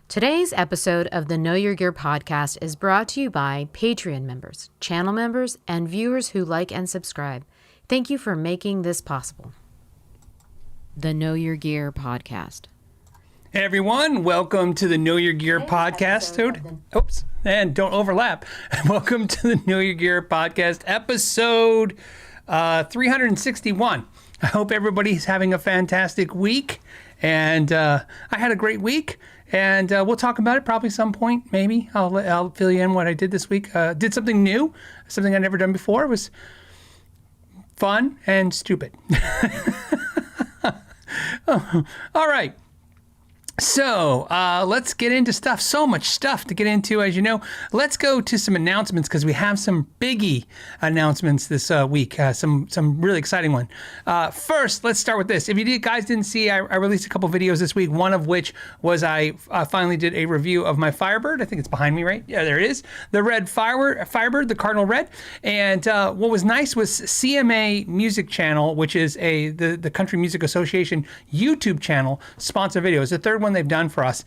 Today's episode of the Know Your Gear podcast is brought to you by Patreon members, channel members, and viewers who like and subscribe. Thank you for making this possible. The Know Your Gear podcast. Hey everyone, welcome to the Know Your Gear podcast. Oops, and don't overlap. Welcome to the Know Your Gear podcast episode 361. I hope everybody's having a fantastic week, and I had a great week, and we'll talk about it probably some point. Maybe I'll fill you in what I did this week. Did something new, something I'd never done before. It was fun and stupid. All right. So let's get into stuff. So much stuff to get into, as you know. Let's go to some announcements because we have some biggie announcements this week. Some really exciting one. First, let's start with this. If you guys didn't see, I released a couple videos this week. One of which was I finally did a review of my Firebird. I think it's behind me, right? Yeah, there it is. The red Firebird, the Cardinal Red. And what was nice was CMA Music Channel, which is the Country Music Association YouTube channel, sponsor video. It's the third one they've done for us,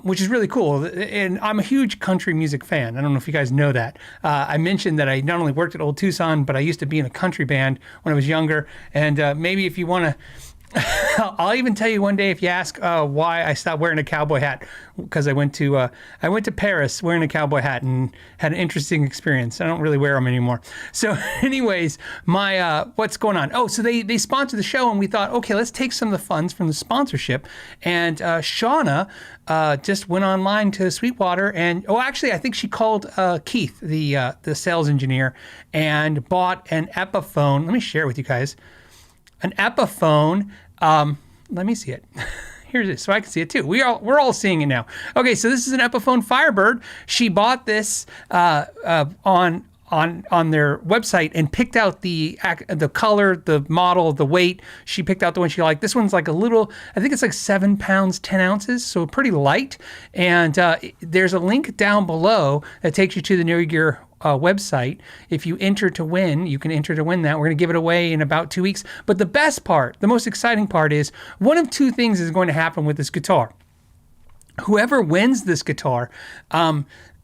which is really cool. And I'm a huge country music fan. I don't know if you guys know that. I mentioned that I not only worked at Old Tucson, but I used to be in a country band when I was younger. And maybe if you want to, I'll even tell you one day if you ask why I stopped wearing a cowboy hat, because I went to Paris wearing a cowboy hat and had an interesting experience. I don't really wear them anymore. So anyways, my what's going on? Oh, so they sponsored the show, and we thought, okay, let's take some of the funds from the sponsorship. And Shauna just went online to Sweetwater, and actually I think she called Keith, the sales engineer, and bought an Epiphone. Let me share it with you guys. An Epiphone. Let me see it. Here it is, so I can see it too. We're all seeing it now. Okay, so this is an Epiphone Firebird. She bought this on their website and picked out the color, the model, the weight. She picked out the one she liked. This one's like a little, I think it's like 7 pounds, 10 ounces, so pretty light. And there's a link down below that takes you to the Know Your Gear website. If you enter to win, you can enter to win that. We're going to give it away in about 2 weeks. But the best part, the most exciting part is one of two things is going to happen with this guitar. Whoever wins this guitar,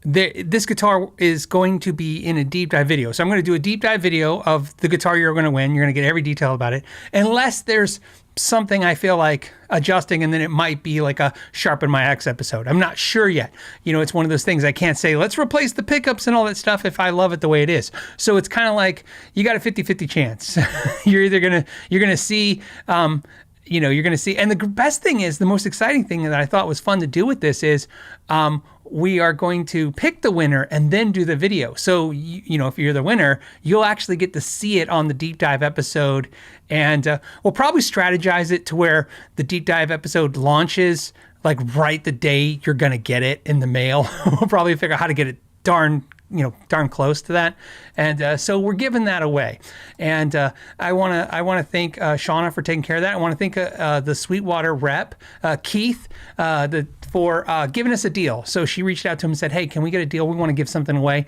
this guitar is going to be in a deep dive video. So I'm going to do a deep dive video of the guitar you're going to win. You're going to get every detail about it. Unless there's something I feel like adjusting, and then it might be like a Sharpen My Axe episode. I'm not sure yet. You know, it's one of those things I can't say, let's replace the pickups and all that stuff if I love it the way it is. So it's kind of like you got a 50-50 chance. You're going to see, you're going to see. And the best thing is, the most exciting thing that I thought was fun to do with this is, we are going to pick the winner and then do the video. So, if you're the winner, you'll actually get to see it on the deep dive episode. And we'll probably strategize it to where the deep dive episode launches like right the day you're going to get it in the mail. We'll probably figure out how to get it darn close to that. And so we're giving that away. And I want to thank Shauna for taking care of that. I want to thank the Sweetwater rep, Keith, for giving us a deal. So she reached out to him and said, hey, can we get a deal? We want to give something away.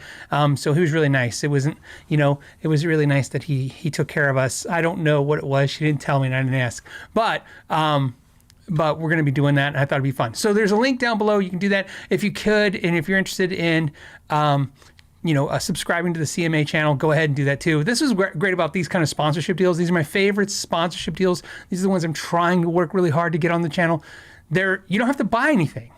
So he was really nice. It wasn't, it was really nice that he took care of us. I don't know what it was. She didn't tell me and I didn't ask. But we're going to be doing that, and I thought it'd be fun. So there's a link down below. You can do that if you could, and if you're interested in subscribing to the CMA channel, go ahead and do that too. This is great about these kind of sponsorship deals. These are my favorite sponsorship deals. These are the ones I'm trying to work really hard to get on the channel. You don't have to buy anything,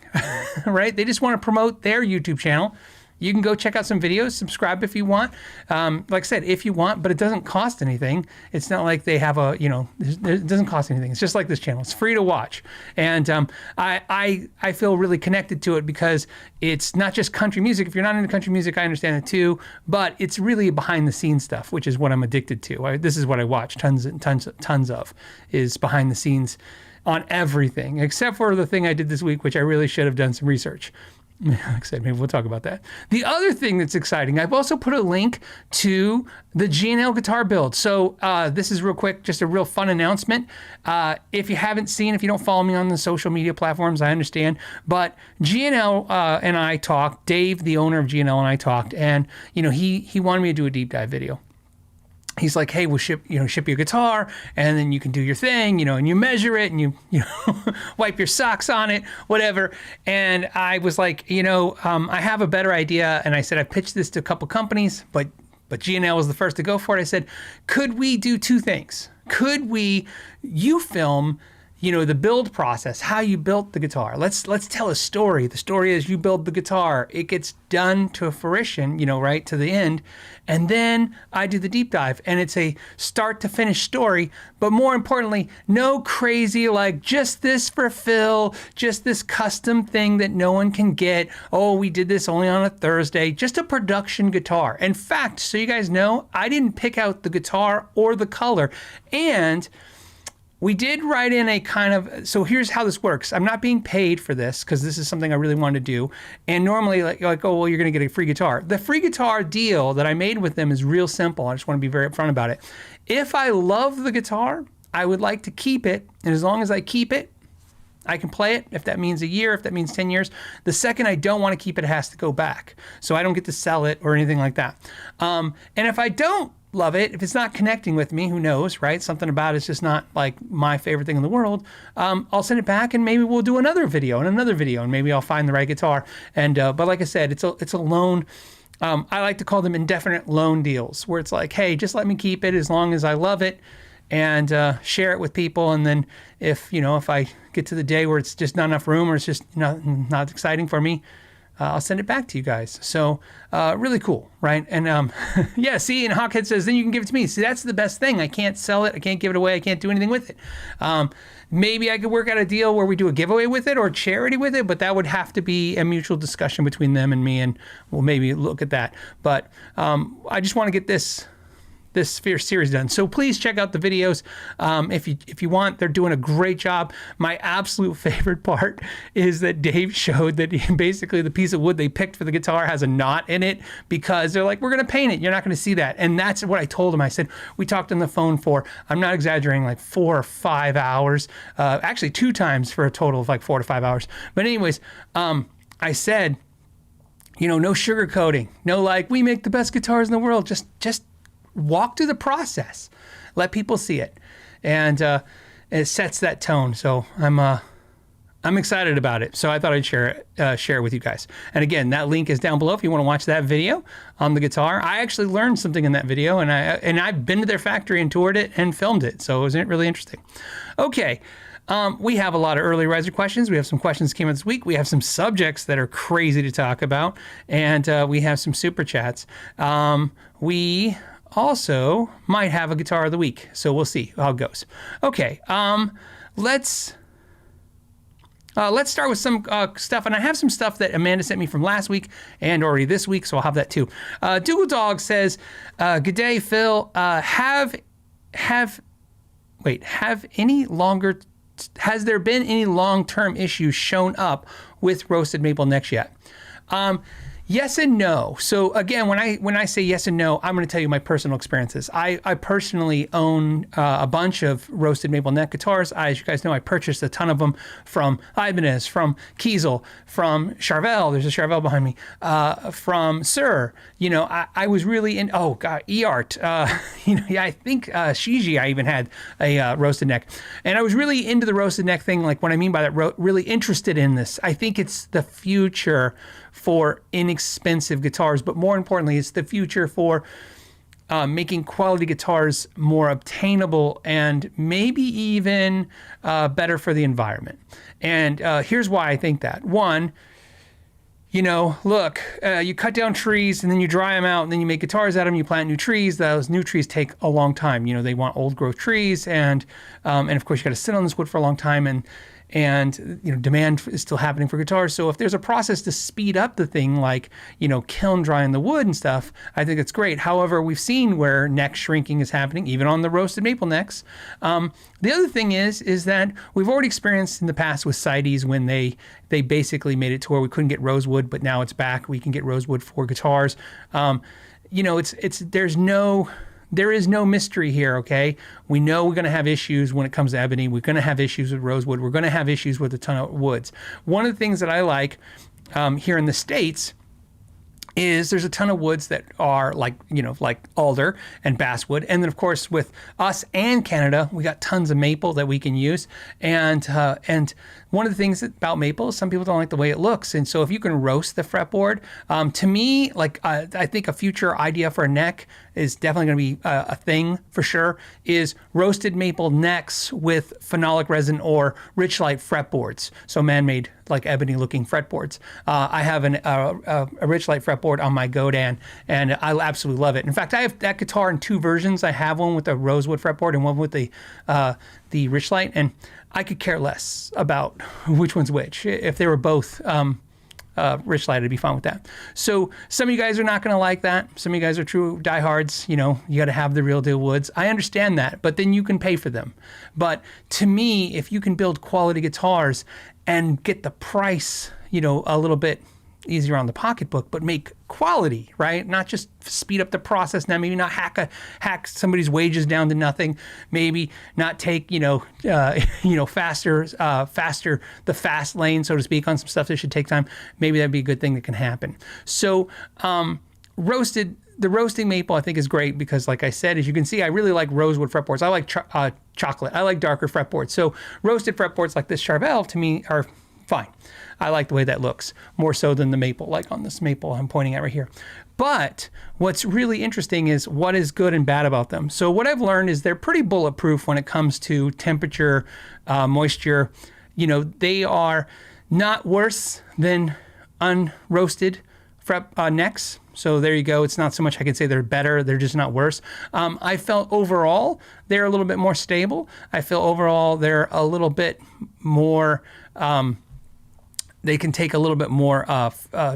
right? They just want to promote their YouTube channel. You can go check out some videos, subscribe if you want. Like I said, if you want, but it doesn't cost anything. It's not like they have it doesn't cost anything. It's just like this channel. It's free to watch. And I feel really connected to it because it's not just country music. If you're not into country music, I understand it too, but it's really behind the scenes stuff, which is what I'm addicted to. This is what I watch tons of, is behind the scenes on everything, except for the thing I did this week, which I really should have done some research. Like I said, maybe we'll talk about that. The other thing that's exciting, I've also put a link to the G&L Guitar Build. So this is real quick, just a real fun announcement. If you haven't seen, if you don't follow me on the social media platforms, I understand. But G&L and I talked, Dave, the owner of G&L, and I talked, and he wanted me to do a deep dive video. he's like, hey, we'll ship you a guitar, and then you can do your thing, and you measure it, and you wipe your socks on it, whatever. And I was like, I have a better idea. And I said, I pitched this to a couple companies, but G&L was the first to go for it. I said, could we do two things? Could you film the build process, how you built the guitar. Let's tell a story. The story is you build the guitar, it gets done to fruition, right to the end. And then I do the deep dive, and it's a start to finish story. But more importantly, no crazy, like just this for Phil, just this custom thing that no one can get. Oh, we did this only on a Thursday, just a production guitar. In fact, so you guys know, I didn't pick out the guitar or the color. And we did write in a kind of, so here's how this works. I'm not being paid for this because this is something I really wanted to do. And normally you're like, oh, well, you're going to get a free guitar. The free guitar deal that I made with them is real simple. I just want to be very upfront about it. If I love the guitar, I would like to keep it. And as long as I keep it, I can play it. If that means a year, if that means 10 years. The second I don't want to keep it, it has to go back. So I don't get to sell it or anything like that. And if I don't love it, if it's not connecting with me, who knows, right? Something about it's just not like my favorite thing in the world. I'll send it back, and maybe we'll do another video, and maybe I'll find the right guitar. And but like I said, it's a loan. I like to call them indefinite loan deals, where it's like, hey, just let me keep it as long as I love it, and share it with people. And then if I get to the day where it's just not enough room, or it's just not exciting for me, I'll send it back to you guys. So really cool, right? And yeah, see, and Hawkhead says, then you can give it to me. See, that's the best thing. I can't sell it. I can't give it away. I can't do anything with it. Maybe I could work out a deal where we do a giveaway with it or charity with it, but that would have to be a mutual discussion between them and me, and we'll maybe look at that. But I just want to get this series done. So please check out the videos if you want. They're doing a great job. My absolute favorite part is that Dave showed that basically the piece of wood they picked for the guitar has a knot in it, because they're like, we're going to paint it. You're not going to see that. And that's what I told him. I said, we talked on the phone for, I'm not exaggerating, like 4 or 5 hours, actually 2 times for a total of like 4 to 5 hours. But anyways, I said, no sugarcoating, no like, we make the best guitars in the world. Just walk through the process, let people see it, and it sets that tone. So I'm excited about it. So I thought I'd share it with you guys. And again, that link is down below if you want to watch that video on the guitar. I actually learned something in that video, and I've been to their factory and toured it and filmed it. So it was really interesting. Okay. We have a lot of early riser questions. We have some questions that came out this week. We have some subjects that are crazy to talk about, and we have some super chats. We also might have a guitar of the week, so we'll see how it goes. Okay, let's start with some stuff, and I have some stuff that Amanda sent me from last week and already this week, so I'll have that too. Dougal Dog says, "Good day, Phil. Has there been any long-term issues shown up with roasted maple necks yet?" Yes and no. So again, when I say yes and no, I'm going to tell you my personal experiences. I personally own a bunch of roasted maple neck guitars. As you guys know, I purchased a ton of them from Ibanez, from Kiesel, from Charvel. There's a Charvel behind me. From Sir. I was really in. Oh God, eArt. I think Shiji. I even had a roasted neck, and I was really into the roasted neck thing. Like what I mean by that, really interested in this. I think it's the future for inexpensive guitars, but more importantly, it's the future for making quality guitars more obtainable and maybe even better for the environment. And here's why I think that. One, look, you cut down trees and then you dry them out and then you make guitars out of them, you plant new trees. Those new trees take a long time. They want old growth trees, and of course you got to sit on this wood for a long time, and demand is still happening for guitars. So if there's a process to speed up the thing, like, kiln drying the wood and stuff, I think it's great. However, we've seen where neck shrinking is happening, even on the roasted maple necks. The other thing is that we've already experienced in the past with CITES when they basically made it to where we couldn't get rosewood, but now it's back. We can get rosewood for guitars. There is no mystery here, okay? We know we're going to have issues when it comes to ebony. We're going to have issues with rosewood. We're going to have issues with a ton of woods. One of the things that I like here in the States is there's a ton of woods that are like alder and basswood. And then of course with us and Canada, we got tons of maple that we can use. And one of the things about maple is some people don't like the way it looks. And so if you can roast the fretboard, to me, I think a future idea for a neck is definitely going to be a thing for sure, is roasted maple necks with phenolic resin or Richlite fretboards. So man-made, like ebony looking fretboards. I have a Richlite fretboard on my Godan, and I absolutely love it. In fact, I have that guitar in 2 versions. I have one with a rosewood fretboard and one with the Richlite, and I could care less about which one's which. If they were both Richlite, I'd be fine with that. So some of you guys are not going to like that. Some of you guys are true diehards. You got to have the real deal woods. I understand that, but then you can pay for them. But to me, if you can build quality guitars and get the price, a little bit easier on the pocketbook, but make quality, right? Not just speed up the process. Now, maybe not hack somebody's wages down to nothing. Maybe not take, faster, the fast lane, so to speak, on some stuff that should take time. Maybe that'd be a good thing that can happen. So, the roasting maple, I think, is great because, like I said, as you can see, I really like rosewood fretboards. I like chocolate. I like darker fretboards. So roasted fretboards like this Charvel, to me, are fine. I like the way that looks, more so than the maple, like on this maple I'm pointing at right here. But what's really interesting is what is good and bad about them. So what I've learned is they're pretty bulletproof when it comes to temperature, moisture. They are not worse than unroasted necks. So there you go. It's not so much I can say they're better. They're just not worse. I felt overall they're a little bit more stable. I feel overall they're a little bit more... they can take a little bit more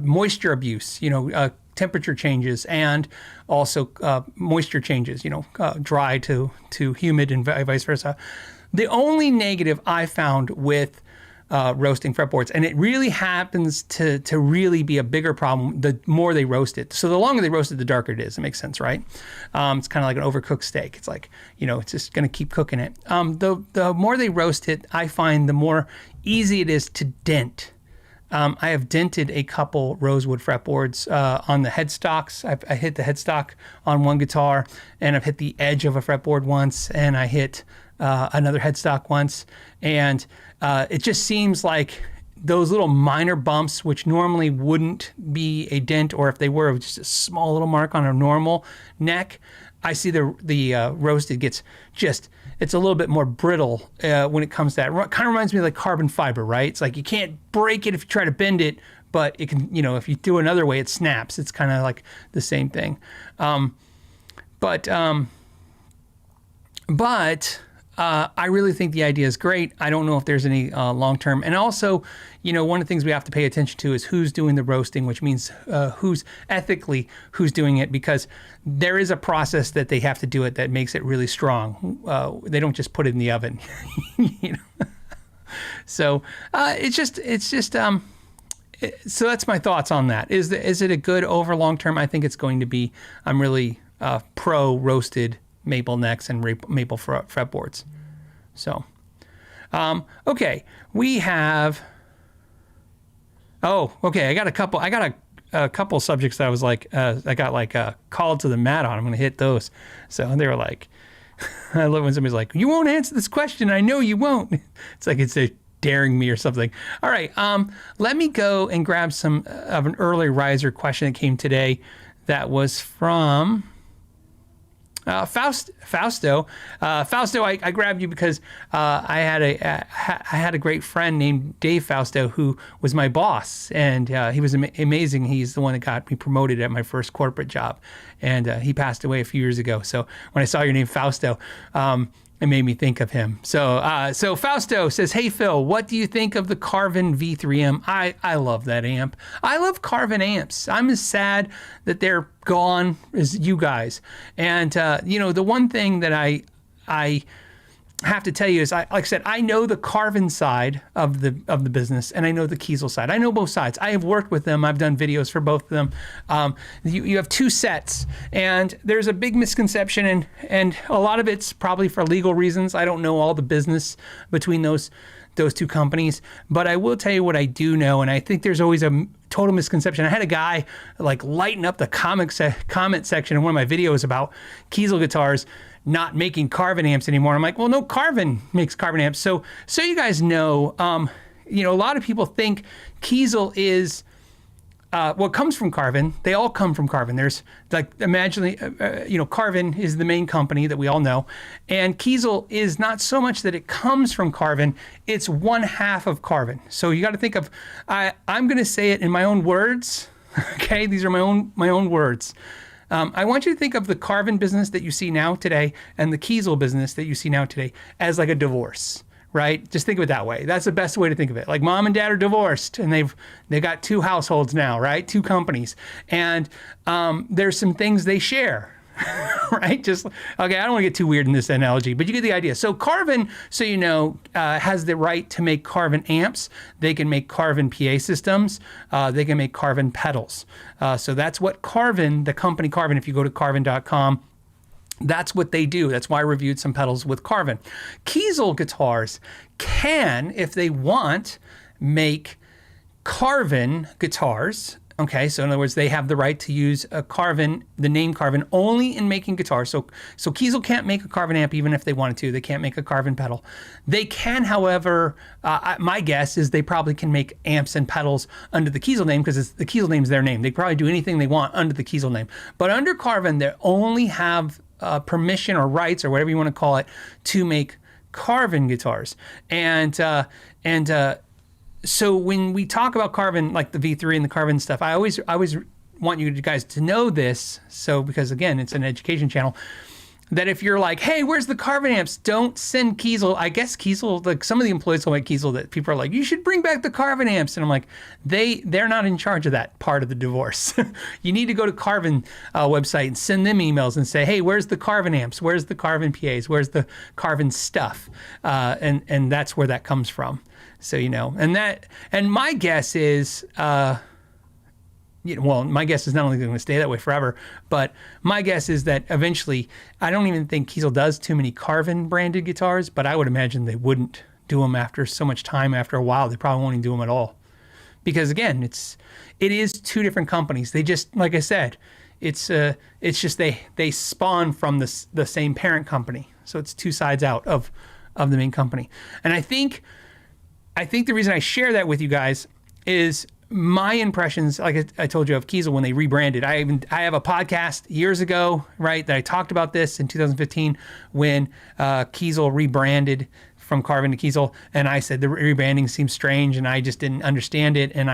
moisture abuse, temperature changes, and also moisture changes, dry to humid and vice versa. The only negative I found with roasting fretboards, and it really happens to really be a bigger problem the more they roast it. So the longer they roast it, the darker it is. It makes sense, right? It's kind of like an overcooked steak. It's like, it's just going to keep cooking it. The more they roast it, I find the more easy it is to dent. I have dented a couple rosewood fretboards on the headstocks. I hit the headstock on one guitar, and I've hit the edge of a fretboard once, and I hit another headstock once. And it just seems like those little minor bumps, which normally wouldn't be a dent, or if they were, just a small little mark on a normal neck, I see the roasted gets just... It's a little bit more brittle when it comes to that. It kind of reminds me of like carbon fiber, right? It's like you can't break it if you try to bend it, but it can, if you do another way, it snaps. It's kind of like the same thing. But I really think the idea is great. I don't know if there's any long-term. And also, one of the things we have to pay attention to is who's doing the roasting, which means who's doing it, because there is a process that they have to do it that makes it really strong. They don't just put it in the oven. So so that's my thoughts on that. Is it a good over long-term? I think it's going to be. I'm really pro roasted maple necks and maple fretboards. So, okay, we have. Oh, okay. I got a couple subjects that I was like, I got called to the mat on. I'm going to hit those. So they were like, I love when somebody's like, "You won't answer this question. I know you won't." It's like it's daring me or something. All right. Let me go and grab some of an early riser question that came today. That was from. Fausto, I grabbed you because I had a great friend named Dave Fausto who was my boss, and he was amazing. He's the one that got me promoted at my first corporate job, and he passed away a few years ago. So when I saw your name Fausto, it made me think of him. So Fausto says, "Hey Phil, what do you think of the Carvin V3M? I love that amp. I love Carvin amps. I'm as sad that they're gone as you guys. And the one thing that I have to tell you is, like I said, I know the Carvin side of the business, and I know the Kiesel side. I know both sides. I have worked with them. I've done videos for both of them. You have two sets, and there's a big misconception, and a lot of it's probably for legal reasons. I don't know all the business between those two companies, but I will tell you what I do know, and I think there's always total misconception. I had a guy like lighten up the comment section in one of my videos about Kiesel guitars not making Carvin amps anymore. I'm like, well, no, Carvin makes Carvin amps. So you guys know, a lot of people think Kiesel is what comes from Carvin. They all come from Carvin. There's like, imagine, Carvin is the main company that we all know. And Kiesel is not so much that it comes from Carvin, it's one half of Carvin. So you got to think of, I'm going to say it in my own words. Okay, these are my own words. I want you to think of the Carvin business that you see now today and the Kiesel business that you see now today as like a divorce, right? Just think of it that way. That's the best way to think of it. Like mom and dad are divorced and they got 2 households now, right? 2 companies. And there's some things they share, right? Just, okay, I don't want to get too weird in this analogy, but you get the idea. So Carvin, has the right to make Carvin amps. They can make Carvin PA systems. They can make Carvin pedals. So that's what Carvin, the company Carvin, if you go to carvin.com, that's what they do. That's why I reviewed some pedals with Carvin. Kiesel guitars can, if they want, make Carvin guitars. Okay, so in other words, they have the right to use a Carvin, the name Carvin, only in making guitars. So Kiesel can't make a Carvin amp even if they wanted to. They can't make a Carvin pedal. They can, however, my guess is they probably can make amps and pedals under the Kiesel name because the Kiesel name's their name. They probably do anything they want under the Kiesel name. But under Carvin, they only have permission or rights or whatever you want to call it to make Carvin guitars. So when we talk about Carvin, like the V3 and the Carvin stuff, I always want you guys to know this. So because again, it's an education channel, that if you're like, hey, where's the Carvin amps? Don't send Kiesel. I guess Kiesel, like some of the employees will like Kiesel that people are like, you should bring back the Carvin amps. And I'm like, they're not in charge of that part of the divorce. You need to go to Carvin website and send them emails and say, hey, where's the Carvin amps? Where's the Carvin PAs? Where's the Carvin stuff? And that's where that comes from. So, and my guess is, my guess is not only going to stay that way forever, but my guess is that eventually, I don't even think Kiesel does too many Carvin branded guitars, but I would imagine they wouldn't do them after so much time. After a while, they probably won't even do them at all. Because again, it is 2 different companies. They just, like I said, it's just they spawn from the same parent company. So it's 2 sides out of the main company. And I think the reason I share that with you guys is my impressions, like I told you, of Kiesel when they rebranded. I have a podcast years ago, right, that I talked about this in 2015 when Kiesel rebranded from Carvin to Kiesel, and I said the rebranding seems strange, and I just didn't understand it. And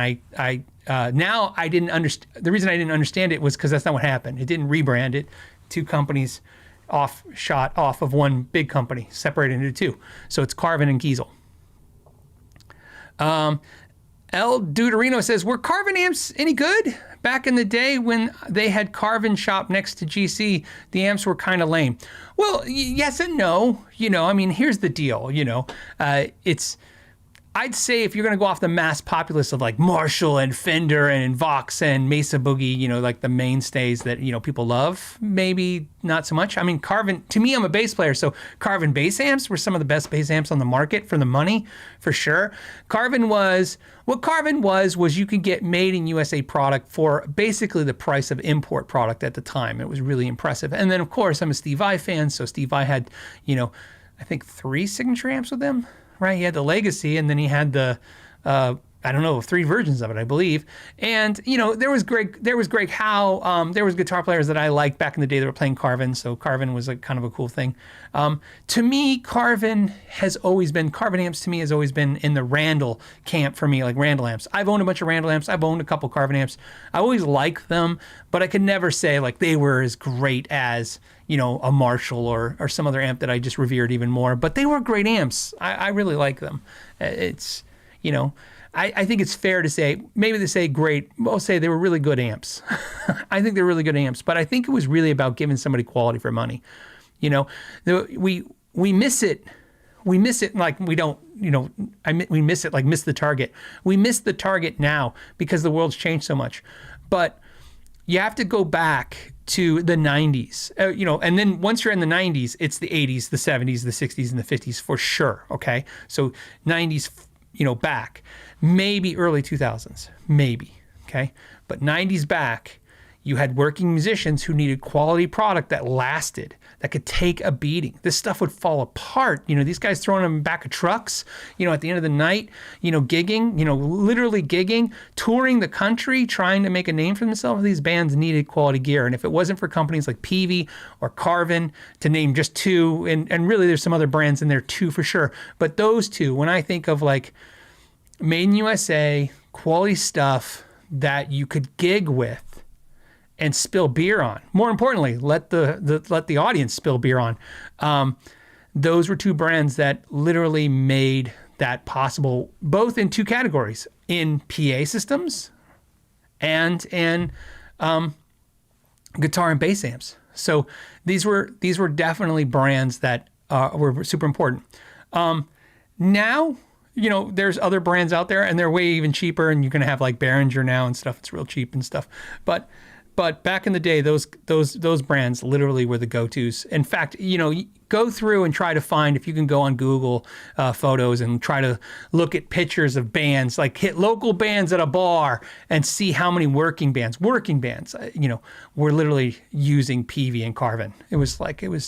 now I didn't understand. The reason I didn't understand it was because that's not what happened. It didn't rebrand it. 2 companies shot off of one big company, separated into 2. So it's Carvin and Kiesel. El Deuterino says, were Carvin amps any good? Back in the day when they had Carvin shop next to GC, the amps were kind of lame. Well, yes and no. Here's the deal. I'd say if you're going to go off the mass populace of like Marshall and Fender and Vox and Mesa Boogie, like the mainstays that, people love, maybe not so much. I mean, Carvin, to me, I'm a bass player, so Carvin bass amps were some of the best bass amps on the market for the money, for sure. What Carvin was you could get made in USA product for basically the price of import product at the time. It was really impressive. And then, of course, I'm a Steve Vai fan, so Steve Vai had, I think 3 signature amps with him. Right, he had the Legacy, and then he had the, 3 versions of it, I believe. And there was Greg Howe. There was guitar players that I liked back in the day that were playing Carvin. So Carvin was kind of a cool thing. To me, Carvin amps to me has always been in the Randall camp for me, like Randall amps. I've owned a bunch of Randall amps. I've owned a couple Carvin amps. I always liked them, but I could never say like they were as great as a Marshall or some other amp that I just revered even more. But they were great amps. I really like them. It's, I think it's fair to say, maybe they say great, I'll say they were really good amps. I think they're really good amps, but I think it was really about giving somebody quality for money. We miss it. We miss it like we don't, we miss it like miss the target. We miss the target now because the world's changed so much. But you have to go back to the 90s, and then once you're in the 90s, it's the 80s, the 70s, the 60s, and the 50s for sure, okay? So 90s, back, maybe early 2000s, maybe. okay? But 90s back, you had working musicians who needed quality product that lasted, that could take a beating. This stuff would fall apart. You know, these guys throwing them in the back of trucks, you know, at the end of the night, you know, gigging, you know, literally gigging, touring the country, trying to make a name for themselves. These bands needed quality gear. And if it wasn't for companies like Peavey or Carvin, to name just two, and really there's some other brands in there too for sure. But those two, when I think of like made in USA, quality stuff that you could gig with, and spill beer on. More importantly, let the audience spill beer on. Those were two brands that literally made that possible, both in two categories, in PA systems and in guitar and bass amps. So these were definitely brands that were super important. Now, you know, there's other brands out there, and they're way even cheaper, and you're gonna have like Behringer now and stuff. It's real cheap and stuff, but back in the day, those brands literally were the go-tos. In fact, you know, go through and try to find, if you can go on Google photos and try to look at pictures of bands, like hit local bands at a bar and see how many working bands, you know, were literally using Peavey and Carvin. It was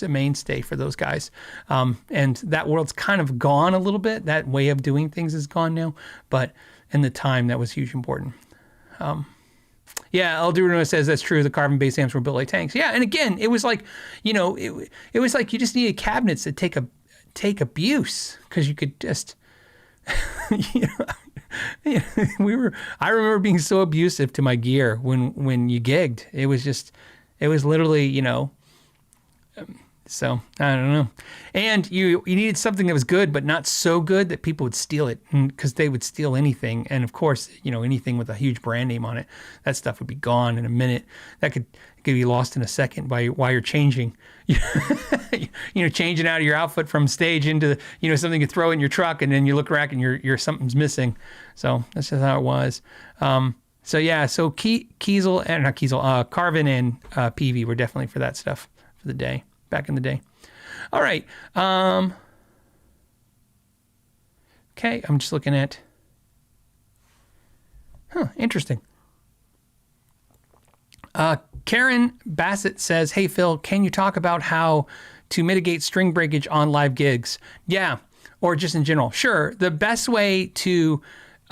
a mainstay for those guys. And that world's kind of gone a little bit. That way of doing things is gone now. But in the time, that was hugely important. Yeah, El Durano says that's true. The Carvin bass amps were built like tanks. Yeah, and again, it was like, you know, it was like you just needed cabinets that take abuse, because you could just, you know, I remember being so abusive to my gear when you gigged. It was literally, you know. So I don't know. And you needed something that was good, but not so good that people would steal it, because they would steal anything. And of course, you know, anything with a huge brand name on it, that stuff would be gone in a minute. That could be lost in a second while you're changing, you know, changing out of your outfit from stage into, you know, something you throw in your truck, and then you look back and you're something's missing. So that's just how it was. So yeah, so Carvin and Peavey were definitely for that stuff for the day. Back in the day. All right. Okay, I'm just looking at. Interesting. Karen Bassett says, "Hey Phil, can you talk about how to mitigate string breakage on live gigs?" Yeah, or just in general. Sure. The best way to,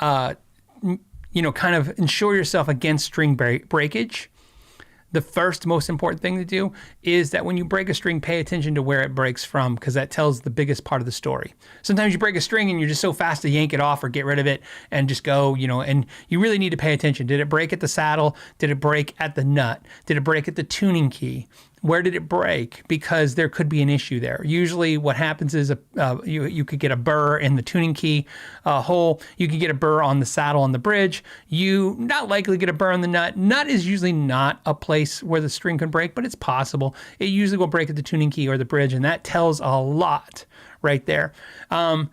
you know, kind of ensure yourself against string breakage, the first most important thing to do is that when you break a string, pay attention to where it breaks from, because that tells the biggest part of the story. Sometimes you break a string and you're just so fast to yank it off or get rid of it and just go, you know, and you really need to pay attention. Did it break at the saddle? Did it break at the nut? Did it break at the tuning key? Where did it break? Because there could be an issue there. Usually what happens is you could get a burr in the tuning key hole. You could get a burr on the saddle on the bridge. You not likely get a burr on the nut. Nut is usually not a place where the string can break, but it's possible. It usually will break at the tuning key or the bridge, and that tells a lot right there. And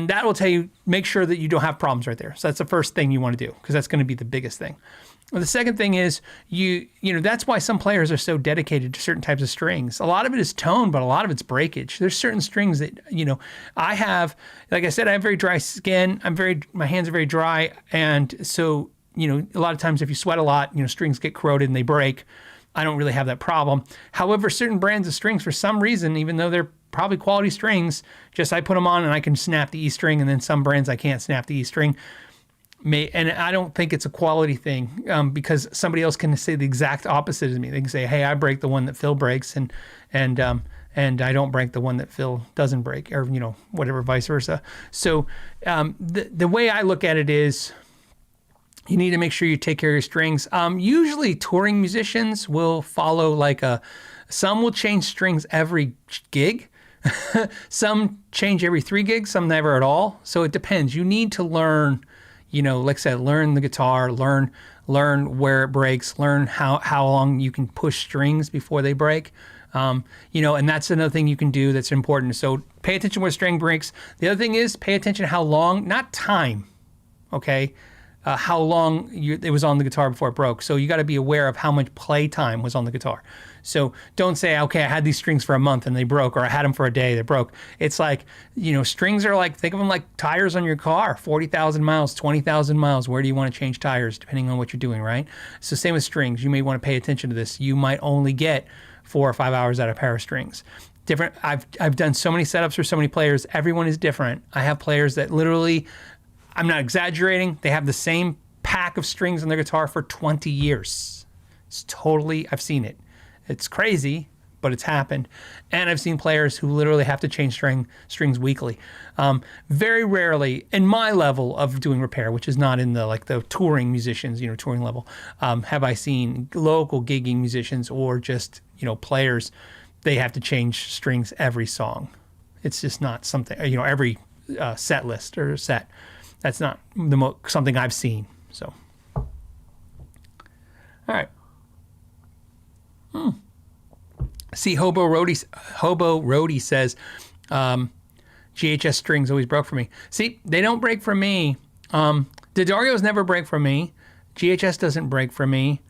that will tell you, make sure that you don't have problems right there. So that's the first thing you want to do, because that's going to be the biggest thing. Well, the second thing is, you know, that's why some players are so dedicated to certain types of strings. A lot of it is tone, but a lot of it's breakage. There's certain strings that, you know, I have, like I said, I have very dry skin. My hands are very dry. And so, you know, a lot of times if you sweat a lot, you know, strings get corroded and they break. I don't really have that problem. However, certain brands of strings, for some reason, even though they're probably quality strings, just I put them on and I can snap the E string, and then some brands I can't snap the E string. And I don't think it's a quality thing, because somebody else can say the exact opposite of me. They can say, "Hey, I break the one that Phil breaks, and I don't break the one that Phil doesn't break," or, you know, whatever, vice versa. So the way I look at it is, you need to make sure you take care of your strings. Usually, touring musicians will follow some will change strings every gig. Some change every 3 gigs. Some never at all. So it depends. You need to learn. You know, like I said, learn the guitar, learn where it breaks, learn how long you can push strings before they break. You know, and that's another thing you can do that's important. So pay attention where string breaks. The other thing is, pay attention to how long, not time, okay, how long it was on the guitar before it broke. So you got to be aware of how much play time was on the guitar. So don't say, okay, I had these strings for a month and they broke, or I had them for a day, they broke. It's like, strings are like, think of them like tires on your car, 40,000 miles, 20,000 miles. Where do you want to change tires depending on what you're doing, right? So same with strings. You may want to pay attention to this. You might only get 4 or 5 hours out of a pair of strings. Different. I've done so many setups for so many players. Everyone is different. I have players that literally, I'm not exaggerating, they have the same pack of strings on their guitar for 20 years. I've seen it. It's crazy, but it's happened. And I've seen players who literally have to change strings weekly. Very rarely, in my level of doing repair, which is not in the touring musicians, touring level, have I seen local gigging musicians or just, players, they have to change strings every song. It's just not something, every set list or set. That's not something I've seen. So, all right. See, Hobo Roadie says, GHS strings always broke for me. See, they don't break for me. The Darios never break for me. GHS doesn't break for me.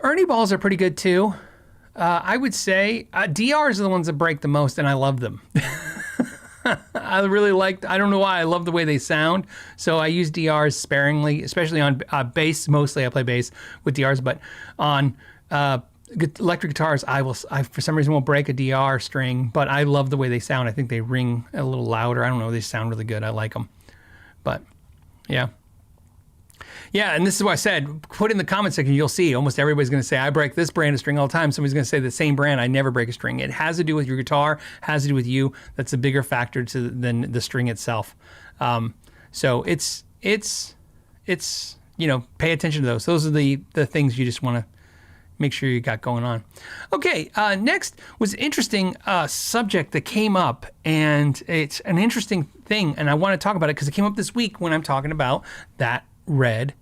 Ernie balls are pretty good too. I would say DRs are the ones that break the most, and I love them. I don't know why, I love the way they sound. So I use DRs sparingly, especially on bass. Mostly I play bass with DRs, but on electric guitars, I for some reason will break a DR string, but I love the way they sound. I think they ring a little louder. I don't know, they sound really good. I like them. But yeah. Yeah, and this is why I said, put in the comment section, you'll see almost everybody's going to say, I break this brand of string all the time. Somebody's going to say the same brand, I never break a string. It has to do with your guitar, has to do with you. That's a bigger factor than the string itself. So it's pay attention to those. Those are the things you just want to make sure you got going on. Okay, next was an interesting subject that came up, and it's an interesting thing, and I want to talk about it because it came up this week when I'm talking about that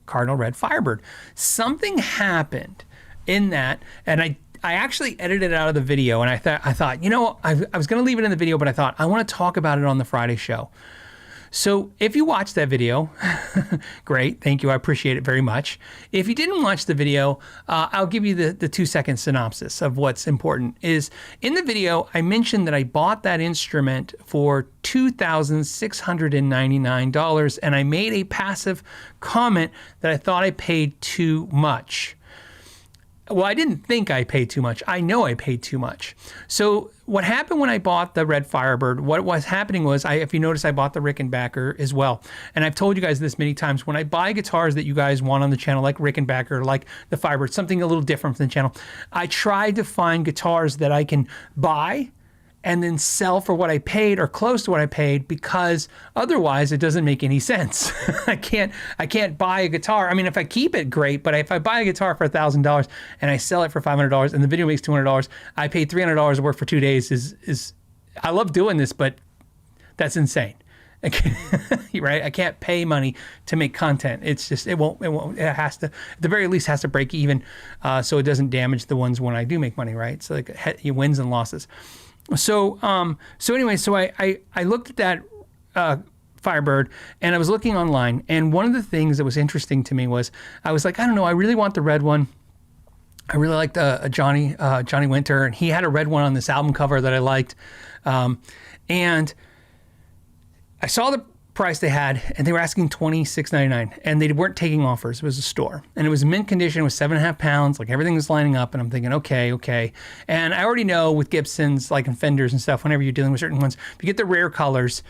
Cardinal Red Firebird. Something happened in that, and I actually edited it out of the video, and I thought, I was going to leave it in the video, but I thought I want to talk about it on the Friday show. So if you watched that video, great, thank you, I appreciate it very much. If you didn't watch the video, I'll give you the 2-second synopsis of what's important. Is in the video, I mentioned that I bought that instrument for $2,699, and I made a passive comment that I thought I paid too much. Well, I didn't think I paid too much. I know I paid too much. So what happened when I bought the Red Firebird, what was happening was, if you notice, I bought the Rickenbacker as well. And I've told you guys this many times, when I buy guitars that you guys want on the channel, like Rickenbacker, like the Firebird, something a little different from the channel, I try to find guitars that I can buy and then sell for what I paid or close to what I paid, because otherwise it doesn't make any sense. I can't buy a guitar. I mean, if I keep it, great, but if I buy a guitar for $1,000 and I sell it for $500 and the video makes $200, I paid $300 of work for 2 days is I love doing this, but that's insane. Right? I can't pay money to make content. It's just, it has to, at the very least, has to break even, so it doesn't damage the ones when I do make money, right? So like wins and losses. So anyway, I looked at that Firebird, and I was looking online, and one of the things that was interesting to me was, I was like, I don't know, I really want the red one. I really liked Johnny Winter, and he had a red one on this album cover that I liked, and I saw the price they had, and they were asking $26.99, and they weren't taking offers. It was a store, and it was mint condition. It was 7.5 pounds, like everything was lining up, and I'm thinking, okay. And I already know with Gibsons, like in Fenders and stuff, whenever you're dealing with certain ones, if you get the rare colors,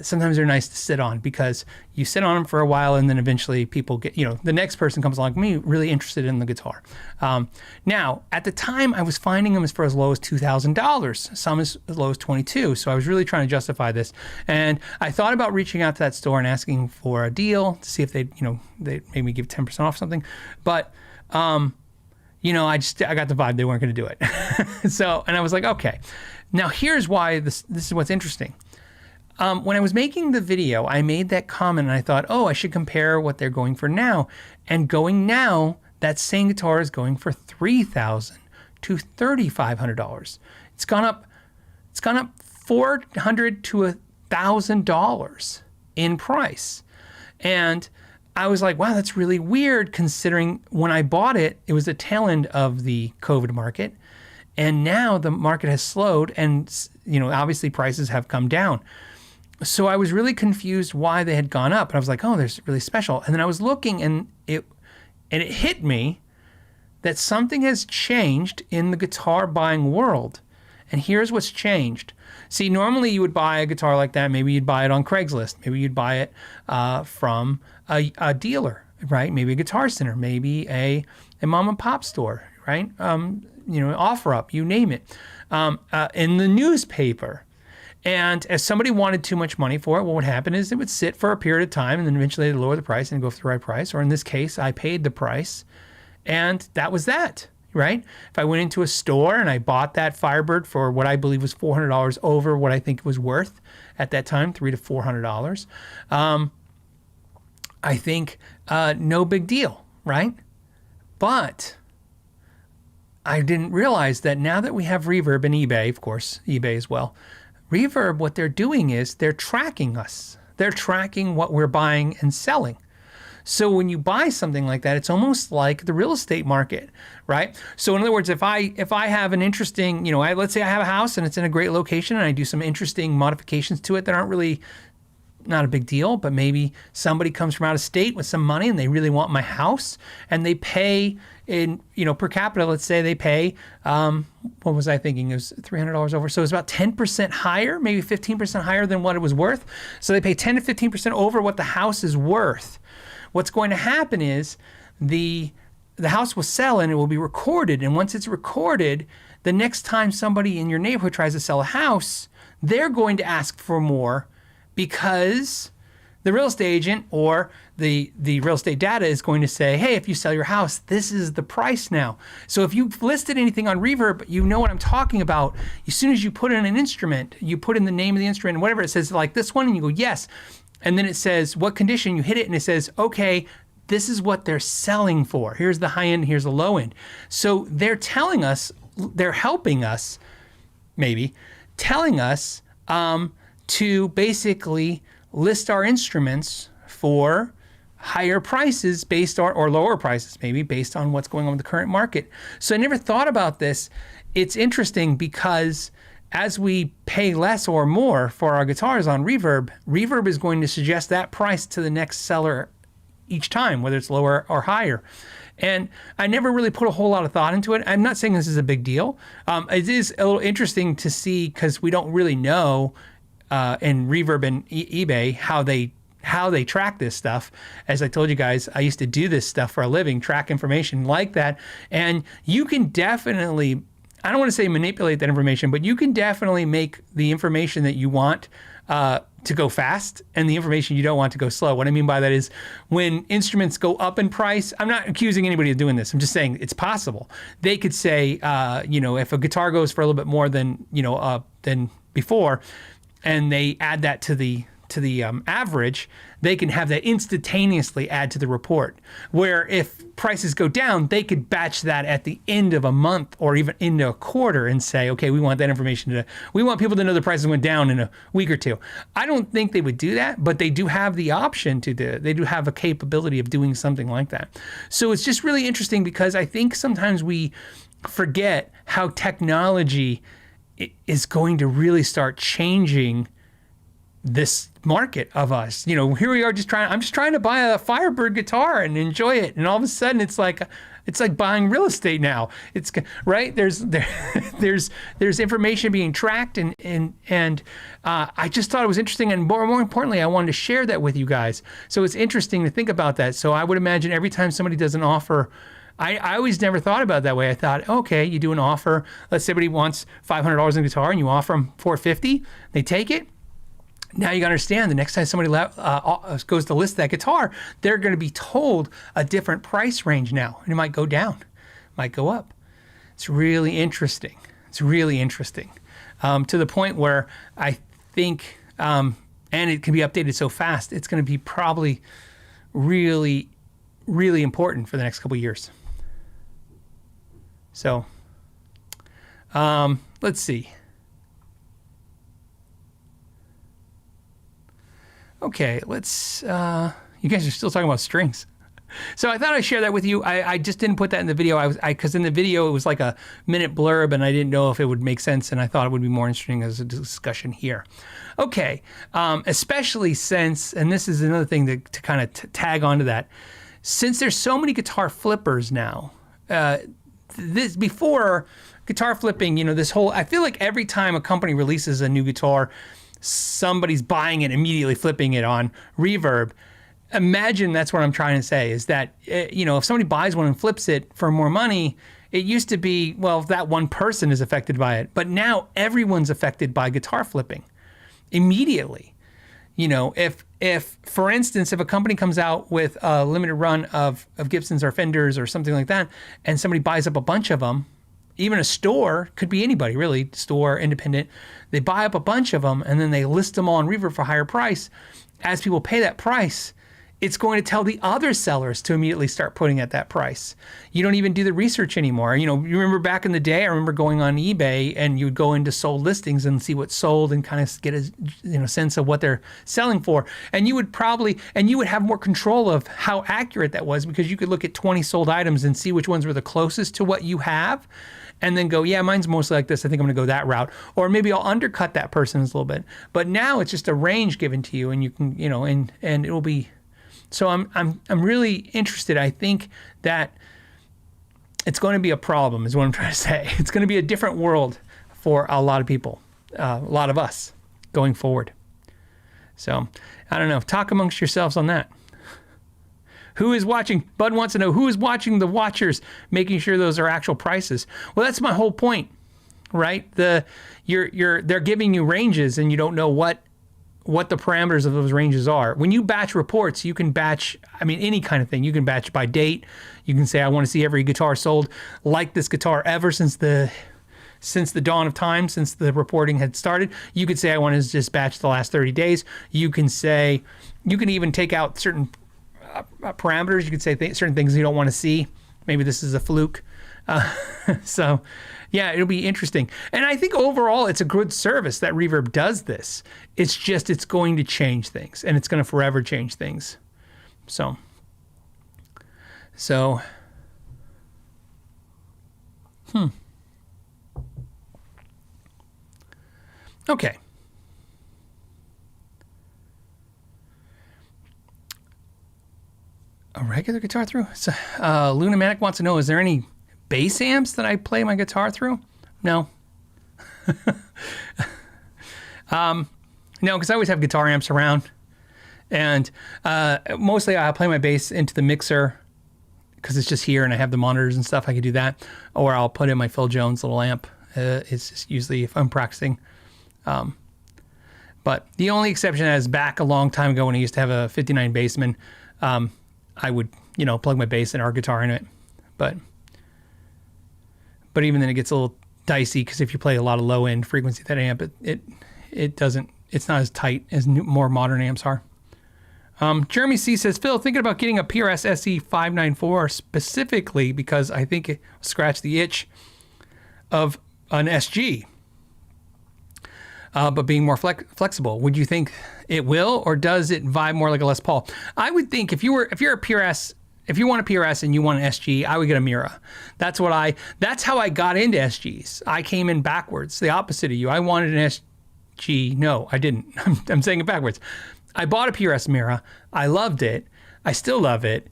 sometimes they're nice to sit on, because you sit on them for a while, and then eventually people get, the next person comes along, me really interested in the guitar. Now, at the time, I was finding them for as low as $2,000, some as low as $22,000. So I was really trying to justify this, and I thought about reaching out to that store and asking for a deal to see if they made me give 10% off something, but I got the vibe they weren't going to do it. So, and I was like, okay. Now here's why this is what's interesting. When I was making the video, I made that comment, and I thought, I should compare what they're going for now. And going now, that same guitar is going for $3,000 to $3,500. It's gone up $400 to $1,000 in price. And I was like, wow, that's really weird considering when I bought it, it was the tail end of the COVID market. And now the market has slowed and, obviously prices have come down. So I was really confused why they had gone up. And I was like, oh, they're really special. And then I was looking and it hit me that something has changed in the guitar buying world. And here's what's changed. See, normally you would buy a guitar like that. Maybe you'd buy it on Craigslist. Maybe you'd buy it from a dealer, right? Maybe a Guitar Center, maybe a mom and pop store, right? OfferUp, you name it, in the newspaper. And if somebody wanted too much money for it, what would happen is it would sit for a period of time and then eventually they'd lower the price and go for the right price. Or in this case, I paid the price and that was that, right? If I went into a store and I bought that Firebird for what I believe was $400 over what I think it was worth at that time, $300 to $400, I think no big deal, right? But I didn't realize that now that we have Reverb and eBay, of course, eBay as well, Reverb, what they're doing is they're tracking us. They're tracking what we're buying and selling. So when you buy something like that, it's almost like the real estate market, right? So in other words, if I have an interesting, let's say I have a house and it's in a great location and I do some interesting modifications to it that aren't really not a big deal, but maybe somebody comes from out of state with some money and they really want my house and they pay in, per capita, let's say they pay, what was I thinking? It was $300 over. So it's about 10% higher, maybe 15% higher than what it was worth. So they pay 10 to 15% over what the house is worth. What's going to happen is the house will sell and it will be recorded. And once it's recorded, the next time somebody in your neighborhood tries to sell a house, they're going to ask for more because the real estate agent or the real estate data is going to say, hey, if you sell your house, this is the price now. So if you've listed anything on Reverb, you know what I'm talking about. As soon as you put in an instrument, you put in the name of the instrument and whatever, it says like this one and you go, yes. And then it says what condition, you hit it and it says, okay, this is what they're selling for. Here's the high end, here's the low end. So they're telling us, they're helping us, maybe, telling us to basically list our instruments for higher prices based on, or lower prices maybe, based on what's going on with the current market. So I never thought about this. It's interesting because as we pay less or more for our guitars on Reverb, Reverb is going to suggest that price to the next seller each time, whether it's lower or higher. And I never really put a whole lot of thought into it. I'm not saying this is a big deal. It is a little interesting to see because we don't really know in Reverb and eBay how they track this stuff. As I told you guys, I used to do this stuff for a living, track information like that. And you can definitely, I don't want to say manipulate that information, but you can definitely make the information that you want to go fast and the information you don't want to go slow. What I mean by that is when instruments go up in price, I'm not accusing anybody of doing this. I'm just saying it's possible. They could say, if a guitar goes for a little bit more than before, and they add that to the average, they can have that instantaneously add to the report. Where if prices go down, they could batch that at the end of a month or even into a quarter and say, okay, we want that information we want people to know the prices went down in a week or two. I don't think they would do that, but they do have the option to do it. They do have a capability of doing something like that. So it's just really interesting because I think sometimes we forget how technology is going to really start changing this market of us. Here we are I'm just trying to buy a Firebird guitar and enjoy it. And all of a sudden it's like buying real estate now. It's right. There's information being tracked and I just thought it was interesting. And more importantly, I wanted to share that with you guys. So it's interesting to think about that. So I would imagine every time somebody does an offer, I always never thought about it that way. I thought, okay, you do an offer. Let's say somebody wants $500 in a guitar and you offer them $450. They take it. Now you got to understand the next time somebody goes to list that guitar, they're going to be told a different price range now. And it might go down, might go up. It's really interesting. It's really interesting to the point where I think, and it can be updated so fast, it's going to be probably really, really important for the next couple of years. So let's see. Okay, let's You guys are still talking about strings. So I thought I'd share that with you. I just didn't put that in the video. Because in the video it was like a minute blurb, and I didn't know if it would make sense, and I thought it would be more interesting as a discussion here. Okay, especially since, and this is another thing to kind of tag onto that, since there's so many guitar flippers now. This before guitar flipping, this whole, I feel like every time a company releases a new guitar, somebody's buying it, immediately flipping it on Reverb. Imagine that's what I'm trying to say, is that, if somebody buys one and flips it for more money, it used to be, well, that one person is affected by it. But now everyone's affected by guitar flipping immediately. If for instance, if a company comes out with a limited run of Gibsons or Fenders or something like that, and somebody buys up a bunch of them, even a store, could be anybody really, store, independent, they buy up a bunch of them and then they list them all on Reverb for a higher price. As people pay that price, it's going to tell the other sellers to immediately start putting at that price. You don't even do the research anymore. You remember back in the day, I remember going on eBay and you would go into sold listings and see what's sold and kind of get a sense of what they're selling for. And you would have more control of how accurate that was, because you could look at 20 sold items and see which ones were the closest to what you have. And then go, yeah, mine's mostly like this. I think I'm going to go that route. Or maybe I'll undercut that person's a little bit. But now it's just a range given to you, and you can, and it'll be. So I'm really interested. I think that it's going to be a problem, is what I'm trying to say. It's going to be a different world for a lot of people, a lot of us going forward. So I don't know. Talk amongst yourselves on that. Who is watching? Bud wants to know who is watching the watchers, making sure those are actual prices. Well, that's my whole point, right? They're giving you ranges, and you don't know what the parameters of those ranges are. When you batch reports, you can batch, any kind of thing. You can batch by date. You can say, I want to see every guitar sold like this guitar ever since the dawn of time, since the reporting had started. You could say, I want to just batch the last 30 days. You can even take out certain parameters. You could say certain things you don't want to see. Maybe this is a fluke. So yeah, it'll be interesting. And I think overall it's a good service that Reverb does this. It's just, it's going to change things, and it's going to forever change things. So okay. A regular guitar through? So, Lunamatic wants to know, is there any bass amps that I play my guitar through? No. No, because I always have guitar amps around. And mostly I'll play my bass into the mixer because it's just here and I have the monitors and stuff. I can do that. Or I'll put in my Phil Jones little amp. It's just usually if I'm practicing. But the only exception is back a long time ago when I used to have a 59 Bassman. I would, plug my bass and our guitar in it. But even then it gets a little dicey, because if you play a lot of low end frequency that amp, it's not as tight as more modern amps are. Jeremy C says, Phil, thinking about getting a PRS SE 594 specifically because I think it scratched the itch of an SG. But being more flexible. Would you think it will, or does it vibe more like a Les Paul? I would think if you're a PRS, if you want a PRS and you want an SG, I would get a Mira. That's how I got into SGs. I came in backwards, the opposite of you. I wanted an SG. No, I didn't. I'm saying it backwards. I bought a PRS Mira. I loved it. I still love it.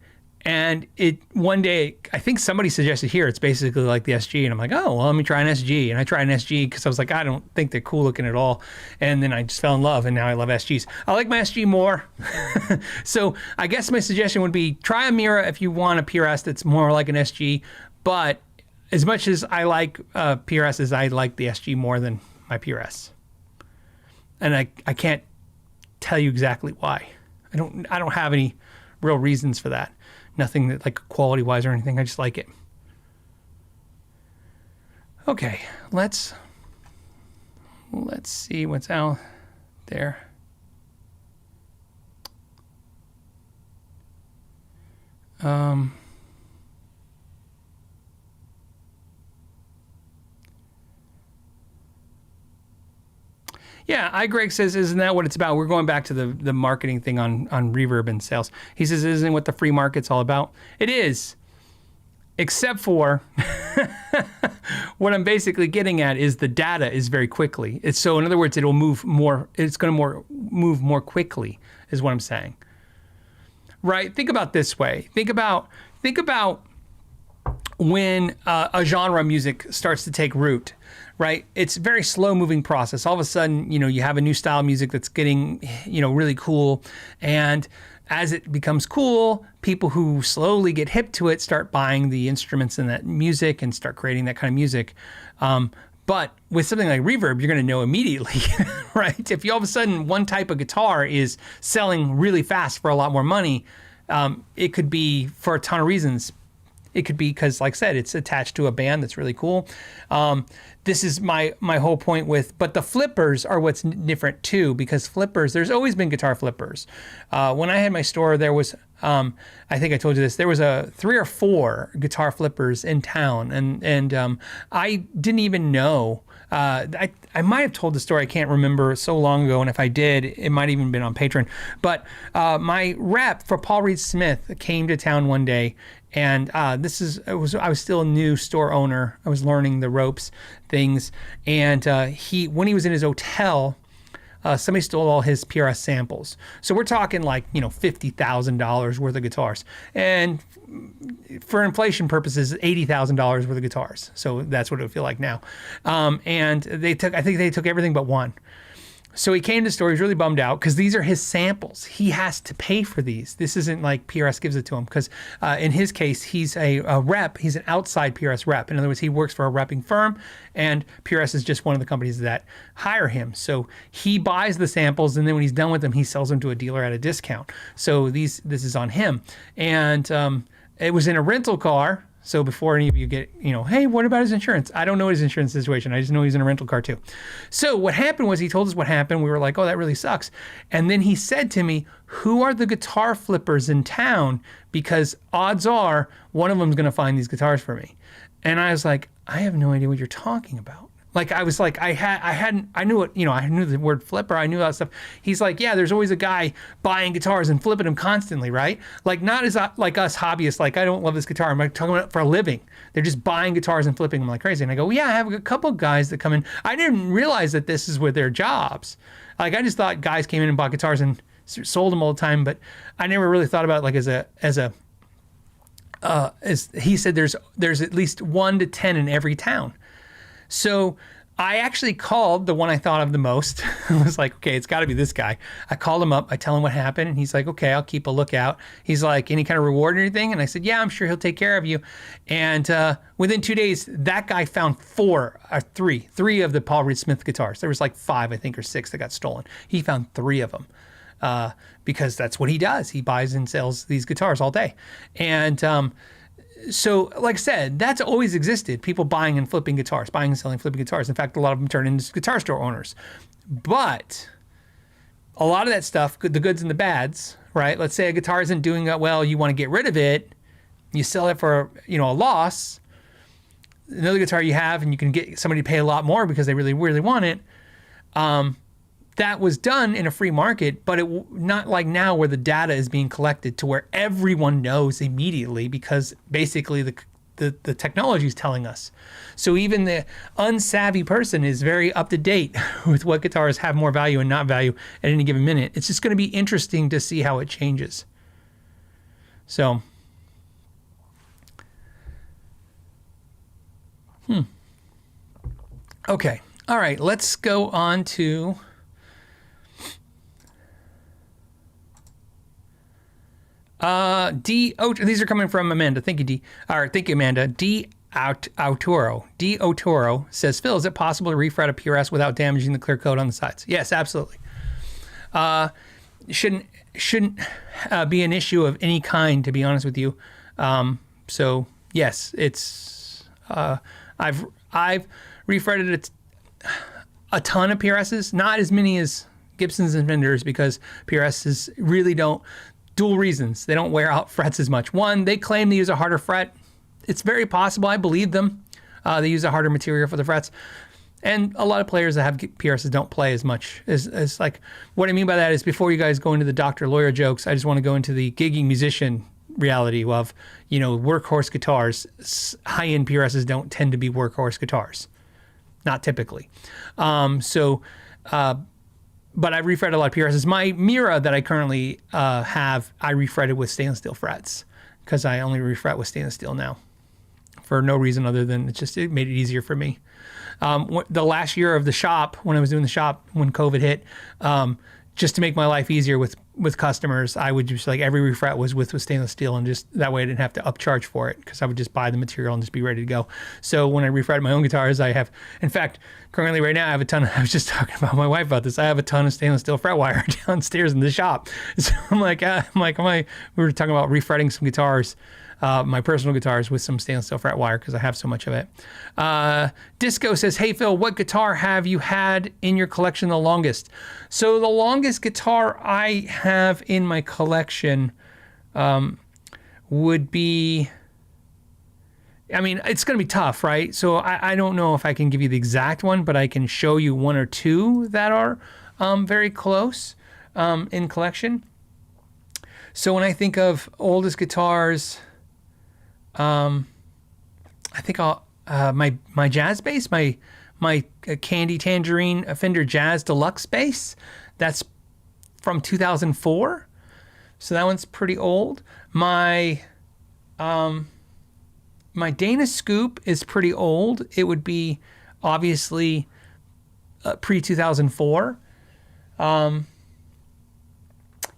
And one day, I think somebody suggested here, it's basically like the SG. And I'm like, oh, well, let me try an SG. And I tried an SG because I was like, I don't think they're cool looking at all. And then I just fell in love, and now I love SGs. I like my SG more. So I guess my suggestion would be try a Mira if you want a PRS that's more like an SG. But as much as I like PRSs, I like the SG more than my PRS. And I can't tell you exactly why. I don't have any real reasons for that. Nothing that like quality wise or anything. I just like it. Okay, let's see what's out there. Yeah, Greg says, isn't that what it's about? We're going back to the marketing thing on Reverb and sales. He says, isn't what the free market's all about? It is, except for what I'm basically getting at is the data is very quickly. So in other words, it'll move more. It's going to move more quickly, is what I'm saying. Right? Think about this way. Think about when a genre of music starts to take root. Right? It's a very slow moving process. All of a sudden, you have a new style of music that's getting, really cool. And as it becomes cool, people who slowly get hip to it start buying the instruments in that music and start creating that kind of music. But with something like Reverb, you're going to know immediately, right? If you all of a sudden one type of guitar is selling really fast for a lot more money, it could be for a ton of reasons. It could be because, like I said, it's attached to a band that's really cool. This is my whole point with, but the flippers are what's different too, because flippers, there's always been guitar flippers. When I had my store, there was, I think I told you this, there was 3 or 4 guitar flippers in town, and I didn't even know. I might have told the story, I can't remember, so long ago, and if I did, it might have even been on Patreon. But my rep for Paul Reed Smith came to town one day, and I was still a new store owner. I was learning the ropes, things, and when he was in his hotel, somebody stole all his PRS samples. So we're talking like $50,000 worth of guitars, and for inflation purposes, $80,000 worth of guitars. So that's what it would feel like now. And I think they took everything but one. So he came to the store, he's really bummed out because these are his samples. He has to pay for these. This isn't like PRS gives it to him, because in his case, he's a rep. He's an outside PRS rep. In other words, he works for a repping firm, and PRS is just one of the companies that hire him. So he buys the samples, and then when he's done with them, he sells them to a dealer at a discount. So this is on him. And it was in a rental car. So before any of you get, hey, what about his insurance? I don't know his insurance situation. I just know he's in a rental car too. So what happened was he told us what happened. We were like, oh, that really sucks. And then he said to me, who are the guitar flippers in town? Because odds are one of them's going to find these guitars for me. And I was like, I have no idea what you're talking about. Like, I was like, I knew it, I knew the word flipper, I knew all that stuff. He's like, yeah, there's always a guy buying guitars and flipping them constantly, right? Like, not as like us hobbyists, like, I don't love this guitar, I'm like talking about it for a living. They're just buying guitars and flipping them like crazy. And I go, well, yeah, I have a couple of guys that come in. I didn't realize that this is with their jobs. Like, I just thought guys came in and bought guitars and sold them all the time, but I never really thought about it like as he said, there's at least 1 to 10 in every town. So I actually called the one I thought of the most. I was like, okay, it's got to be this guy. I called him up. I tell him what happened. And he's like, okay, I'll keep a lookout. He's like, any kind of reward or anything? And I said, yeah, I'm sure he'll take care of you. And within 2 days, that guy found three of the Paul Reed Smith guitars. There was like 5, I think, or 6 that got stolen. He found 3 of them because that's what he does. He buys and sells these guitars all day. And so, like I said, that's always existed. People buying and flipping guitars, buying and selling, flipping guitars. In fact, a lot of them turn into guitar store owners. But a lot of that stuff, the goods and the bads, right? Let's say a guitar isn't doing that well, you want to get rid of it. You sell it for, a loss. Another guitar you have, and you can get somebody to pay a lot more because they really, really want it. That was done in a free market, but not like now where the data is being collected to where everyone knows immediately, because basically the technology is telling us. So even the unsavvy person is very up to date with what guitars have more value and not value at any given minute. It's just going to be interesting to see how it changes. So, okay. All right, let's go on to these are coming from Amanda. Thank you, D. All right, thank you, Amanda. D. Otoro says, Phil, is it possible to refret a PRS without damaging the clear coat on the sides? Yes, absolutely. Shouldn't be an issue of any kind, to be honest with you. So yes, it's I've refretted a ton of PRSs, not as many as Gibsons and Fenders, because PRSs really don't. Dual reasons. They don't wear out frets as much. One, they claim they use a harder fret. It's very possible. I believe them. They use a harder material for the frets. And a lot of players that have PRSs don't play as much as like, what I mean by that is before you guys go into the doctor lawyer jokes, I just want to go into the gigging musician reality of, workhorse guitars. High-end PRSs don't tend to be workhorse guitars. Not typically. But I refret a lot of PRSs. My Mira that I currently have, I refretted with stainless steel frets because I only refret with stainless steel now for no reason other than it made it easier for me. The last year of the shop, when I was doing the shop, when COVID hit, just to make my life easier with customers, I would just like every refret was with stainless steel, and just that way I didn't have to upcharge for it because I would just buy the material and just be ready to go. So when I refret my own guitars, I have, in fact, currently right now I have a ton of, I was just talking about my wife about this, I have a ton of stainless steel fret wire downstairs in the shop. So we were talking about refretting some guitars, my personal guitars with some stainless steel fret wire because I have so much of it. Disco says, hey Phil, what guitar have you had in your collection the longest? So the longest guitar I have in my collection would be, I mean, it's going to be tough, right? So I don't know if I can give you the exact one, but I can show you one or two that are very close in collection. So when I think of oldest guitars, I think my jazz bass, my Candy Tangerine Fender Jazz Deluxe bass, that's from 2004. So that one's pretty old. My Dana Scoop is pretty old. It would be obviously pre-2004.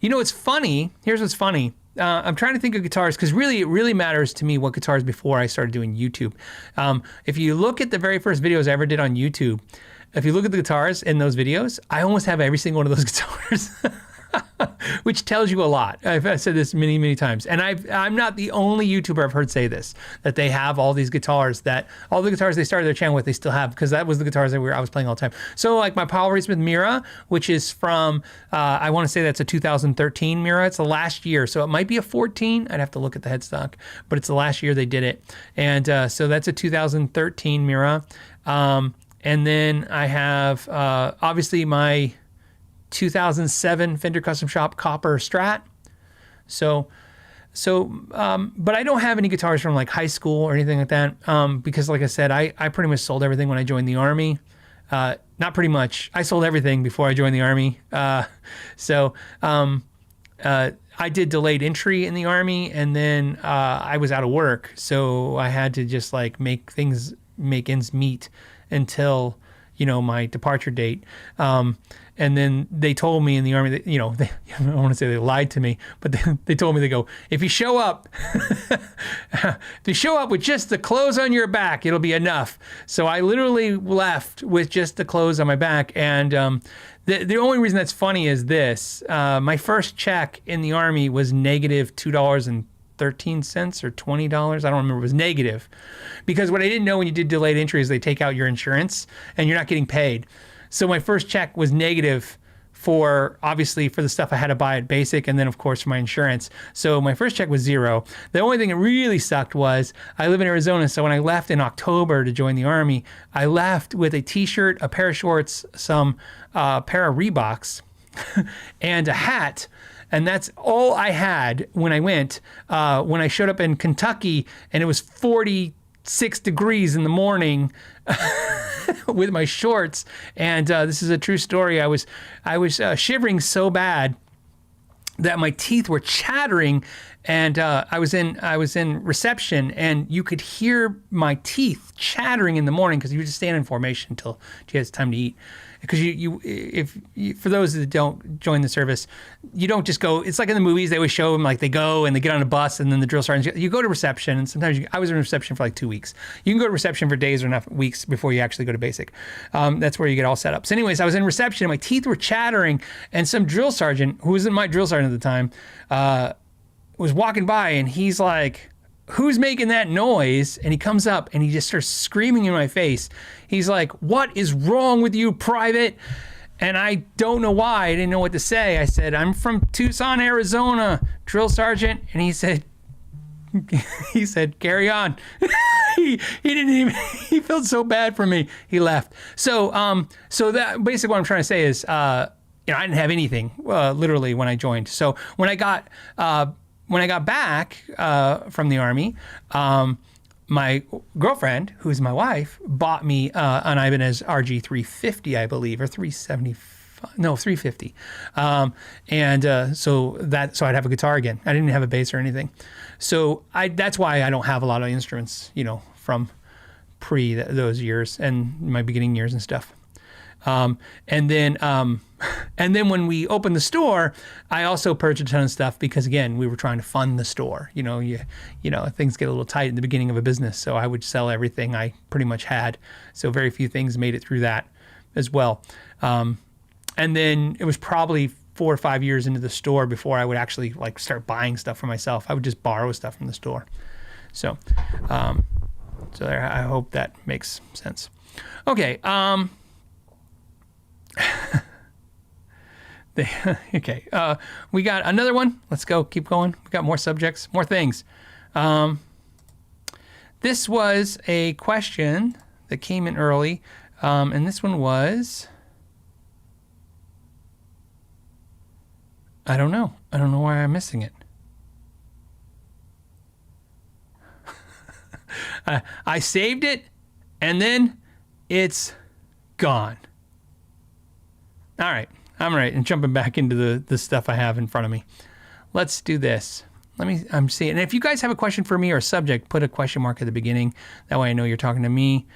It's funny. Here's what's funny. I'm trying to think of guitars because really, it really matters to me what guitars before I started doing YouTube. If you look at the very first videos I ever did on YouTube, if you look at the guitars in those videos, I almost have every single one of those guitars, which tells you a lot. I've said this many, many times. And I'm not the only YouTuber I've heard say this, that they have all these guitars, all the guitars they started their channel with, they still have, because that was the guitars that I was playing all the time. So like my Powell Reed Smith Mira, which is from, I want to say that's a 2013 Mira. It's the last year. So it might be a 14. I'd have to look at the headstock, but it's the last year they did it. And so that's a 2013 Mira. And then I have, obviously my 2007 Fender Custom Shop Copper Strat. But I don't have any guitars from like high school or anything like that, because like I said, I pretty much sold everything when I joined the Army. Not pretty much. I sold everything before I joined the Army. I did delayed entry in the Army, and then I was out of work, so I had to just like make ends meet until my departure date. And then they told me in the Army that, I don't want to say they lied to me, but they told me, they go, if you show up, with just the clothes on your back, it'll be enough. So I literally left with just the clothes on my back. And the only reason that's funny is this. My first check in the Army was negative $2.13 or $20. I don't remember. It was negative. Because what I didn't know when you did delayed entry is they take out your insurance and you're not getting paid. So my first check was negative obviously for the stuff I had to buy at basic, and then of course for my insurance. So my first check was $0. The only thing that really sucked was I live in Arizona, so when I left in October to join the Army, I left with a t-shirt, a pair of shorts, some pair of Reeboks, and a hat. And that's all I had when I went. When I showed up in Kentucky and it was 46 degrees in the morning with my shorts. And this is a true story. I was shivering so bad that my teeth were chattering, and I was in reception, and you could hear my teeth chattering in the morning because you just stand in formation until you had time to eat. Because for those that don't join the service, you don't just go. It's like in the movies, they always show them like they go and they get on a bus and then the drill sergeant. You go to reception, and sometimes I was in reception for like 2 weeks. You can go to reception for days or not weeks before you actually go to basic. That's where you get all set up. So anyways, I was in reception and my teeth were chattering, and some drill sergeant, who wasn't my drill sergeant at the time, was walking by, and he's like, who's making that noise? And he comes up and he just starts screaming in my face. He's like, what is wrong with you, private? And I don't know why. I didn't know what to say. I said, I'm from Tucson, Arizona, drill sergeant. And he said, he said, carry on. he didn't even, he felt so bad for me. He left. So that basically what I'm trying to say is, I didn't have anything, literally when I joined. So when I got back, from the Army, my girlfriend, who's my wife, bought me, an Ibanez RG 350, I believe, or 375. No, 350. So I'd have a guitar again. I didn't have a bass or anything. So that's why I don't have a lot of instruments, from those years and my beginning years and stuff. And then when we opened the store, I also purchased a ton of stuff because again, we were trying to fund the store. Things get a little tight in the beginning of a business. So I would sell everything I pretty much had. So very few things made it through that as well. And then it was probably 4 or 5 years into the store before I would actually start buying stuff for myself. I would just borrow stuff from the store. So there, I hope that makes sense. Okay. Okay. We got another one. Let's go. Keep going. We got more subjects, more things. This was a question that came in early. And this one was, I don't know why I'm missing it. I saved it and then it's gone. All right. I'm right. And jumping back into the stuff I have in front of me. Let's do this. I'm seeing. And if you guys have a question for me or a subject, put a question mark at the beginning. That way I know you're talking to me.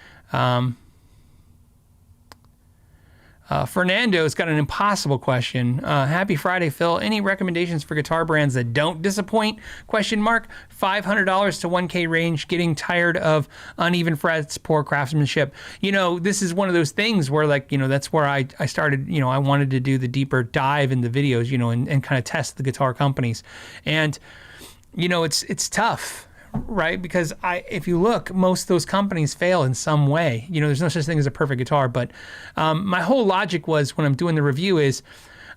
Fernando's got an impossible question. Happy Friday, Phil. Any recommendations for guitar brands that don't disappoint? $500 to $1K range. Getting tired of uneven frets, poor craftsmanship. This is one of those things where that's where I started, I wanted to do the deeper dive in the videos, and kind of test the guitar companies. And, it's tough. Right? Because if you look, most of those companies fail in some way. There's no such thing as a perfect guitar. But my whole logic was when I'm doing the review is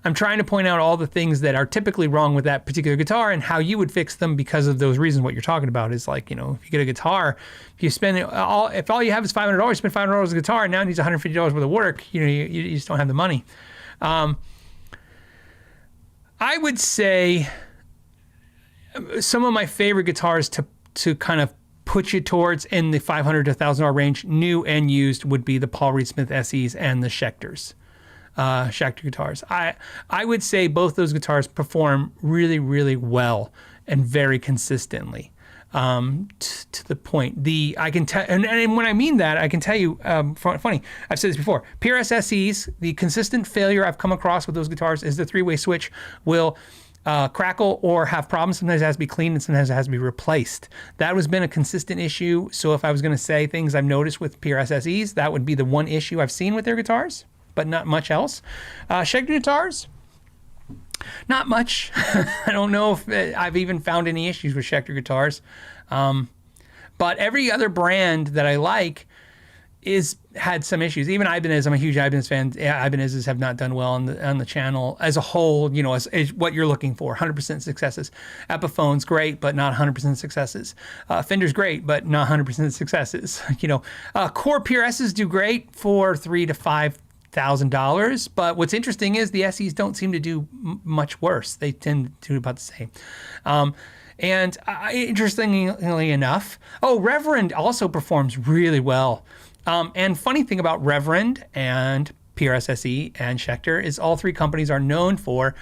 I'm trying to point out all the things that are typically wrong with that particular guitar and how you would fix them because of those reasons. What you're talking about is if you get a guitar, if you spend if all you have is $500, you spend $500 on a guitar and now it needs $150 worth of work, you just don't have the money. I would say some of my favorite guitars to kind of put you towards in the $500 to $1,000 range, new and used, would be the Paul Reed Smith SEs and the Schecters, Schecter guitars. I would say both those guitars perform really, really well and very consistently. To the point, I can tell, and when I mean that, I can tell you, funny, I've said this before, PRS SEs, the consistent failure I've come across with those guitars is the three-way switch will crackle or have problems. Sometimes it has to be cleaned and sometimes it has to be replaced. That has been a consistent issue. So if I was going to say things I've noticed with PRS SEs, that would be the one issue I've seen with their guitars, but not much else. Schecter guitars, not much. I don't know if I've even found any issues with Schecter guitars. But every other brand that I like had some issues. Even Ibanez, I'm a huge Ibanez fan. Yeah, Ibanez's have not done well on the channel as a whole, as what you're looking for, 100% successes. Epiphone's great, but not 100% successes. Fender's great, but not 100% successes. Core PRSs do great for $3,000 to $5,000, but what's interesting is the SEs don't seem to do much worse. They tend to do about the same. And interestingly enough, Reverend also performs really well. And funny thing about Reverend and PRS SE and Schecter is all three companies are known for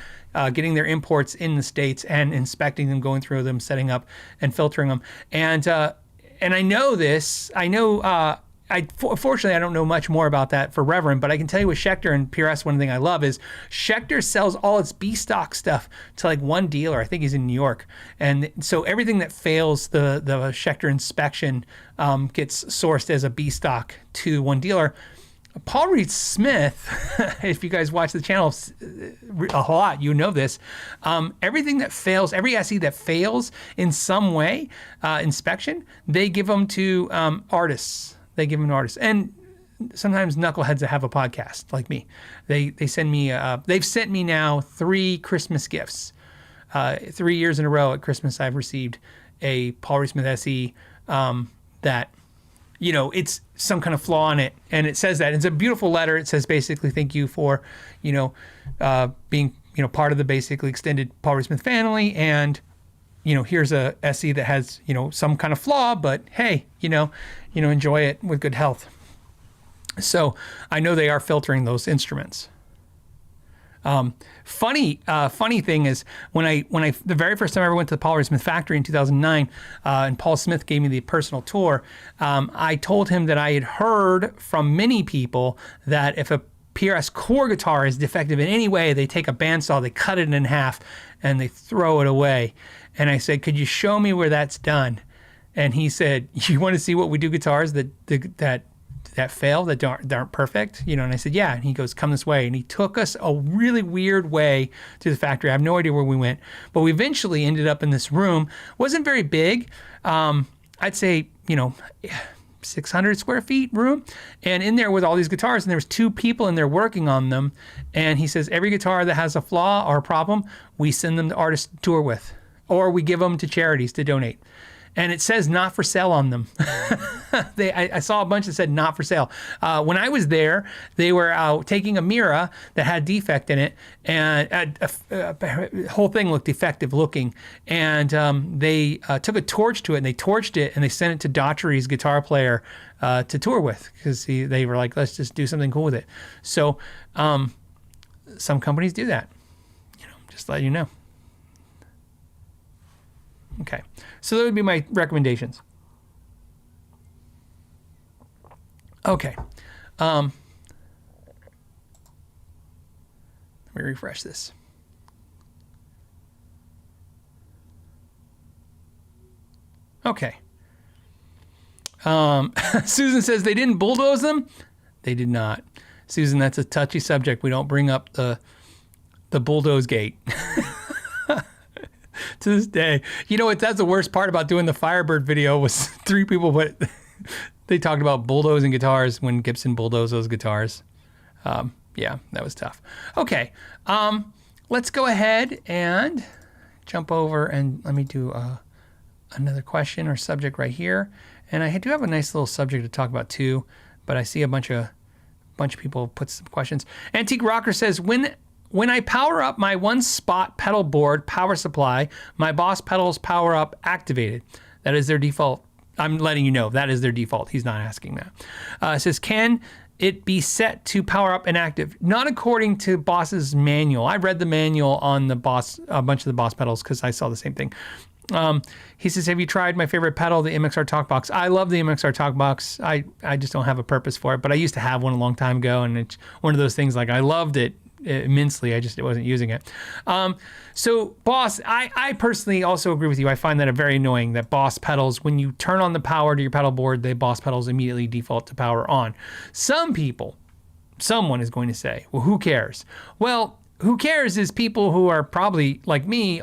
getting their imports in the States and inspecting them, going through them, setting up and filtering them. And I know this. Fortunately, I don't know much more about that for Reverend, but I can tell you with Schecter and PRS, one thing I love is Schecter sells all its B-stock stuff to one dealer. I think he's in New York. And so everything that fails the Schecter inspection gets sourced as a B-stock to one dealer. Paul Reed Smith, if you guys watch the channel a lot, you know this. Everything that fails, every SE that fails in some way, inspection, they give them to artists. They give them to artists. And sometimes knuckleheads that have a podcast like me. They send me, they've sent me now 3 Christmas gifts. 3 years in a row at Christmas I've received a Paul Reed Smith SE that, you know, it's some kind of flaw in it. And it says that. It's a beautiful letter. It says basically, thank you for, you know, being, you know, part of the basically extended Paul Reed Smith family. And, you know, here's a SE that has, you know, some kind of flaw, but hey, you know, enjoy it with good health. So I know they are filtering those instruments. Funny thing is when I the very first time I ever went to the Paul Reed Smith factory in 2009, and Paul Smith gave me the personal tour, I told him that I had heard from many people that if a PRS core guitar is defective in any way, they take a bandsaw, they cut it in half, and they throw it away. And I said, could you show me where that's done? And he said, you want to see what we do guitars that fail, that aren't perfect? You know, and I said, yeah. And he goes, come this way. And he took us a really weird way to the factory. I have no idea where we went, but we eventually ended up in this room. Wasn't very big. I'd say, you know, 600 square feet room. And in there was all these guitars, and there was 2 people in there working on them. And he says, every guitar that has a flaw or a problem, we send them to artists to tour with, or we give them to charities to donate. And it says not for sale on them. I saw a bunch that said not for sale. When I was there, they were taking a Mira that had defect in it, and the whole thing looked defective looking. And they took a torch to it, and they torched it, and they sent it to Daughtry's guitar player to tour with, because they were like, let's just do something cool with it. So some companies do that. You know, just let you know. Okay, so that would be my recommendations. Okay, let me refresh this. Okay. Susan says they didn't bulldoze them. They did not. Susan, that's a touchy subject. We don't bring up the bulldoze gate. To this day, you know what? That's the worst part about doing the Firebird video was 3 people, but they talked about bulldozing guitars when Gibson bulldozed those guitars. Yeah, that was tough. Okay, let's go ahead and jump over and let me do another question or subject right here. And I do have a nice little subject to talk about too, but I see a bunch of people put some questions. Antique Rocker says, when I power up my one-spot pedal board power supply, my Boss pedals power up activated. That is their default. I'm letting you know, that is their default. He's not asking that. It says, can it be set to power up inactive? Not according to Boss's manual. I read the manual on the Boss, a bunch of the Boss pedals, because I saw the same thing. He says, have you tried my favorite pedal, the MXR Talkbox? I love the MXR Talkbox. I just don't have a purpose for it, but I used to have one a long time ago, and it's one of those things, like, I loved it immensely. I just wasn't using it. So Boss, I personally also agree with you. I find that very annoying that Boss pedals, when you turn on the power to your pedal board, the Boss pedals immediately default to power on. Someone is going to say, well, who cares? Well, who cares is people who are probably like me.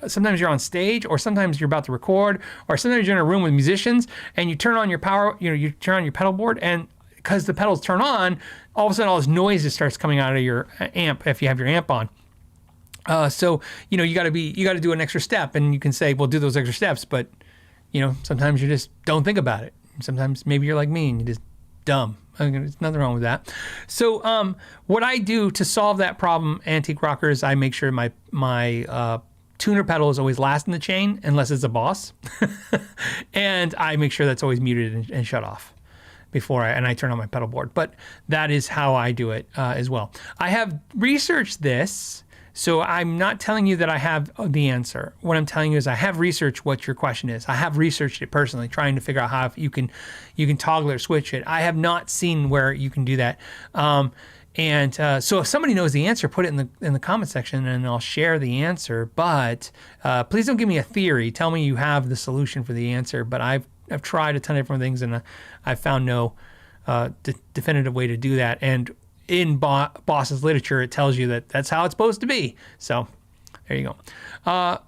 Sometimes you're on stage, or sometimes you're about to record, or sometimes you're in a room with musicians, and you turn on your power, you turn on your pedal board, and because the pedals turn on, all of a sudden all this noise just starts coming out of your amp if you have your amp on. So you got to do an extra step, and you can say, well, do those extra steps, but sometimes you just don't think about it. Sometimes maybe you're like me and you're just dumb. There's nothing wrong with that. So what I do to solve that problem, Antique Rocker, is I make sure my tuner pedal is always last in the chain, unless it's a Boss, and I make sure that's always muted and shut off before I turn on my pedal board. But that is how I do it as well. I have researched this, so I'm not telling you that I have the answer. What I'm telling you is I have researched what your question is. I have researched it personally, trying to figure out how you can toggle or switch it. I have not seen where you can do that. So if somebody knows the answer, put it in the comment section, and I'll share the answer. But please don't give me a theory. Tell me you have the solution for the answer. But I've tried a ton of different things, and I've found no definitive way to do that. And in Boss's literature, it tells you that that's how it's supposed to be. So there you go.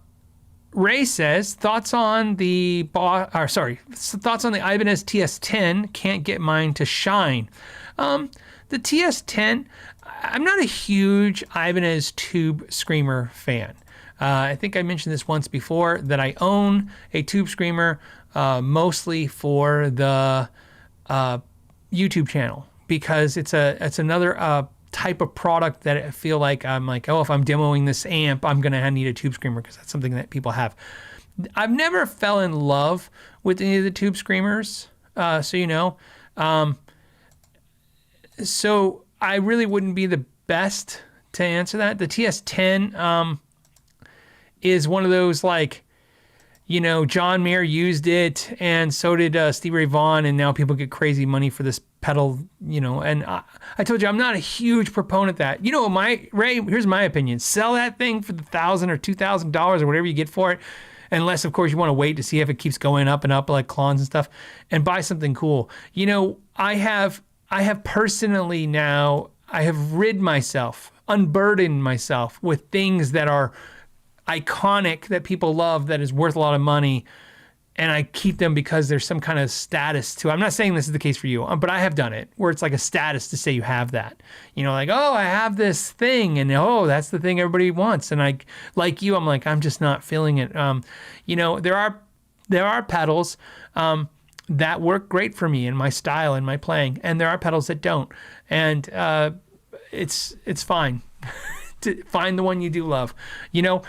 Ray says, thoughts on the Ibanez TS10. Can't get mine to shine. The TS10, I'm not a huge Ibanez Tube Screamer fan. I think I mentioned this once before, that I own a tube screamer mostly for the YouTube channel, because it's another type of product that I feel like I'm like, oh, if I'm demoing this amp, I'm going to need a tube screamer, because that's something that people have. I've never fell in love with any of the tube screamers, so you know. So I really wouldn't be the best to answer that. The TS10 is one of those, like, you know, John Mayer used it, and so did Stevie Ray Vaughan, and now people get crazy money for this pedal, you know. And I told you, I'm not a huge proponent of that. You know, here's my opinion: sell that thing for $1,000 or $2,000 or whatever you get for it, unless, of course, you want to wait to see if it keeps going up and up like clones and stuff, and buy something cool. You know, I have personally now, I have rid myself, unburdened myself with things that are iconic, that people love, that is worth a lot of money, and I keep them because there's some kind of status to it. I'm not saying this is the case for you, but I have done it, where it's like a status to say you have that. You know, like, oh, I have this thing, and oh, that's the thing everybody wants. And like you, I'm like, I'm just not feeling it. You know, there are pedals that work great for me and my style and my playing, and there are pedals that don't. And it's fine. To find the one you do love. You know,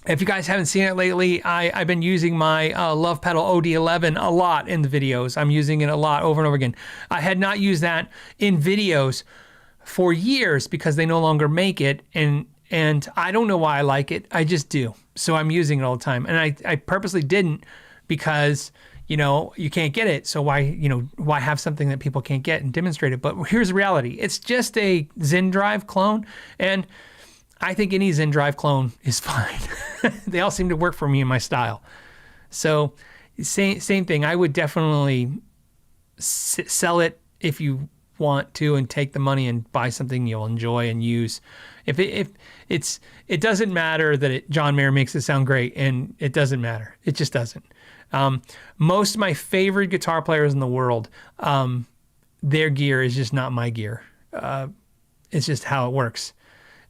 if you guys haven't seen it lately, I've been using my Love Pedal OD11 a lot in the videos. I'm using it a lot over and over again. I had not used that in videos for years because they no longer make it, and I don't know why I like it. I just do. So I'm using it all the time. And I purposely didn't, because, you know, you can't get it. So why have something that people can't get and demonstrate it? But here's the reality. It's just a Zen Drive clone. And I think any Zen Drive clone is fine. They all seem to work for me and my style. So same thing. I would definitely sell it if you want to, and take the money and buy something you'll enjoy and use. It doesn't matter that John Mayer makes it sound great, and it doesn't matter. It just doesn't. Most of my favorite guitar players in the world, their gear is just not my gear. It's just how it works.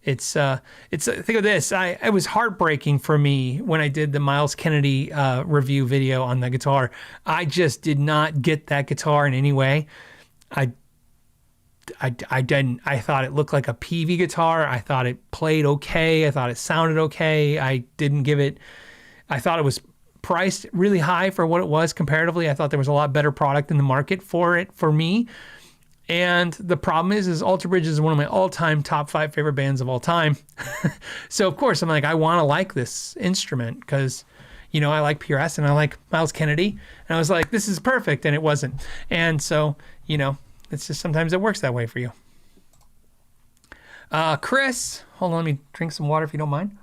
Think of this. It was heartbreaking for me when I did the Miles Kennedy review video on the guitar. I just did not get that guitar in any way. I didn't. I thought it looked like a Peavey guitar. I thought it played okay. I thought it sounded okay. I didn't give it. I thought it was priced really high for what it was comparatively. I thought there was a lot better product in the market for it for me. And the problem is Alter Bridge is one of my all-time top 5 favorite bands of all time. So of course I'm like, I want to like this instrument because, you know, I like PRS and I like Miles Kennedy, and I was like, this is perfect, and it wasn't. And so, you know, it's just sometimes it works that way for you. Chris, hold on, let me drink some water if you don't mind.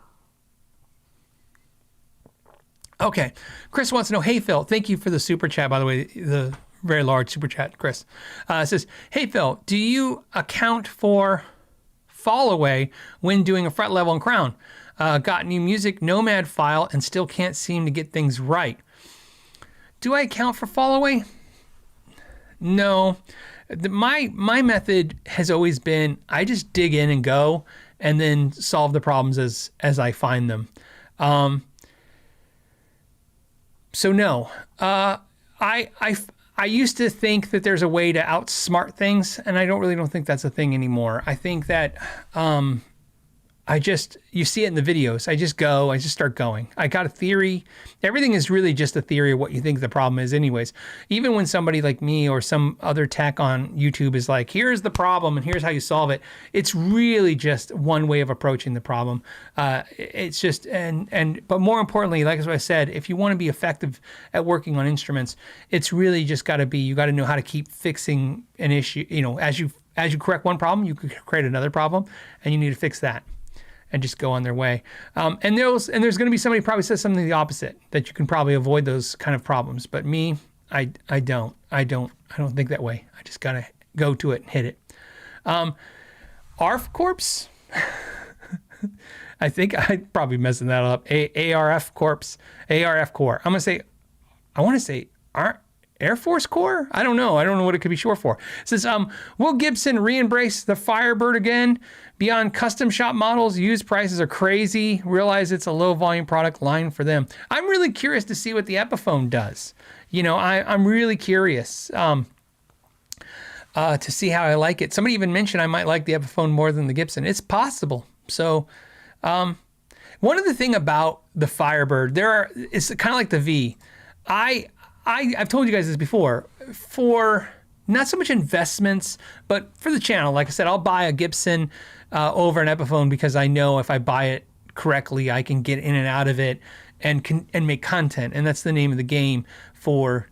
Okay, Chris wants to know, hey Phil, thank you for the super chat, by the way, the very large super chat, Chris. Says, hey Phil, do you account for fall away when doing a fret level and crown? Got new music Nomad file and still can't seem to get things right. Do I account for fall away? No. My method has always been, I just dig in and go, and then solve the problems as I find them. So no, I used to think that there's a way to outsmart things, and I don't think that's a thing anymore. I think that you see it in the videos. I just start going. I got a theory. Everything is really just a theory of what you think the problem is anyways. Even when somebody like me or some other tech on YouTube is like, here's the problem and here's how you solve it, it's really just one way of approaching the problem. It's just, but more importantly, like as I said, if you want to be effective at working on instruments, it's really just you got to know how to keep fixing an issue. You know, as you correct one problem, you could create another problem, and you need to fix that and just go on their way. And there's going to be somebody who probably says something the opposite, that you can probably avoid those kind of problems. But me, I don't think that way. I just got to go to it and hit it. ARF Corpse? I think I'm probably messing that up. ARF Corpse, ARF Core. I want to say Air Force Corps? I don't know what it could be short for. It says, will Gibson re-embrace the Firebird again? Beyond custom shop models, used prices are crazy. Realize it's a low volume product line for them. I'm really curious to see what the Epiphone does. You know, I'm really curious to see how I like it. Somebody even mentioned I might like the Epiphone more than the Gibson. It's possible. So, one of the thing about the Firebird, it's kind of like the V. I've told you guys this before, for not so much investments, but for the channel, like I said, I'll buy a Gibson over an Epiphone because I know if I buy it correctly, I can get in and out of it and make content. And that's the name of the game for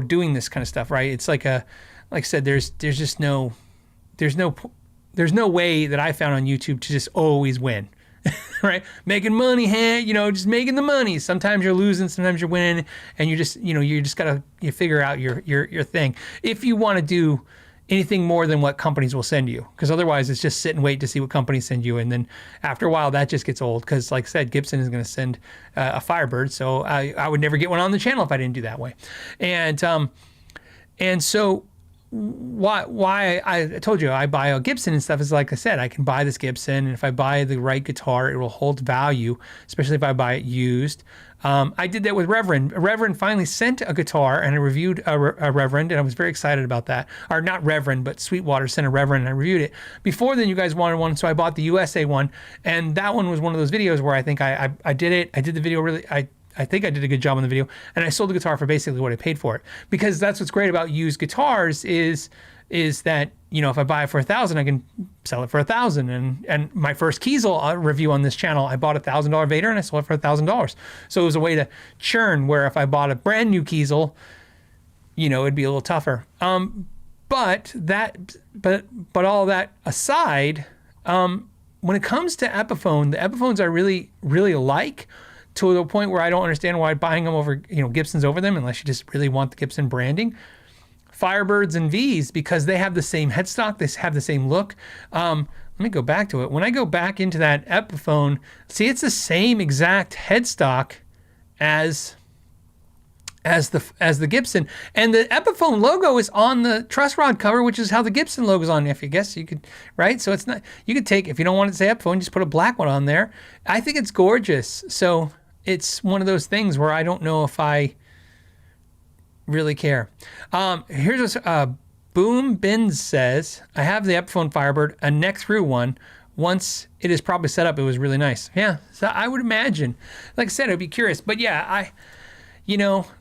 doing this kind of stuff, right? It's like I said, there's no way that I found on YouTube to just always win. Right? Making money, just making the money. Sometimes you're losing, sometimes you're winning, and you just gotta figure out your thing. If you want to do anything more than what companies will send you, because otherwise it's just sit and wait to see what companies send you, and then after a while that just gets old. Because like I said, Gibson is going to send a Firebird, so I would never get one on the channel if I didn't do that way, and so. Why I told you I buy a Gibson and stuff is, like I said, I can buy this Gibson, and if I buy the right guitar, it will hold value, especially if I buy it used. I did that with Reverend. Reverend finally sent a guitar, and I reviewed a Reverend, and I was very excited about that. Or not Reverend, but Sweetwater sent a Reverend, and I reviewed it. Before then, you guys wanted one, so I bought the USA one, and that one was one of those videos where I think I did it. I did the video really. I think I did a good job on the video, and I sold the guitar for basically what I paid for it. Because that's what's great about used guitars is that, if I buy it for $1,000, I can sell it for $1,000. And my first Kiesel review on this channel, I bought a $1,000 Vader and I sold it for $1,000. So it was a way to churn, where if I bought a brand new Kiesel, it'd be a little tougher. But all that aside, when it comes to Epiphone, the Epiphones I really, really like, to the point where I don't understand why buying them over, Gibsons over them, unless you just really want the Gibson branding. Firebirds and Vs, because they have the same headstock, they have the same look. Let me go back to it. When I go back into that Epiphone, see, it's the same exact headstock as the Gibson, and the Epiphone logo is on the truss rod cover, which is how the Gibson logo is on. If you guess, you could, right? So it's not, you could take, if you don't want it to say Epiphone, just put a black one on there. I think it's gorgeous. So it's one of those things where I don't know if I really care. Here's a Boom Bins says, I have the Epiphone Firebird, a neck through one. Once it is probably set up, it was really nice. Yeah, so I would imagine. Like I said, I'd be curious. But yeah,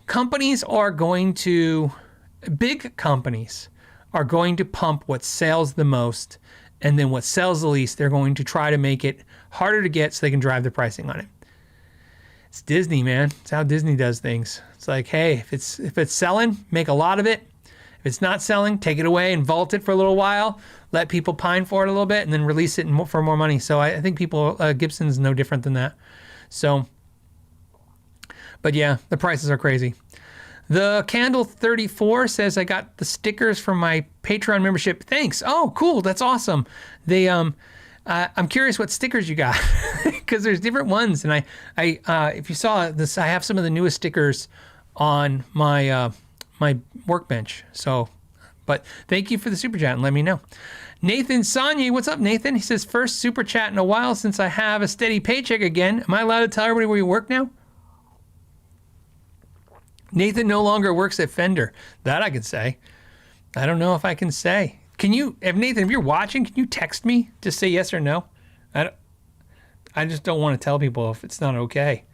companies are going to, big companies are going to pump what sells the most, and then what sells the least, they're going to try to make it harder to get so they can drive the pricing on it. It's Disney, man. It's how Disney does things. It's like, hey, if it's selling, make a lot of it. If it's not selling, take it away and vault it for a little while. Let people pine for it a little bit, and then release it for more money. So I think Gibson's no different than that. So, but yeah, the prices are crazy. The Candle 34 says, I got the stickers from my Patreon membership. Thanks. Oh, cool. That's awesome. I'm curious what stickers you got, because there's different ones. And I if you saw this, I have some of the newest stickers on my my workbench. So, but thank you for the super chat and let me know. Nathan Sonye, what's up, Nathan? He says, first super chat in a while since I have a steady paycheck again. Am I allowed to tell everybody where you work now? Nathan no longer works at Fender. That I can say. I don't know if I can say. Can you, Nathan, if you're watching, can you text me? Just say yes or no. I just don't want to tell people if it's not okay.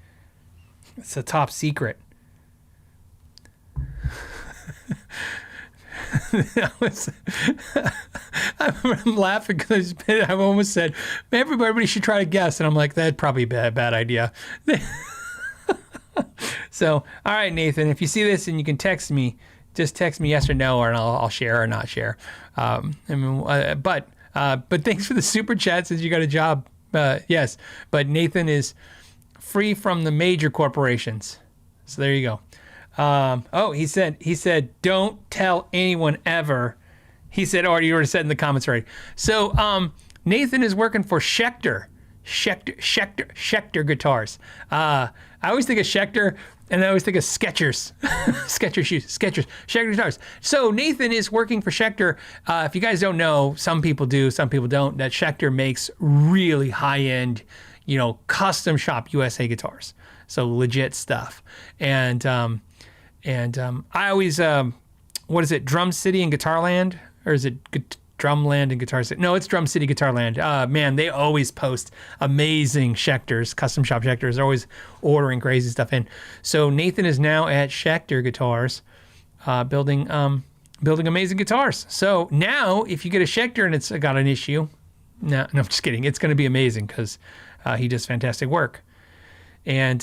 It's a top secret. I'm laughing because I've almost said everybody should try to guess, and I'm like, that'd probably be a bad idea. So, all right, Nathan, if you see this and you can text me, just text me yes or no, and I'll share or not share. But thanks for the super chat. Says you got a job. Yes, but Nathan is free from the major corporations. So there you go. He said, don't tell anyone ever. He said, or you already said in the comments already. So Nathan is working for Schecter. Schecter guitars. I always think of Schecter, and I always think of Skechers. Schecter guitars. So Nathan is working for Schecter. If you guys don't know, some people do, some people don't, that Schecter makes really high-end, custom shop USA guitars. So legit stuff. And I always, what is it, Drum City and Guitarland? Or is it Drumland and Guitar City? No, it's Drum City Guitarland. Man, they always post amazing Schecters, custom shop Schecters. They're always ordering crazy stuff in. So Nathan is now at Schecter Guitars, building amazing guitars. So now, if you get a Schecter and it's got an issue, no, I'm just kidding. It's going to be amazing because he does fantastic work. And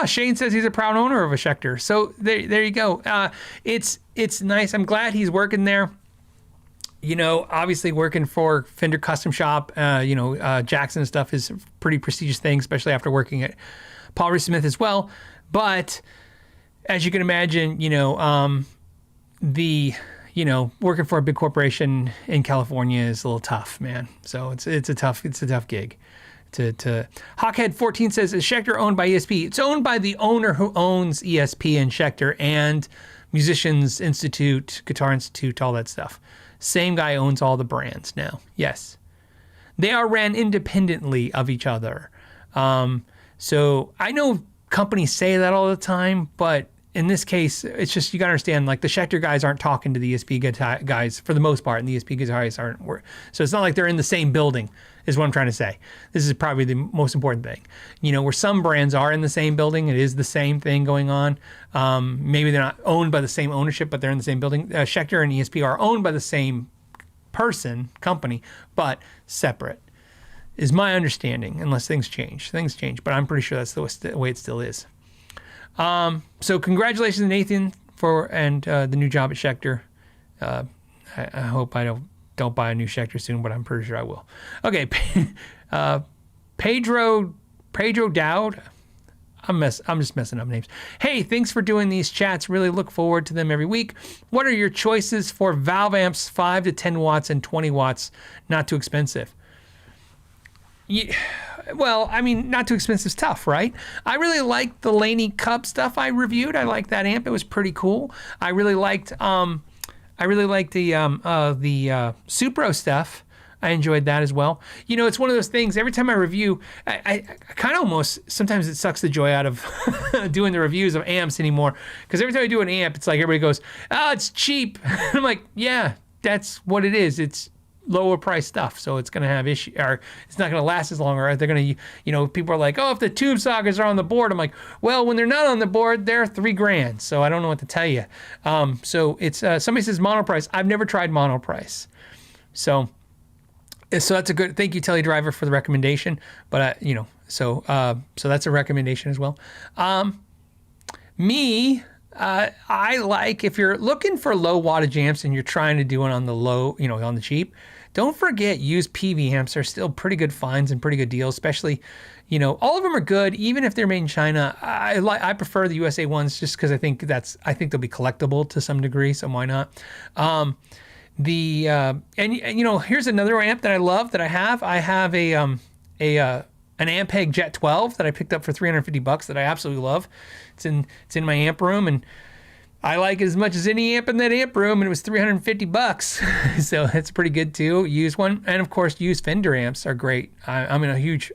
Shane says he's a proud owner of a Schecter. So there you go. It's nice. I'm glad he's working there. Obviously working for Fender Custom Shop, Jackson and stuff is a pretty prestigious thing, especially after working at Paul Reed Smith as well. But as you can imagine, working for a big corporation in California is a little tough, man. So it's a tough gig. Hawkhead 14 says, is Schecter owned by ESP? It's owned by the owner who owns ESP and Schecter and Musicians Institute, Guitar Institute, all that stuff. Same guy owns all the brands now. Yes. They are ran independently of each other. So I know companies say that all the time, but in this case, it's just, you got to understand, like the Schecter guys aren't talking to the ESP guys for the most part, and the ESP guys aren't. So it's not like they're in the same building, is what I'm trying to say. This is probably the most important thing. Where some brands are in the same building, it is the same thing going on. Maybe they're not owned by the same ownership, but they're in the same building. Schecter and ESP are owned by the same company, but separate, is my understanding, unless things change. Things change, but I'm pretty sure that's the way it still is. So congratulations to Nathan and the new job at Schecter. I hope I don't buy a new Schecter soon, but I'm pretty sure I will. Okay, Pedro Dowd. I'm just messing up names. Hey, thanks for doing these chats. Really look forward to them every week. What are your choices for valve amps 5 to 10 watts and 20 watts? Not too expensive. Yeah. Well, I mean, not too expensive is tough, right? I really liked the Laney Cub stuff I reviewed. I liked that amp. It was pretty cool. I really liked the Supro stuff. I enjoyed that as well. It's one of those things, every time I review, I kind of almost, sometimes it sucks the joy out of doing the reviews of amps anymore. Because every time I do an amp, it's like everybody goes, oh, it's cheap. I'm like, yeah, that's what it is. It's lower price stuff, so it's going to have issue, or it's not going to last as long, or they're going to, people are like, oh, if the tube sockets are on the board, I'm like, well, when they're not on the board, they're $3,000, so I don't know what to tell you. So it's somebody says monoprice. I've never tried monoprice, so that's a good, thank you, Telly Driver, for the recommendation. But so that's a recommendation as well. I like, if you're looking for low wattage amps and you're trying to do it on the low, on the cheap, don't forget used Peavey amps are still pretty good finds and pretty good deals, especially, all of them are good, even if they're made in China. I prefer the USA ones just because I think they'll be collectible to some degree, so why not? Here's another amp that I love that I have. I have an Ampeg Jet 12 that I picked up for $350 that I absolutely love. It's in my amp room, and I like it as much as any amp in that amp room, and it was $350. So that's pretty good too. Used one, and of course, used Fender amps are great. I'm a huge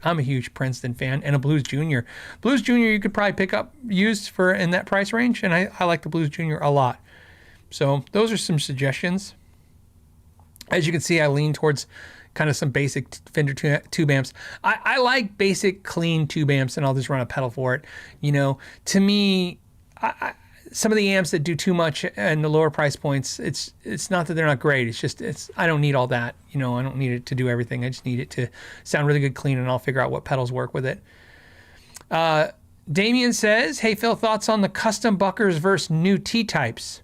Princeton fan, and a Blues Junior. Blues Junior you could probably pick up used for in that price range, and I like the Blues Junior a lot. So those are some suggestions. As you can see, I lean towards kind of some basic Fender tube amps. I like basic clean tube amps, and I'll just run a pedal for it. To me, some of the amps that do too much and the lower price points, it's not that they're not great. It's just I don't need all that. I don't need it to do everything. I just need it to sound really good, clean, and I'll figure out what pedals work with it. Damien says, "Hey Phil, thoughts on the custom Buckers versus new T-types?"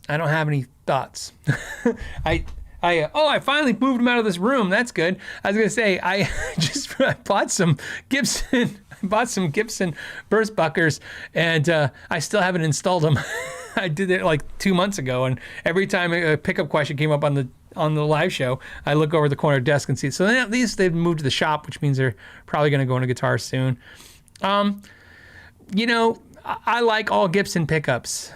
I don't have any thoughts. I finally moved them out of this room. That's good. I was gonna say I bought some Gibson burst buckers, and I still haven't installed them. I did it like 2 months ago, and every time a pickup question came up on the on the live show, I look over the corner desk and see it. So then at least they've moved to the shop, which means they're probably going to go into guitars soon. You know, I like all Gibson pickups.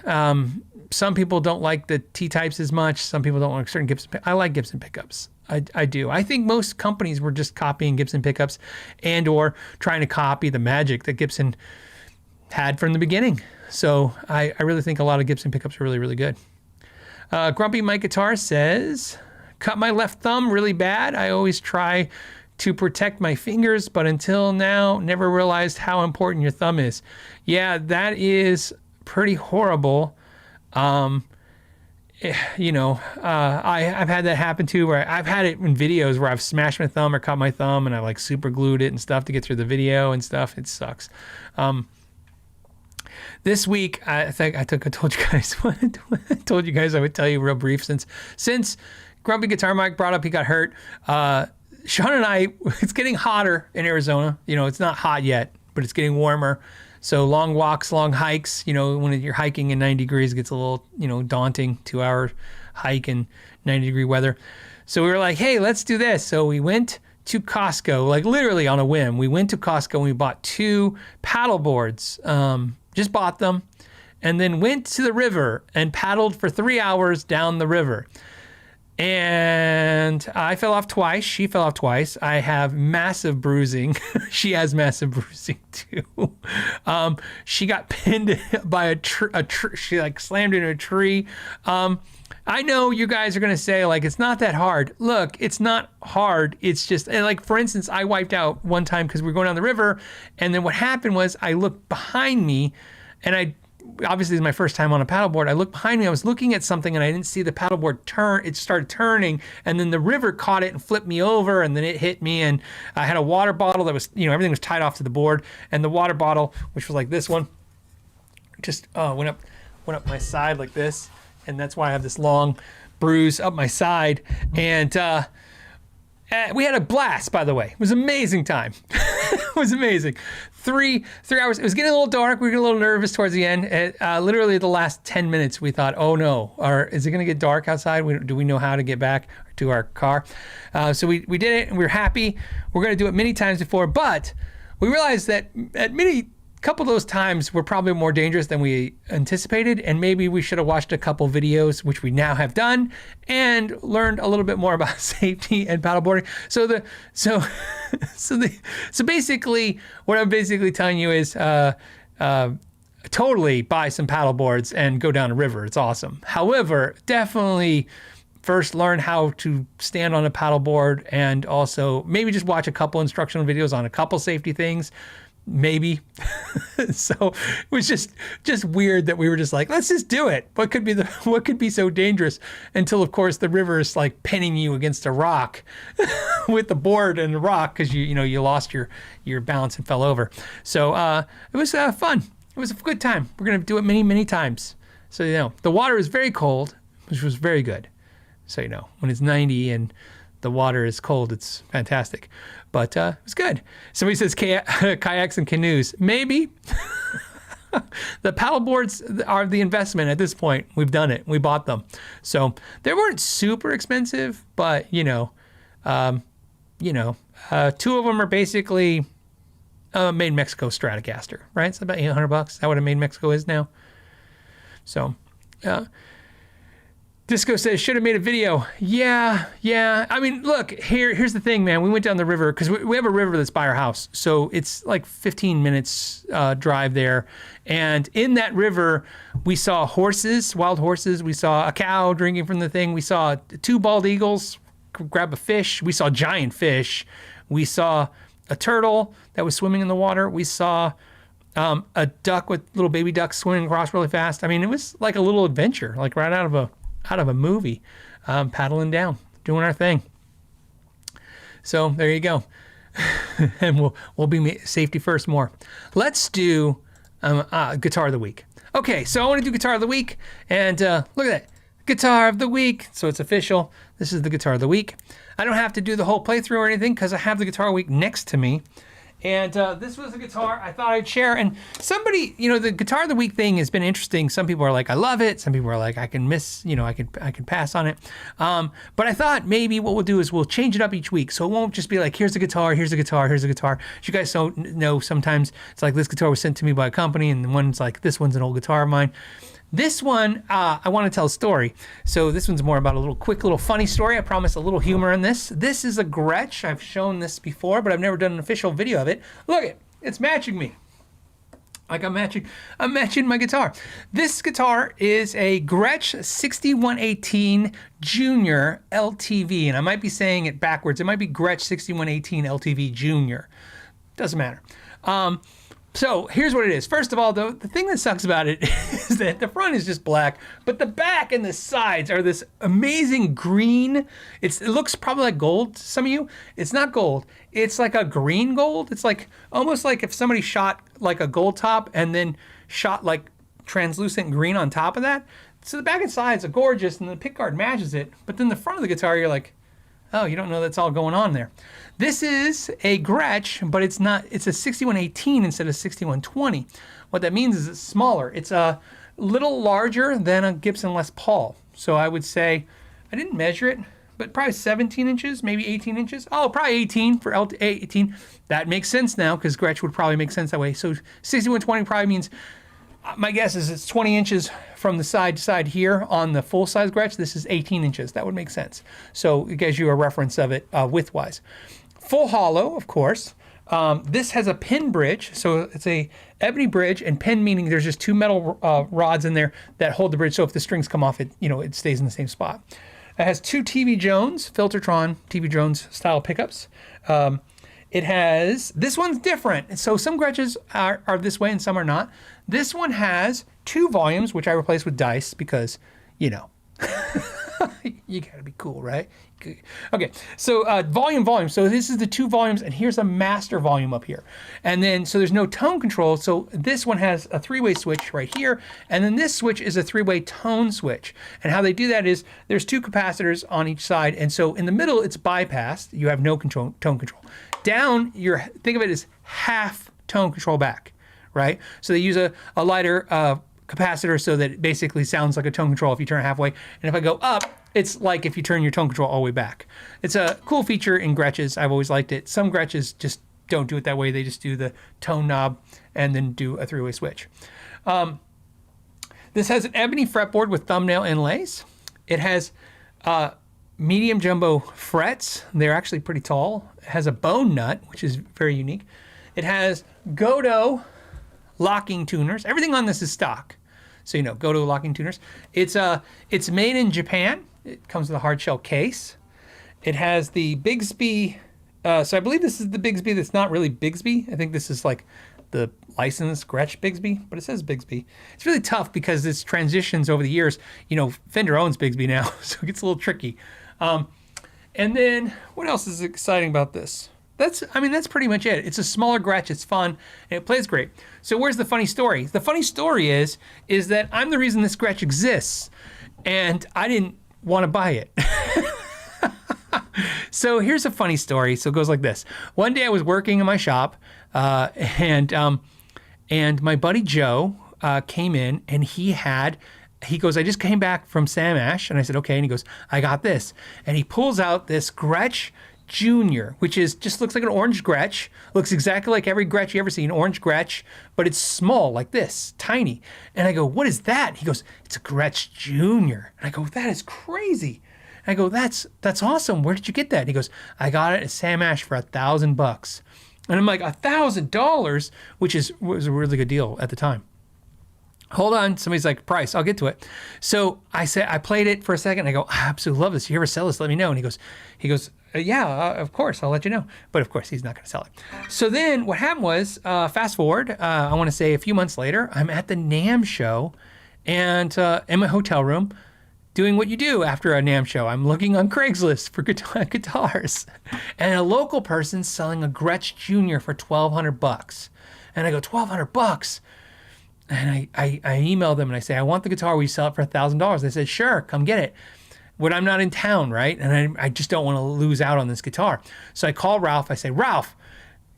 Some people don't like the T-types as much. Some people don't like certain Gibson pickups. I like Gibson pickups. I do. I think most companies were just copying Gibson pickups and or trying to copy the magic that Gibson had from the beginning. So I really think a lot of Gibson pickups are really, really good. Grumpy Mike Guitar says, cut my left thumb really bad. I always try to protect my fingers, but until now, never realized how important your thumb is. Yeah, that is pretty horrible. You know, I've had that happen too, where I've had it in videos where I've smashed my thumb or cut my thumb and I like super glued it and stuff to get through the video and stuff. It sucks. This week, I think I told you guys I would tell you real brief since Grumpy Guitar Mike brought up he got hurt. Sean and I, it's getting hotter in Arizona. You know, it's not hot yet, but it's getting warmer. So long walks, long hikes, you know, when you're hiking in 90 degrees, it gets a little, you know, daunting, 2-hour hike in 90-degree weather. So we were like, hey, let's do this. So we went to Costco, like literally on a whim. We went to Costco and we bought 2 paddle boards, just bought them, and then went to the river and paddled for 3 hours down the river. And I fell off twice. She fell off twice. I have massive bruising. She has massive bruising too. She got pinned by a tree. She like slammed into a tree. I know you guys are going to say like, it's not that hard. Look, it's not hard. It's just like, for instance, I wiped out one time because we were going down the river. And then what happened was I looked behind me and obviously, it's my first time on a paddleboard. I looked behind me. I was looking at something, and I didn't see the paddleboard turn. It started turning, and then the river caught it and flipped me over, and then it hit me. And I had a water bottle that was, you know, everything was tied off to the board, and the water bottle, which was like this one, just went up my side like this, and that's why I have this long bruise up my side. And we had a blast, by the way. It was an amazing time. It was amazing. 3 hours. It was getting a little dark. We were getting a little nervous towards the end. Literally the last 10 minutes, we thought, oh no, is it going to get dark outside? Do we know how to get back to our car? So we did it, and we were happy. We're going to do it many times before, but we realized that at couple of those times were probably more dangerous than we anticipated, and maybe we should have watched a couple videos, which we now have done, and learned a little bit more about safety and paddleboarding. So basically, what I'm basically telling you is, totally buy some paddle boards and go down a river. It's awesome. However, definitely first learn how to stand on a paddleboard, and also maybe just watch a couple instructional videos on a couple safety things. Maybe. So it was just weird that we were just like, let's just do it. What could be so dangerous? Until of course the river is like pinning you against a rock with the board and the rock, because you lost your balance and fell over. So it was fun. It was a good time. We're gonna do it many times. So the water is very cold, which was very good. So when it's 90 and the water is cold, it's fantastic. But it was good. Somebody says kayaks and canoes. Maybe. The paddle boards are the investment at this point. We've done it. We bought them. So they weren't super expensive, but 2 of them are basically made Mexico Stratocaster, right? It's about $800. Is that what a made Mexico is now? So, Disco says, should have made a video. Yeah. I mean, look, here's the thing, man. We went down the river because we have a river that's by our house. So it's like 15 minutes drive there. And in that river, we saw horses, wild horses. We saw a cow drinking from the thing. We saw 2 bald eagles grab a fish. We saw giant fish. We saw a turtle that was swimming in the water. We saw a duck with little baby ducks swimming across really fast. I mean, it was like a little adventure, like right out of a movie, paddling down, doing our thing. So there you go. And we'll be safety first more. Let's do Guitar of the Week. Okay, so I want to do Guitar of the Week, and look at that. Guitar of the Week. So it's official. This is the Guitar of the Week. I don't have to do the whole playthrough or anything because I have the Guitar of the Week next to me. And this was a guitar I thought I'd share. And somebody, you know, the Guitar of the Week thing has been interesting. Some people are like, I love it. Some people are like, I can miss, you know, I can pass on it. But I thought maybe what we'll do is we'll change it up each week. So it won't just be like, here's a guitar, here's a guitar, here's a guitar. As you guys don't know, sometimes it's like this guitar was sent to me by a company and the one's like, this one's an old guitar of mine. This one, I want to tell a story. So this one's more about a little quick, little funny story. I promise a little humor in this. This is a Gretsch. I've shown this before, but I've never done an official video of it. Look, it's matching me. Like I'm matching my guitar. This guitar is a Gretsch 6118 Junior LTV, and I might be saying it backwards. It might be Gretsch 6118 LTV Junior. Doesn't matter. So here's what it is. First of all, though, the thing that sucks about it is that the front is just black, but the back and the sides are this amazing green. It looks probably like gold to some of you. It's not gold. It's like a green gold. It's like almost like if somebody shot like a gold top and then shot like translucent green on top of that. So the back and sides are gorgeous and the pickguard matches it. But then the front of the guitar, you're like, oh, you don't know that's all going on there. This is a Gretsch, but it's not. It's a 6118 instead of 6120. What that means is it's smaller. It's a little larger than a Gibson Les Paul. So I would say, I didn't measure it, but probably 17 inches, maybe 18 inches. Oh, probably 18 for 18. That makes sense now because Gretsch would probably make sense that way. So 6120 probably means, my guess is it's 20 inches from the side to side here on the full-size Gretsch. This is 18 inches. That would make sense. So it gives you a reference of it width-wise. Full hollow, of course. This has a pin bridge. So it's a ebony bridge, and pin meaning there's just two metal rods in there that hold the bridge. So if the strings come off, it stays in the same spot. It has two TV Jones, Filtertron TV Jones style pickups. It has, this one's different. So some Gretches are this way and some are not. This one has two volumes, which I replaced with dice because, you know, you gotta be cool, right? Okay, so volume. So this is the two volumes, and here's a master volume up here. And then, so there's no tone control. So this one has a three-way switch right here, and then this switch is a three-way tone switch. And how they do that is there's two capacitors on each side, and so in the middle it's bypassed. You have no tone control. Down, think of it as half tone control back, right? So they use a lighter capacitor so that it basically sounds like a tone control if you turn it halfway. And if I go up, it's like if you turn your tone control all the way back. It's a cool feature in Gretches. I've always liked it. Some Gretches just don't do it that way. They just do the tone knob and then do a three-way switch. This has an ebony fretboard with thumbnail inlays. It has medium jumbo frets. They're actually pretty tall. It has a bone nut, which is very unique. It has Godo locking tuners. Everything on this is stock. So, you know, Godo locking tuners. It's made in Japan. It comes with a hard shell case. It has the Bigsby. So I believe this is the Bigsby that's not really Bigsby. I think this is like the licensed Gretsch Bigsby, but it says Bigsby. It's really tough because it's transitions over the years. You know, Fender owns Bigsby now, so it gets a little tricky. And then what else is exciting about this? That's pretty much it. It's a smaller Gretsch. It's fun, and it plays great. So where's the funny story? The funny story is that I'm the reason this Gretsch exists, and I didn't want to buy it. So here's a funny story. So it goes like this. One day I was working in my shop, and my buddy Joe came in, and he goes, I just came back from Sam Ash, and I said, okay, and he goes, I got this. And he pulls out this Gretsch Junior, which just looks like an orange Gretsch, looks exactly like every Gretsch you ever see, an orange Gretsch, but it's small like this, tiny. And I go, what is that? He goes, it's a Gretsch Junior. And I go, that is crazy. And I go, that's awesome. Where did you get that? And he goes, I got it at Sam Ash for $1,000. And I'm like, $1,000, which was a really good deal at the time. Hold on, somebody's like, price, I'll get to it. So I played it for a second. And I go, I absolutely love this. If you ever sell this, let me know. And he goes, yeah, of course, I'll let you know. But of course, he's not going to sell it. So then what happened was, fast forward, I want to say a few months later, I'm at the NAMM show and in my hotel room doing what you do after a NAMM show. I'm looking on Craigslist for guitars. And a local person's selling a Gretsch Junior for $1,200. And I go, $1,200? And I emailed them and I say, I want the guitar. Will you sell it for $1,000? They said, sure, come get it. When I'm not in town, right? And I just don't want to lose out on this guitar. So I call Ralph. I say, Ralph,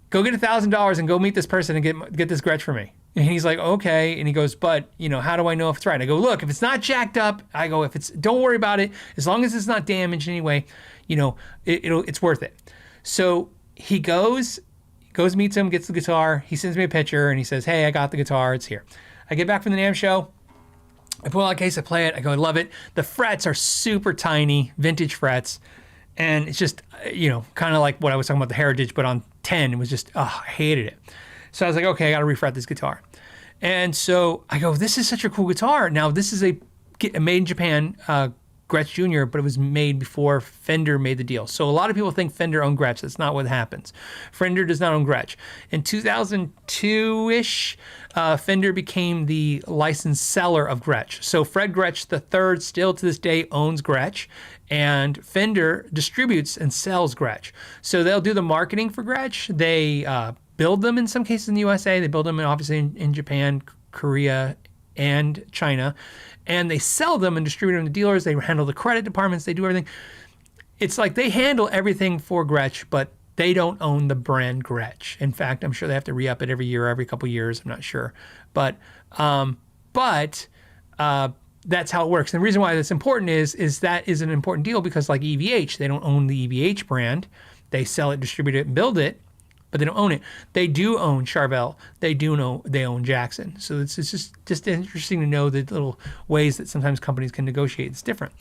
go get $1,000 and go meet this person and get this Gretsch for me. And he's like, okay. And he goes, but how do I know if it's right? I go, look, if it's not jacked up, I go, don't worry about it. As long as it's not damaged anyway, it's worth it. So he goes, meets him, gets the guitar. He sends me a picture and he says, hey, I got the guitar. It's here. I get back from the NAMM show. I pull out a case, I play it. I go, I love it. The frets are super tiny, vintage frets. And it's just, kind of like what I was talking about, the Heritage, but on 10. It was just, I hated it. So I was like, okay, I got to refret this guitar. And so I go, this is such a cool guitar. Now, this is a made in Japan Gretsch Jr., but it was made before Fender made the deal. So a lot of people think Fender owned Gretsch. That's not what happens. Fender does not own Gretsch. In 2002-ish, Fender became the licensed seller of Gretsch. So Fred Gretsch III still to this day owns Gretsch, and Fender distributes and sells Gretsch. So they'll do the marketing for Gretsch. They build them in some cases in the USA. They build them obviously in Japan, Korea, and China. And they sell them and distribute them to dealers. They handle the credit departments. They do everything. It's like they handle everything for Gretsch, but they don't own the brand Gretsch. In fact, I'm sure they have to re-up it every year, every couple years. I'm not sure. But that's how it works. And the reason why that's important is that is an important deal because like EVH, they don't own the EVH brand. They sell it, distribute it, and build it, but they don't own it. They do own Charvel. They own Jackson. So it's just interesting to know the little ways that sometimes companies can negotiate. It's different.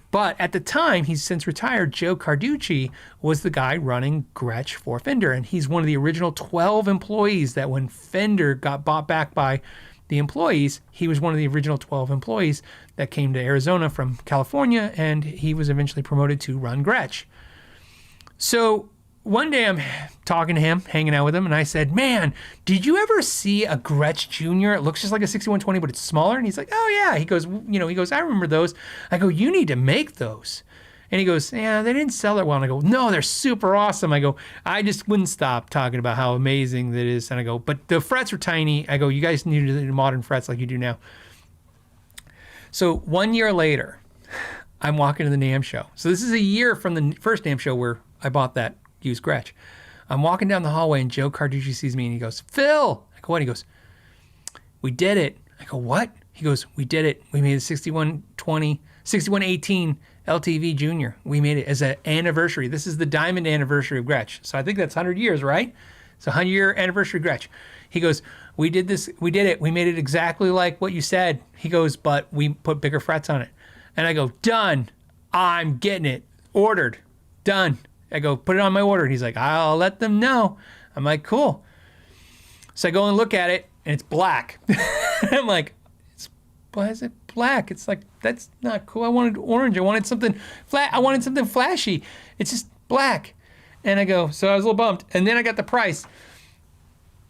But at the time, he's since retired, Joe Carducci was the guy running Gretsch for Fender. And he's one of the original 12 employees that when Fender got bought back by the employees, he was one of the original 12 employees that came to Arizona from California, and he was eventually promoted to run Gretsch. So one day I'm talking to him, hanging out with him, and I said, man, did you ever see a Gretsch Jr.? It looks just like a 6120, but it's smaller. And he's like, oh yeah. He goes, I remember those. I go, you need to make those. And he goes, yeah, they didn't sell it well. And I go, no, they're super awesome. I go, I just wouldn't stop talking about how amazing that is. And I go, but the frets are tiny. I go, you guys need to do modern frets like you do now. So 1 year later, I'm walking to the NAMM show. So this is a year from the first NAMM show where I bought that used Gretsch. I'm walking down the hallway and Joe Carducci sees me and he goes, Phil. I go, what? He goes, we did it. I go, what? He goes, we did it. We made a 6118 LTV Junior. We made it as an anniversary. This is the diamond anniversary of Gretsch. So I think that's 100 years, right? It's a 100-year anniversary of Gretsch. He goes, we did this. We did it. We made it exactly like what you said. He goes, but we put bigger frets on it. And I go, done. I'm getting it. Ordered. Done. I go, put it on my order. And he's like, I'll let them know. I'm like, cool. So I go and look at it, and it's black. I'm like, why is it black? It's like, that's not cool. I wanted orange. I wanted something flat. I wanted something flashy. It's just black. And I go, so I was a little bummed. And then I got the price.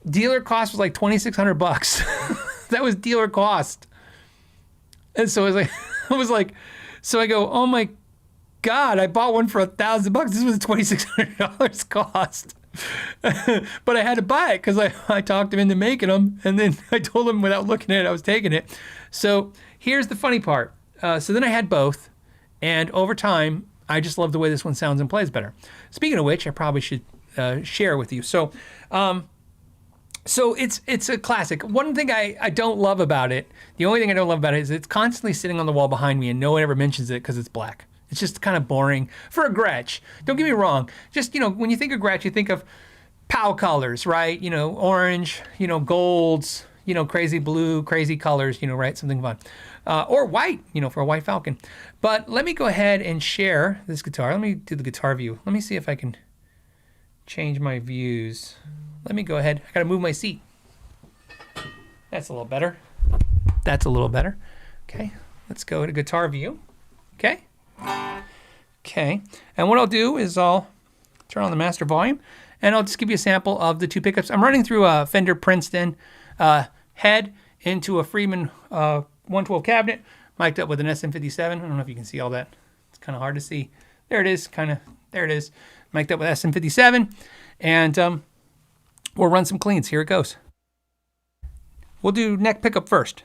Dealer cost was like $2,600. That was dealer cost. And so I was like, so I go, oh my God, I bought one for $1,000. This was $2,600 cost. But I had to buy it because I talked him into making them, and then I told him without looking at it I was taking it. So here's the funny part. So then I had both, and over time I just love the way this one sounds and plays better. Speaking of which, I probably should share with you. So it's a classic. One thing I don't love about it, the only thing I don't love about it is it's constantly sitting on the wall behind me and no one ever mentions it because it's black. It's just kind of boring for a Gretsch. Don't get me wrong. Just, when you think of Gretsch, you think of POW colors, right? Orange, golds, crazy blue, crazy colors, right? Something fun. Or white, for a white Falcon. But let me go ahead and share this guitar. Let me do the guitar view. Let me see if I can change my views. Let me go ahead. I got to move my seat. That's a little better. That's a little better. Okay. Let's go to guitar view. Okay. Okay, and what I'll do is I'll turn on the master volume, and I'll just give you a sample of the two pickups. I'm running through a Fender Princeton head into a Friedman 112 cabinet, mic'd up with an SM57. I don't know if you can see all that. It's kind of hard to see. There it is, there it is. Mic'd up with SM57, and we'll run some cleans. Here it goes. We'll do neck pickup first.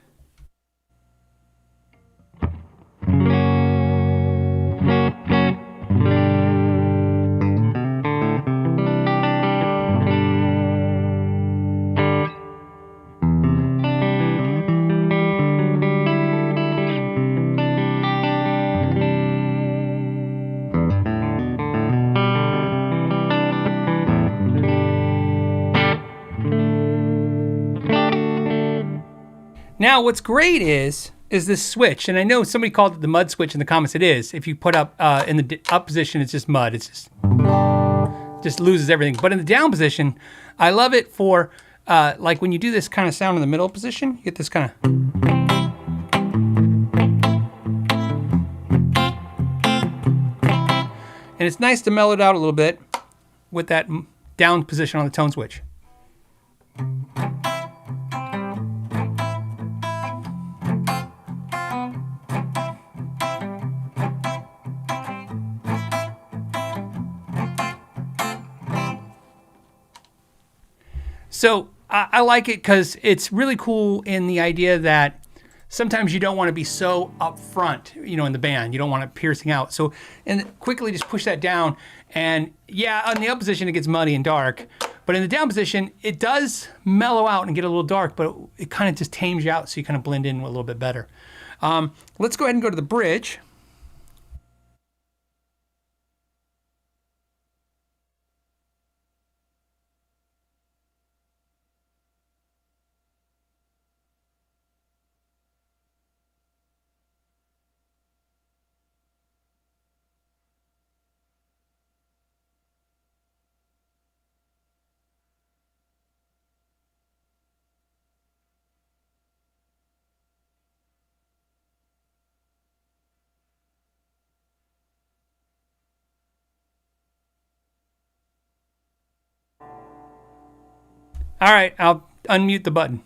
Now, what's great is this switch, and I know somebody called it the mud switch in the comments. It is. If you put up in the up position, it's just mud. It's just loses everything. But in the down position, I love it for like when you do this kind of sound in the middle position, you get this kind of. And it's nice to mellow it out a little bit with that down position on the tone switch. So I like it because it's really cool in the idea that sometimes you don't want to be so up front, you know, in the band. You don't want it piercing out. So, and quickly just push that down. And yeah, on the up position, it gets muddy and dark. But in the down position, it does mellow out and get a little dark, but it kind of just tames you out so you kind of blend in a little bit better. Let's go ahead and go to the bridge. All right, I'll unmute the button.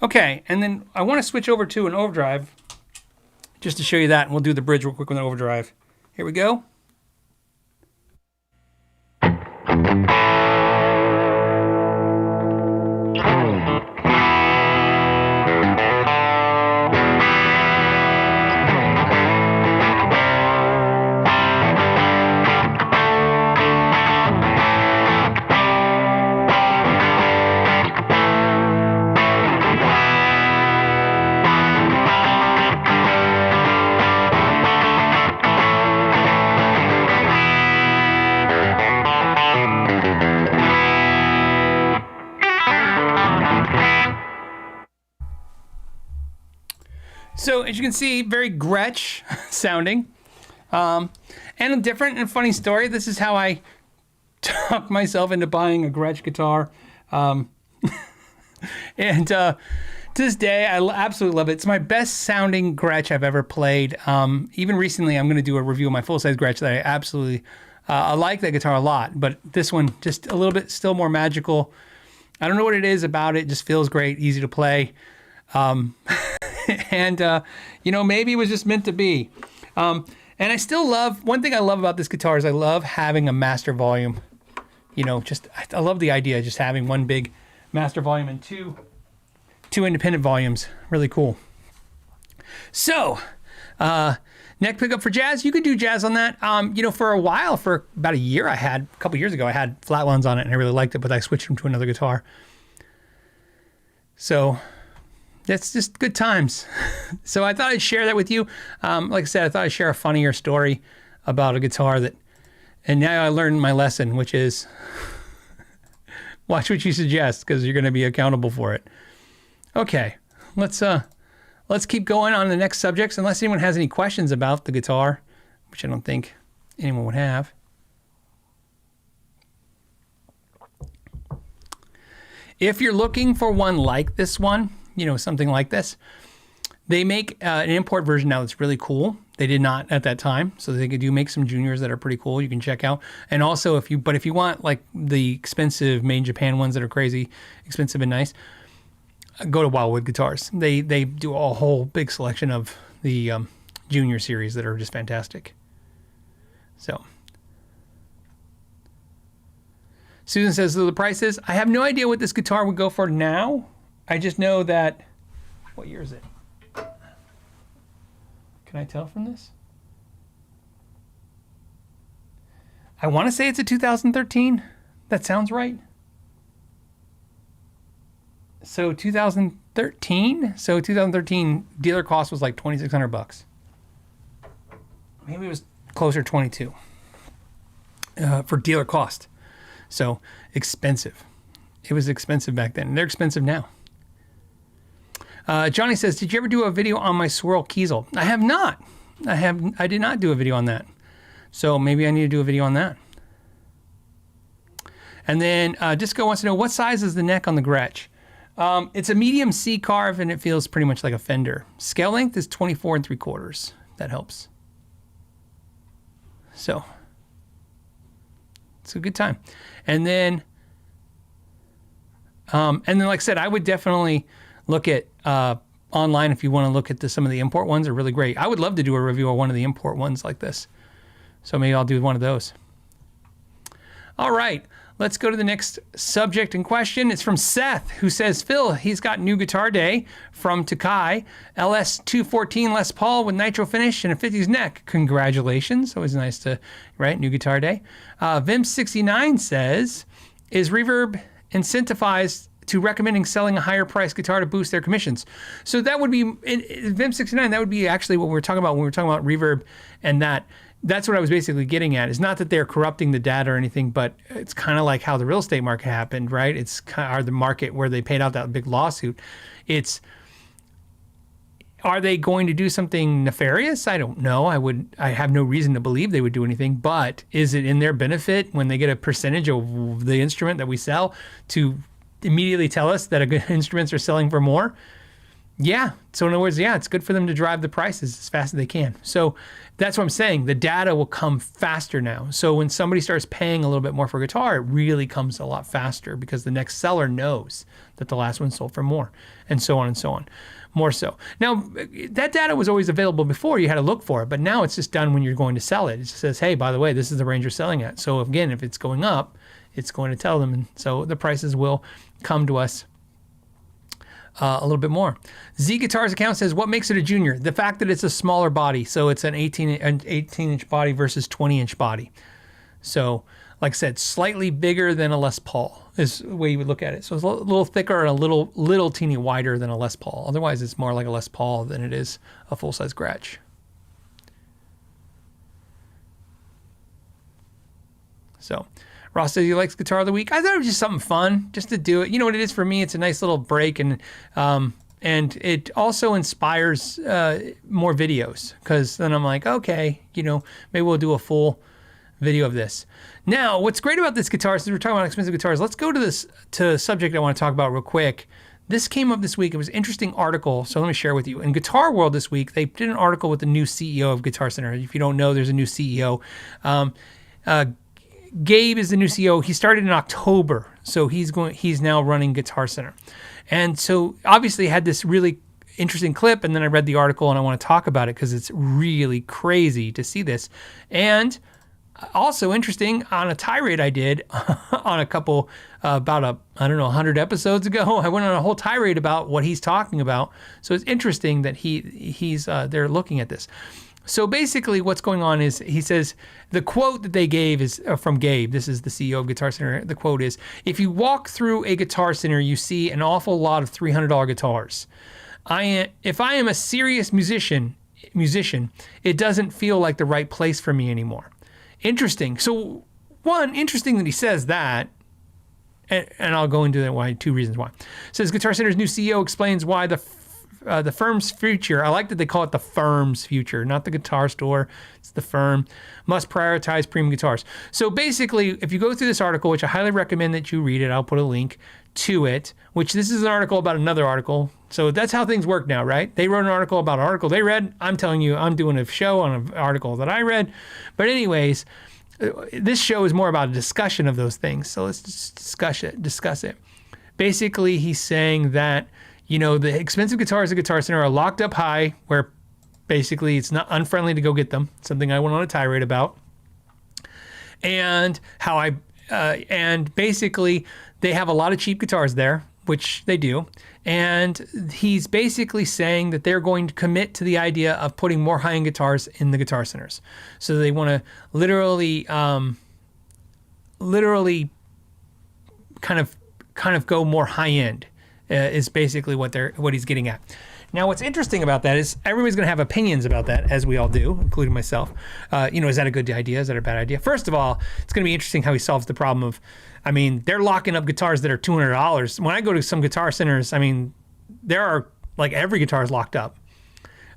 Okay, and then I want to switch over to an overdrive just to show you that, and we'll do the bridge real quick with an overdrive. Here we go. So as you can see, very Gretsch sounding, and a different and funny story. This is how I talked myself into buying a Gretsch guitar, and to this day, I absolutely love it. It's my best sounding Gretsch I've ever played. Even recently, I'm going to do a review of my full size Gretsch that I absolutely I like that guitar a lot, but this one just a little bit still more magical. I don't know what it is about it. It just feels great, easy to play. And, you know, maybe it was just meant to be. And I still love, one thing I love about this guitar is I love having a master volume. You know, just, I love the idea of just having one big master volume and two independent volumes. Really cool. So, neck pickup for jazz. You could do jazz on that. You know, for a while, for about a year, a couple years ago, I had flat ones on it and I really liked it, but I switched them to another guitar. So that's just good times. So I thought I'd share that with you. Like I said, I thought I'd share a funnier story about a guitar and now I learned my lesson, which is watch what you suggest because you're going to be accountable for it. Okay, let's keep going on to the next subjects, unless anyone has any questions about the guitar, which I don't think anyone would have. If you're looking for one like this one, you know, something like this, they make an import version now that's really cool. They did not at that time, so they do make some juniors that are pretty cool. You can check out. And also, if you want like the expensive made in Japan ones that are crazy expensive and nice, go to Wildwood Guitars. They do a whole big selection of the junior series that are just fantastic. So Susan says, so the price is, I have no idea what this guitar would go for now. I just know that, what year is it? Can I tell from this? I want to say it's a 2013. That sounds right. So 2013. So 2013 dealer cost was like $2,600. Maybe it was closer to 22 for dealer cost. So expensive. It was expensive back then. They're expensive now. Johnny says, did you ever do a video on my swirl Kiesel? I have not. I did not do a video on that. So maybe I need to do a video on that. And then Disco wants to know, what size is the neck on the Gretsch? It's a medium C carve, and it feels pretty much like a Fender. Scale length is 24 3/4. That helps. So it's a good time. And then like I said, I would definitely look at online if you want to look at some of the import ones are really great. I would love to do a review of one of the import ones like this. So maybe I'll do one of those. All right, let's go to the next subject in question. It's from Seth, who says, Phil, he's got new Guitar Day from Takai, LS214 Les Paul with nitro finish and a 50s neck. Congratulations. Always nice to, right? New Guitar Day. Vim69 says, is Reverb incentivized to recommending selling a higher priced guitar to boost their commissions? So that would be, Vim69, that would be actually what we were talking about when we were talking about Reverb, and that's what I was basically getting at. It's not that they're corrupting the data or anything, but it's kind of like how the real estate market happened, right? It's kind of the market where they paid out that big lawsuit. Are they going to do something nefarious? I don't know. I have no reason to believe they would do anything, but is it in their benefit when they get a percentage of the instrument that we sell to immediately tell us that good instruments are selling for more? Yeah. So in other words, yeah, it's good for them to drive the prices as fast as they can. So that's what I'm saying. The data will come faster now. So when somebody starts paying a little bit more for a guitar, it really comes a lot faster because the next seller knows that the last one sold for more, and so on and so on. More so. Now, that data was always available before. You had to look for it, but now it's just done when you're going to sell it. It just says, hey, by the way, this is the range you're selling at. So again, if it's going up, it's going to tell them, and so the prices will come to us a little bit more. Z Guitars account says, what makes it a junior? The fact that it's a smaller body. So it's an 18-inch body versus 20-inch body. So, like I said, slightly bigger than a Les Paul is the way you would look at it. So it's a little thicker and a little teeny wider than a Les Paul. Otherwise, it's more like a Les Paul than it is a full-size Gretsch. So Ross says he likes Guitar of the Week. I thought it was just something fun, just to do it. You know what it is for me? It's a nice little break, and it also inspires more videos, because then I'm like, okay, maybe we'll do a full video of this. Now, what's great about this guitar, since we're talking about expensive guitars, let's go to a subject I want to talk about real quick. This came up this week. It was an interesting article, so let me share with you. In Guitar World this week, they did an article with the new CEO of Guitar Center. If you don't know, there's a new CEO. Gabe is the new CEO. He started in October, so he's now running Guitar Center. And so obviously had this really interesting clip, and then I read the article and I want to talk about it because it's really crazy to see this. And also interesting, on a tirade I did on a couple, about 100 episodes ago, I went on a whole tirade about what he's talking about. So it's interesting that they're looking at this. So basically what's going on is, he says, the quote that they gave is from Gabe. This is the CEO of Guitar Center. The quote is, if you walk through a Guitar Center, you see an awful lot of $300 guitars. If I am a serious musician, it doesn't feel like the right place for me anymore. Interesting. So interesting that he says that, and I'll go into that why, 2 reasons why. It says Guitar Center's new CEO explains why the firm's future, I like that they call it the firm's future, not the guitar store, it's the firm, must prioritize premium guitars. So basically, if you go through this article, which I highly recommend that you read it, I'll put a link to it, which this is an article about another article. So that's how things work now, right? They wrote an article about an article they read. I'm telling you, I'm doing a show on an article that I read. But anyways, this show is more about a discussion of those things. So let's just discuss it. Basically, he's saying that, the expensive guitars at Guitar Center are locked up high, where basically it's not unfriendly to go get them. Something I went on a tirade about. And and basically they have a lot of cheap guitars there, which they do. And he's basically saying that they're going to commit to the idea of putting more high-end guitars in the Guitar Centers. So they want to literally literally kind of go more high end is basically what he's getting at. Now, what's interesting about that is everybody's going to have opinions about that, as we all do, including myself. Is that a good idea? Is that a bad idea? First of all, it's going to be interesting how he solves the problem of, they're locking up guitars that are $200. When I go to some guitar centers, there are, like, every guitar is locked up.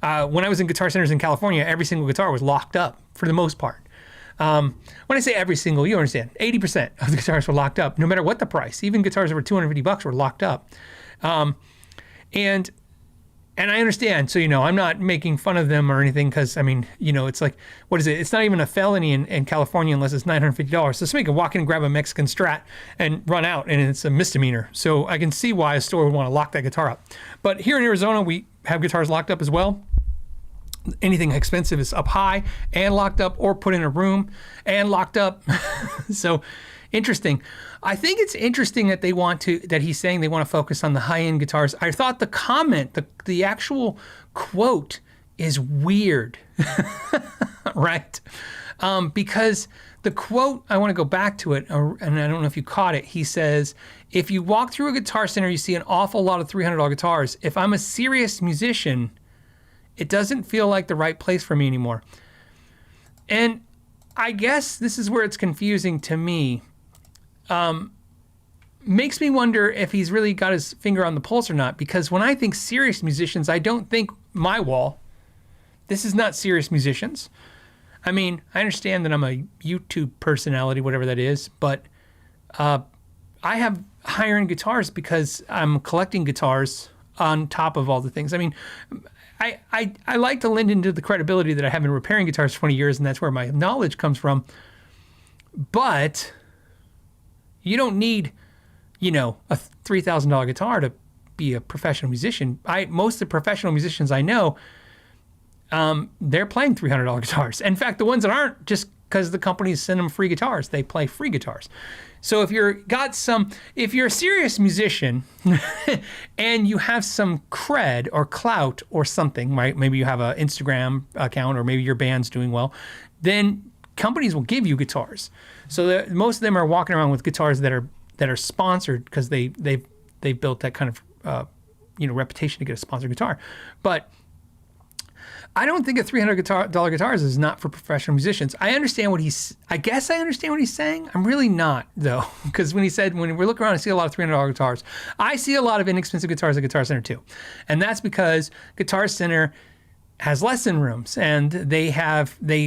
When I was in guitar centers in California, every single guitar was locked up for the most part. When I say every single, you understand, 80% of the guitars were locked up, no matter what the price. Even guitars that were $250 were locked up. And I understand, so, I'm not making fun of them or anything because, it's like, what is it? It's not even a felony in California unless it's $950. So somebody can walk in and grab a Mexican Strat and run out, and it's a misdemeanor. So I can see why a store would want to lock that guitar up. But here in Arizona, we have guitars locked up as well. Anything expensive is up high and locked up, or put in a room and locked up. So interesting. I think it's interesting that he's saying they want to focus on the high-end guitars. I thought the comment, the actual quote is weird, right? Because the quote, I want to go back to it, and I don't know if you caught it. He says, if you walk through a guitar center, you see an awful lot of $300 guitars. If I'm a serious musician, it doesn't feel like the right place for me anymore. And I guess this is where it's confusing to me. Makes me wonder if he's really got his finger on the pulse or not, because when I think serious musicians, I don't think my wall. This is not serious musicians. I understand that I'm a YouTube personality, whatever that is, but I have higher end guitars because I'm collecting guitars on top of all the things. I like to lend into the credibility that I have been repairing guitars for 20 years, and that's where my knowledge comes from. But you don't need, a $3,000 guitar to be a professional musician. Most of the professional musicians I know, they're playing $300 guitars. In fact, the ones that aren't, just because the companies send them free guitars, they play free guitars. So if you're a serious musician and you have some cred or clout or something, right? Maybe you have an Instagram account, or maybe your band's doing well, then companies will give you guitars. So most of them are walking around with guitars that are sponsored because they've built that kind of reputation to get a sponsored guitar. But I don't think a $300 guitars is not for professional musicians. I understand I guess I understand what he's saying. I'm really not, though, because when we look around, I see a lot of $300 guitars. I see a lot of inexpensive guitars at Guitar Center too, and that's because Guitar Center has lesson rooms, and they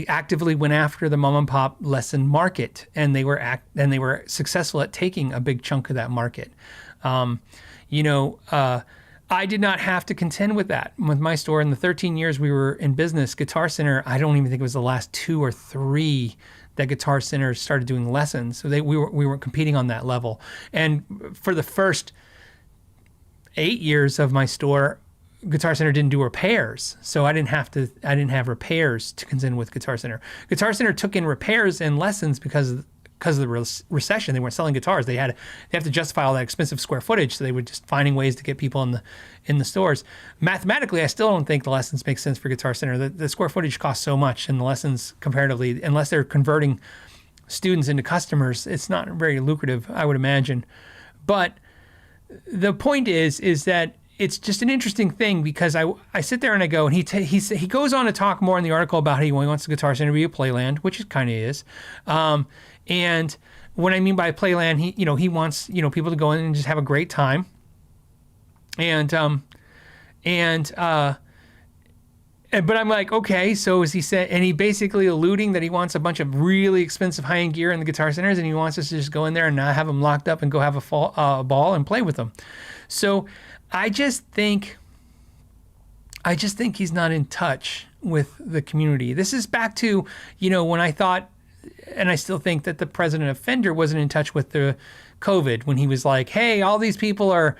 actively went after the mom and pop lesson market, and they were successful at taking a big chunk of that market. I did not have to contend with that with my store. In the 13 years we were in business, Guitar Center, I don't even think it was the last 2 or 3 that Guitar Center started doing lessons. So we weren't competing on that level. And for the first 8 years of my store, Guitar Center didn't do repairs. So I didn't have repairs to contend with Guitar Center. Guitar Center took in repairs and lessons because of the recession. They weren't selling guitars. They have to justify all that expensive square footage, so they were just finding ways to get people in the stores. Mathematically, I still don't think the lessons make sense for Guitar Center. The square footage costs so much, and the lessons comparatively, unless they're converting students into customers, it's not very lucrative, I would imagine. But the point is that it's just an interesting thing, because I sit there and I go, and he goes on to talk more in the article about how he wants the Guitar Center to be a playland, which it kind of is. And what I mean by playland, he wants, people to go in and just have a great time. But I'm like, okay, so is he saying, and he basically alluding that he wants a bunch of really expensive high-end gear in the Guitar Centers, and he wants us to just go in there and not have them locked up and go have a ball and play with them. So I just think he's not in touch with the community. This is back to, when I thought, and I still think, that the president of Fender wasn't in touch with the COVID, when he was like, hey, all these people are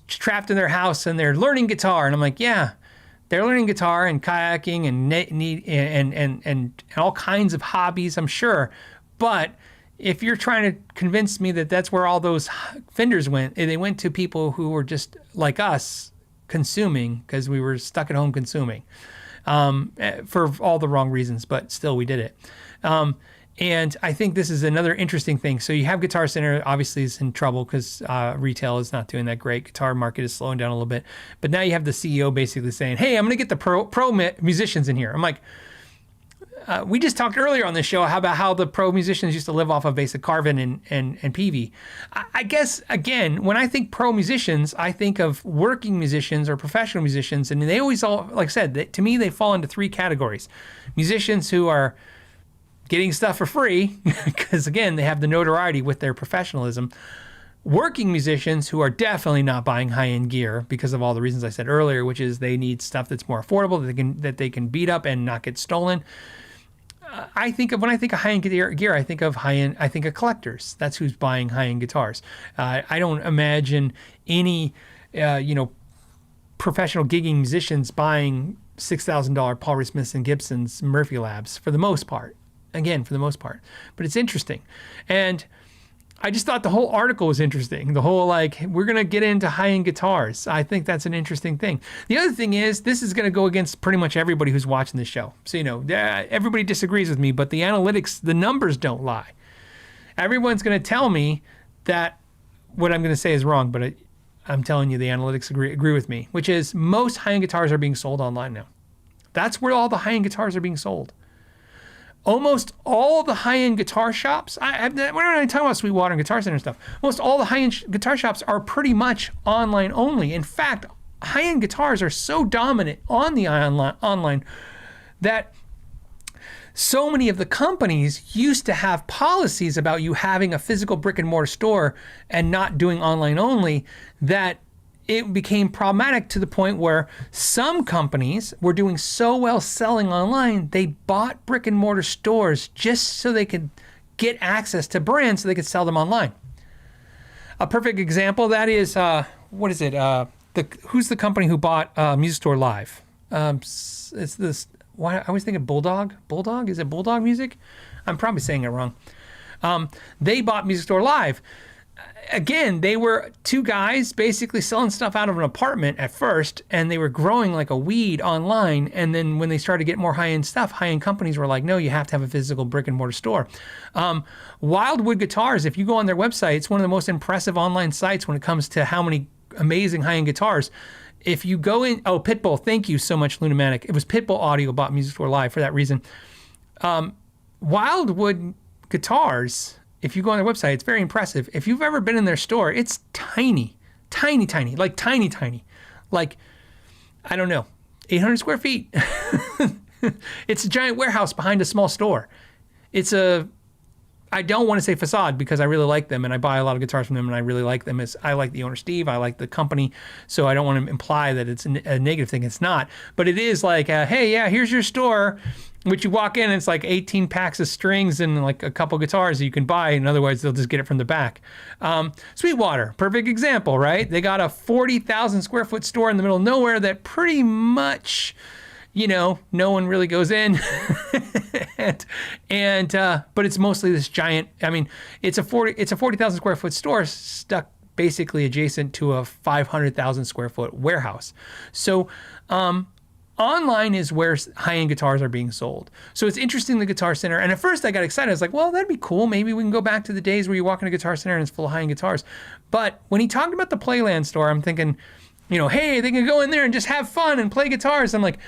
trapped in their house and they're learning guitar. And I'm like, yeah, they're learning guitar and kayaking and all kinds of hobbies, I'm sure. But if you're trying to convince me that that's where all those Fenders went, they went to people who were just like us, consuming, because we were stuck at home consuming, for all the wrong reasons, but still we did it. And I think this is another interesting thing. So you have Guitar Center, obviously, is in trouble because retail is not doing that great. Guitar market is slowing down a little bit. But now you have the CEO basically saying, hey, I'm going to get the pro musicians in here. I'm like, we just talked earlier on this show about how the pro musicians used to live off of basic Carvin and Peavey. I guess, again, when I think pro musicians, I think of working musicians or professional musicians. And they always all, like I said, to me, they fall into three categories. Musicians who are getting stuff for free, because again, they have the notoriety with their professionalism. Working musicians who are definitely not buying high-end gear because of all the reasons I said earlier, which is they need stuff that's more affordable, that they can beat up and not get stolen. When I think of high-end gear, I think of collectors. That's who's buying high-end guitars. I don't imagine any, professional gigging musicians buying $6,000 Paul Reed Smiths and Gibsons Murphy Labs for the most part. Again, for the most part. But it's interesting. And I just thought the whole article was interesting. The whole, we're going to get into high-end guitars. I think that's an interesting thing. The other thing is, this is going to go against pretty much everybody who's watching this show. So, everybody disagrees with me, but the analytics, the numbers don't lie. Everyone's going to tell me that what I'm going to say is wrong, but I'm telling you the analytics agree with me, which is most high-end guitars are being sold online now. That's where all the high-end guitars are being sold. Almost all the high-end guitar shops, we're not even talking about Sweetwater and Guitar Center and stuff. Most all the high-end guitar shops are pretty much online only. In fact, high-end guitars are so dominant on the online that so many of the companies used to have policies about you having a physical brick and mortar store and not doing online only, that it became problematic to the point where some companies were doing so well selling online, they bought brick and mortar stores just so they could get access to brands so they could sell them online. A perfect example of that is, who's the company who bought Music Store Live? It's this, I always think of Bulldog. Bulldog? Is it Bulldog Music? I'm probably saying it wrong. They bought Music Store Live. Again, they were two guys basically selling stuff out of an apartment at first, and they were growing like a weed online. And then when they started to get more high-end stuff, high-end companies were like, no, you have to have a physical brick and mortar store. Wildwood Guitars, if you go on their website, it's one of the most impressive online sites when it comes to how many amazing high-end guitars. If you go in, Pitbull, thank you so much, Lunatic. It was Pitbull Audio bought Music Store Live for that reason. Wildwood Guitars, if you go on their website, it's very impressive. If you've ever been in their store, it's tiny, tiny, tiny, like tiny, tiny. Like, I don't know, 800 square feet. It's a giant warehouse behind a small store. I don't want to say facade because I really like them and I buy a lot of guitars from them and I really like them. I like the owner, Steve. I like the company. So I don't want to imply that it's a negative thing. It's not. But it is like, hey, yeah, here's your store. Which you walk in and it's like 18 packs of strings and like a couple guitars that you can buy. In other words, they'll just get it from the back. Sweetwater, perfect example, right? They got a 40,000 square foot store in the middle of nowhere that pretty much, no one really goes in. but it's mostly this giant, it's a 40,000 square foot store stuck basically adjacent to a 500,000 square foot warehouse. So, online is where high-end guitars are being sold. So it's interesting, the Guitar Center. And at first I got excited. I was like, well, that'd be cool. Maybe we can go back to the days where you walk in a Guitar Center and it's full of high-end guitars. But when he talked about the Playland store, I'm thinking, hey, they can go in there and just have fun and play guitars. I'm like,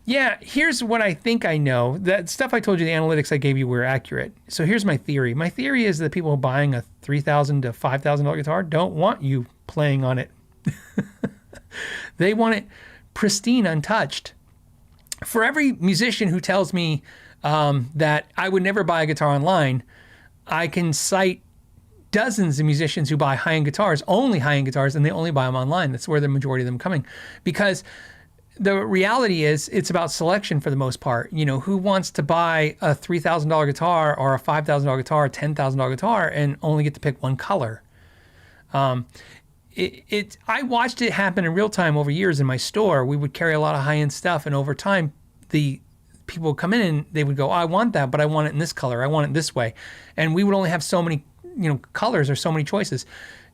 yeah, here's what I think I know. That stuff I told you, the analytics I gave you were accurate. So here's my theory. My theory is that people buying a $3,000 to $5,000 guitar don't want you playing on it. They want it pristine, untouched. For every musician who tells me that I would never buy a guitar online, I can cite dozens of musicians who buy high-end guitars, only high-end guitars, and they only buy them online. That's where the majority of them are coming. Because the reality is it's about selection for the most part. Who wants to buy a $3,000 guitar or a $5,000 guitar, a $10,000 guitar, and only get to pick one color? I watched it happen in real time over years in my store. We would carry a lot of high-end stuff, and over time, the people would come in and they would go, I want that, but I want it in this color. I want it this way. And we would only have so many, colors or so many choices.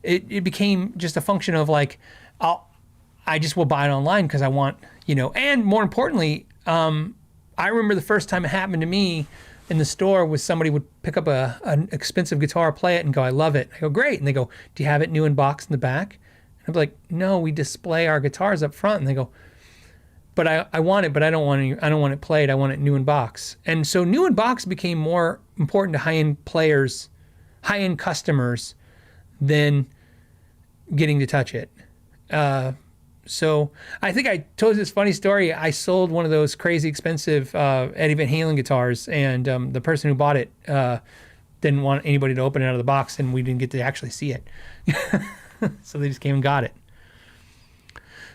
It became just a function of like, I just will buy it online because I want, and more importantly, I remember the first time it happened to me in the store was somebody would pick up an expensive guitar, play it, and go, I love it. I go, great. And they go, do you have it new in box in the back? And I'm like, no, we display our guitars up front. And they go, but I want it, but I don't want it played. I want it new in box. And so new in box became more important to high-end players, high-end customers, than getting to touch it. So I think I told you this funny story. I sold one of those crazy expensive Eddie Van Halen guitars, and the person who bought it didn't want anybody to open it out of the box, and we didn't get to actually see it. So they just came and got it.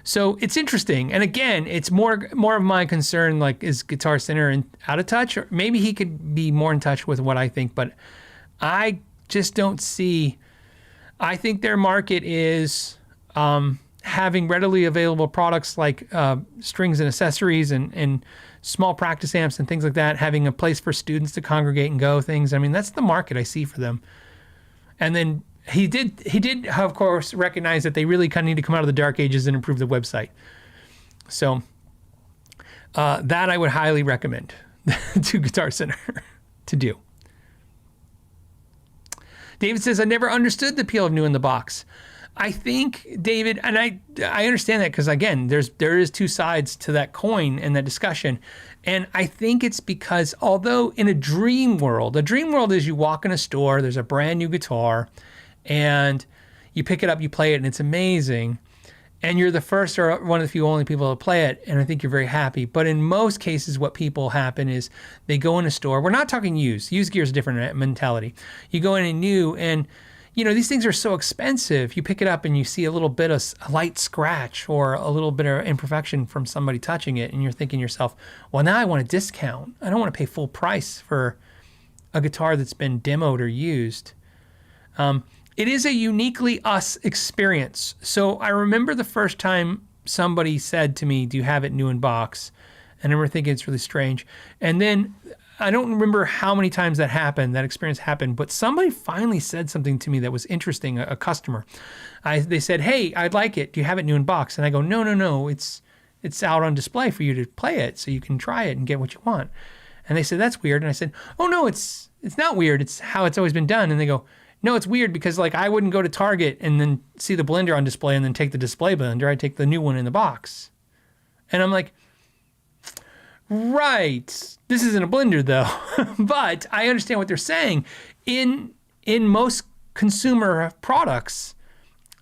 So it's interesting. And again, it's more of my concern, like, is Guitar Center out of touch? Or maybe he could be more in touch with what I think, but I just don't see. I think their market is having readily available products like strings and accessories and small practice amps and things like that, having a place for students to congregate and go things. I mean, that's the market I see for them. And then he did, of course, recognize that they really kind of need to come out of the dark ages and improve the website. So that I would highly recommend to Guitar Center to do. David says, I never understood the appeal of new in the box. I think, David, and I understand that because, again, there is two sides to that coin and that discussion. And I think it's because, although in a dream world is you walk in a store, there's a brand new guitar, and you pick it up, you play it, and it's amazing. And you're the first or one of the few only people to play it, and I think you're very happy. But in most cases, what people happen is they go in a store. We're not talking used. Used gear is a different mentality. You go in and new, and these things are so expensive. You pick it up and you see a little bit of a light scratch or a little bit of imperfection from somebody touching it, and you're thinking to yourself, well, now I want a discount. I don't want to pay full price for a guitar that's been demoed or used. It is a uniquely us experience. So I remember the first time somebody said to me, do you have it new in box? And I remember thinking it's really strange. And then I don't remember how many times that experience happened, but somebody finally said something to me that was interesting, a customer. They said, hey, I'd like it. Do you have it new in box? And I go, no, it's out on display for you to play it so you can try it and get what you want. And they said, that's weird. And I said, oh, no, it's not weird. It's how it's always been done. And they go, no, it's weird because, like, I wouldn't go to Target and then see the blender on display and then take the display blender. I'd take the new one in the box. And I'm like, right, this isn't a blender though. But I understand what they're saying. In most consumer products,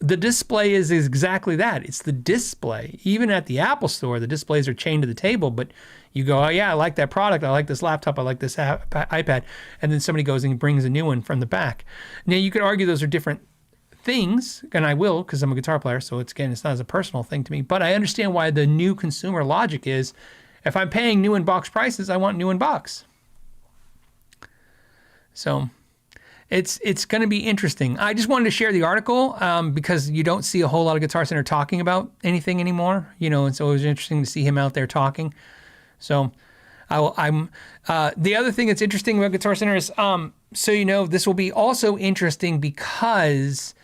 the display is exactly that. It's the display. Even at the Apple store, the displays are chained to the table, but you go, oh yeah, I like that product. I like this laptop. I like this iPad. And then somebody goes and brings a new one from the back. Now you could argue those are different things, and I will because I'm a guitar player. So it's not as a personal thing to me, but I understand why the new consumer logic is, if I'm paying new in box prices, I want new in box. So it's going to be interesting. I just wanted to share the article because you don't see a whole lot of Guitar Center talking about anything anymore, and so it was interesting to see him out there talking. So the other thing that's interesting about Guitar Center is, this will be also interesting because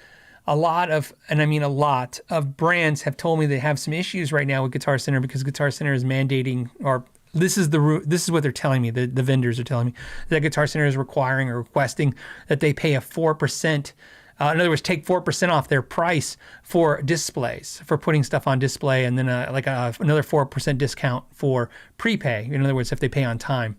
a lot of brands have told me they have some issues right now with Guitar Center because Guitar Center is mandating, or this is what they're telling me, the vendors are telling me, that Guitar Center is requiring or requesting that they pay a 4%, in other words, take 4% off their price for displays, for putting stuff on display, and then another 4% discount for prepay. In other words, if they pay on time.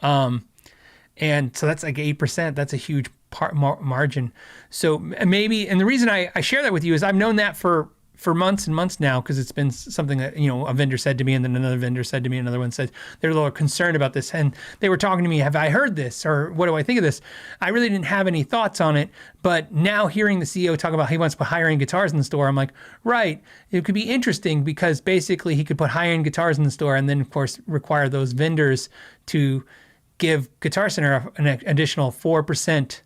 And so that's like 8%. That's a huge margin. So maybe, and the reason I share that with you is I've known that for months and months now, because it's been something that, a vendor said to me, and then another vendor said to me, another one said they're a little concerned about this. And they were talking to me, have I heard this? Or what do I think of this? I really didn't have any thoughts on it. But now hearing the CEO talk about he wants to put higher end guitars in the store, I'm like, right, it could be interesting because basically he could put higher end guitars in the store and then, of course, require those vendors to give Guitar Center an additional 4%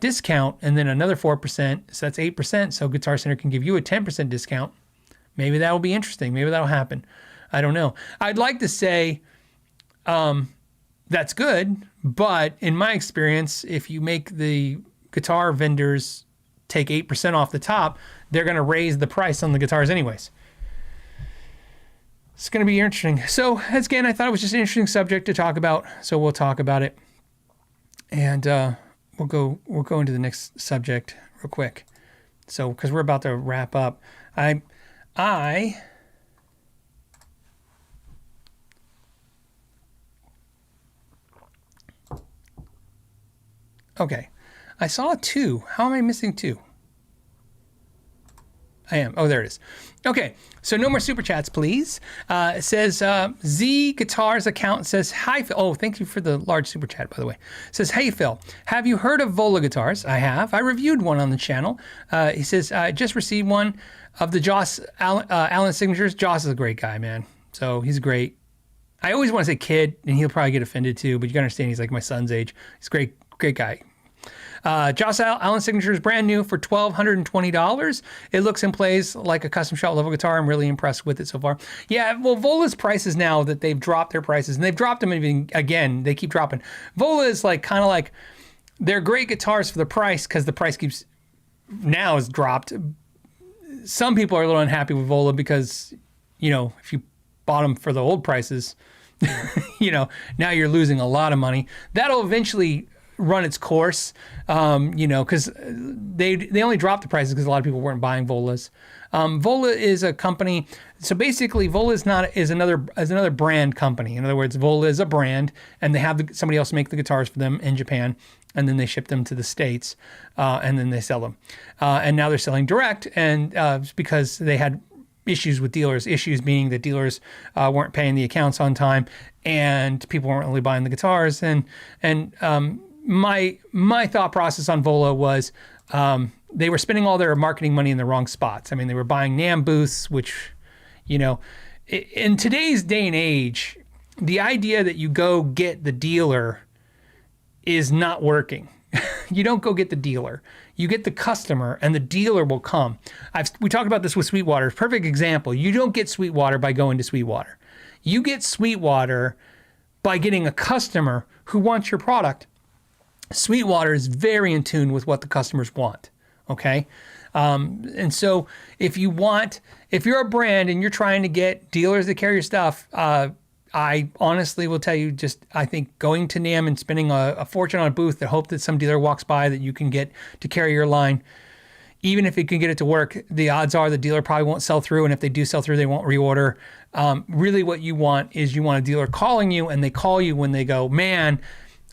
discount, and then another 4%, so that's 8%. So Guitar Center can give you a 10% discount. Maybe that will be interesting. Maybe that'll happen. I don't know. I'd like to say that's good, but in my experience, if you make the guitar vendors take 8% off the top, they're going to raise the price on the guitars anyways. It's going to be interesting. So again, I thought it was just an interesting subject to talk about. So we'll talk about it, and we'll go into the next subject real quick. So because we're about to wrap up, okay, I saw 2. How am I missing 2? I am. Oh, there it is. Okay, so no more super chats, please. It says Z Guitars account says, hi, Phil. Oh, thank you for the large super chat, by the way. It says, hey, Phil, have you heard of Vola Guitars? I have. I reviewed one on the channel. He says, I just received one of the Joss Allen signatures. Joss is a great guy, man. So he's great. I always want to say kid, and he'll probably get offended too, but you got to understand he's like my son's age. He's a great guy. Joss Allen signature is brand new for $1,220. It looks and plays like a custom shop level guitar. I'm really impressed with it so far. Yeah, well, Vola's prices now that they've dropped their prices, and they've dropped them even again. They keep dropping. Vola is like kind of like they're great guitars for the price because the price keeps now is dropped. Some people are a little unhappy with Vola because if you bought them for the old prices, now you're losing a lot of money. That'll eventually run its course, because they only dropped the prices because a lot of people weren't buying Volas. Vola is a company. So basically, Vola is another brand company. In other words, Vola is a brand, and they have somebody else make the guitars for them in Japan, and then they ship them to the States, and then they sell them. And now they're selling direct, and because they had issues with dealers. Issues being that dealers weren't paying the accounts on time, and people weren't really buying the guitars. And my thought process on Vola was they were spending all their marketing money in the wrong spots. I mean, they were buying NAMM booths, which, in today's day and age, the idea that you go get the dealer is not working. You don't go get the dealer. You get the customer, and the dealer will come. We talked about this with Sweetwater. Perfect example. You don't get Sweetwater by going to Sweetwater. You get Sweetwater by getting a customer who wants your product. Sweetwater is very in tune with what the customers want, okay? And so if you're a brand and you're trying to get dealers to carry your stuff, I honestly will tell you, I think going to NAMM and spending a fortune on a booth that hope that some dealer walks by that you can get to carry your line, even if you can get it to work, the odds are the dealer probably won't sell through, and if they do sell through, they won't reorder. Really what you want is a dealer calling you, and they call you when they go, man,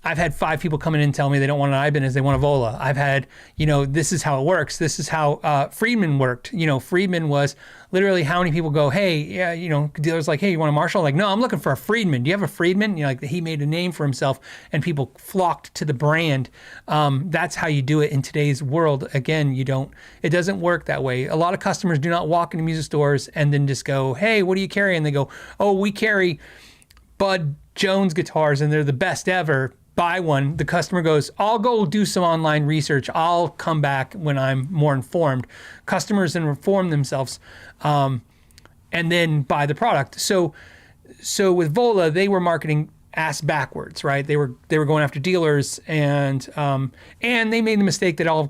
I've had 5 people come in and tell me they don't want an Ibanez, they want a Vola. I've had, this is how it works. This is how Friedman worked. Friedman was literally how many people go, hey, yeah, dealers like, hey, you want a Marshall? Like, no, I'm looking for a Friedman. Do you have a Friedman? He made a name for himself, and people flocked to the brand. That's how you do it in today's world. Again, it doesn't work that way. A lot of customers do not walk into music stores and then just go, hey, what do you carry? And they go, oh, we carry Bud Jones guitars, and they're the best ever. Buy one. The customer goes, I'll go do some online research. I'll come back when I'm more informed. Customers then inform themselves and then buy the product. So with Vola, they were marketing ass backwards, right? They were going after dealers, and they made the mistake that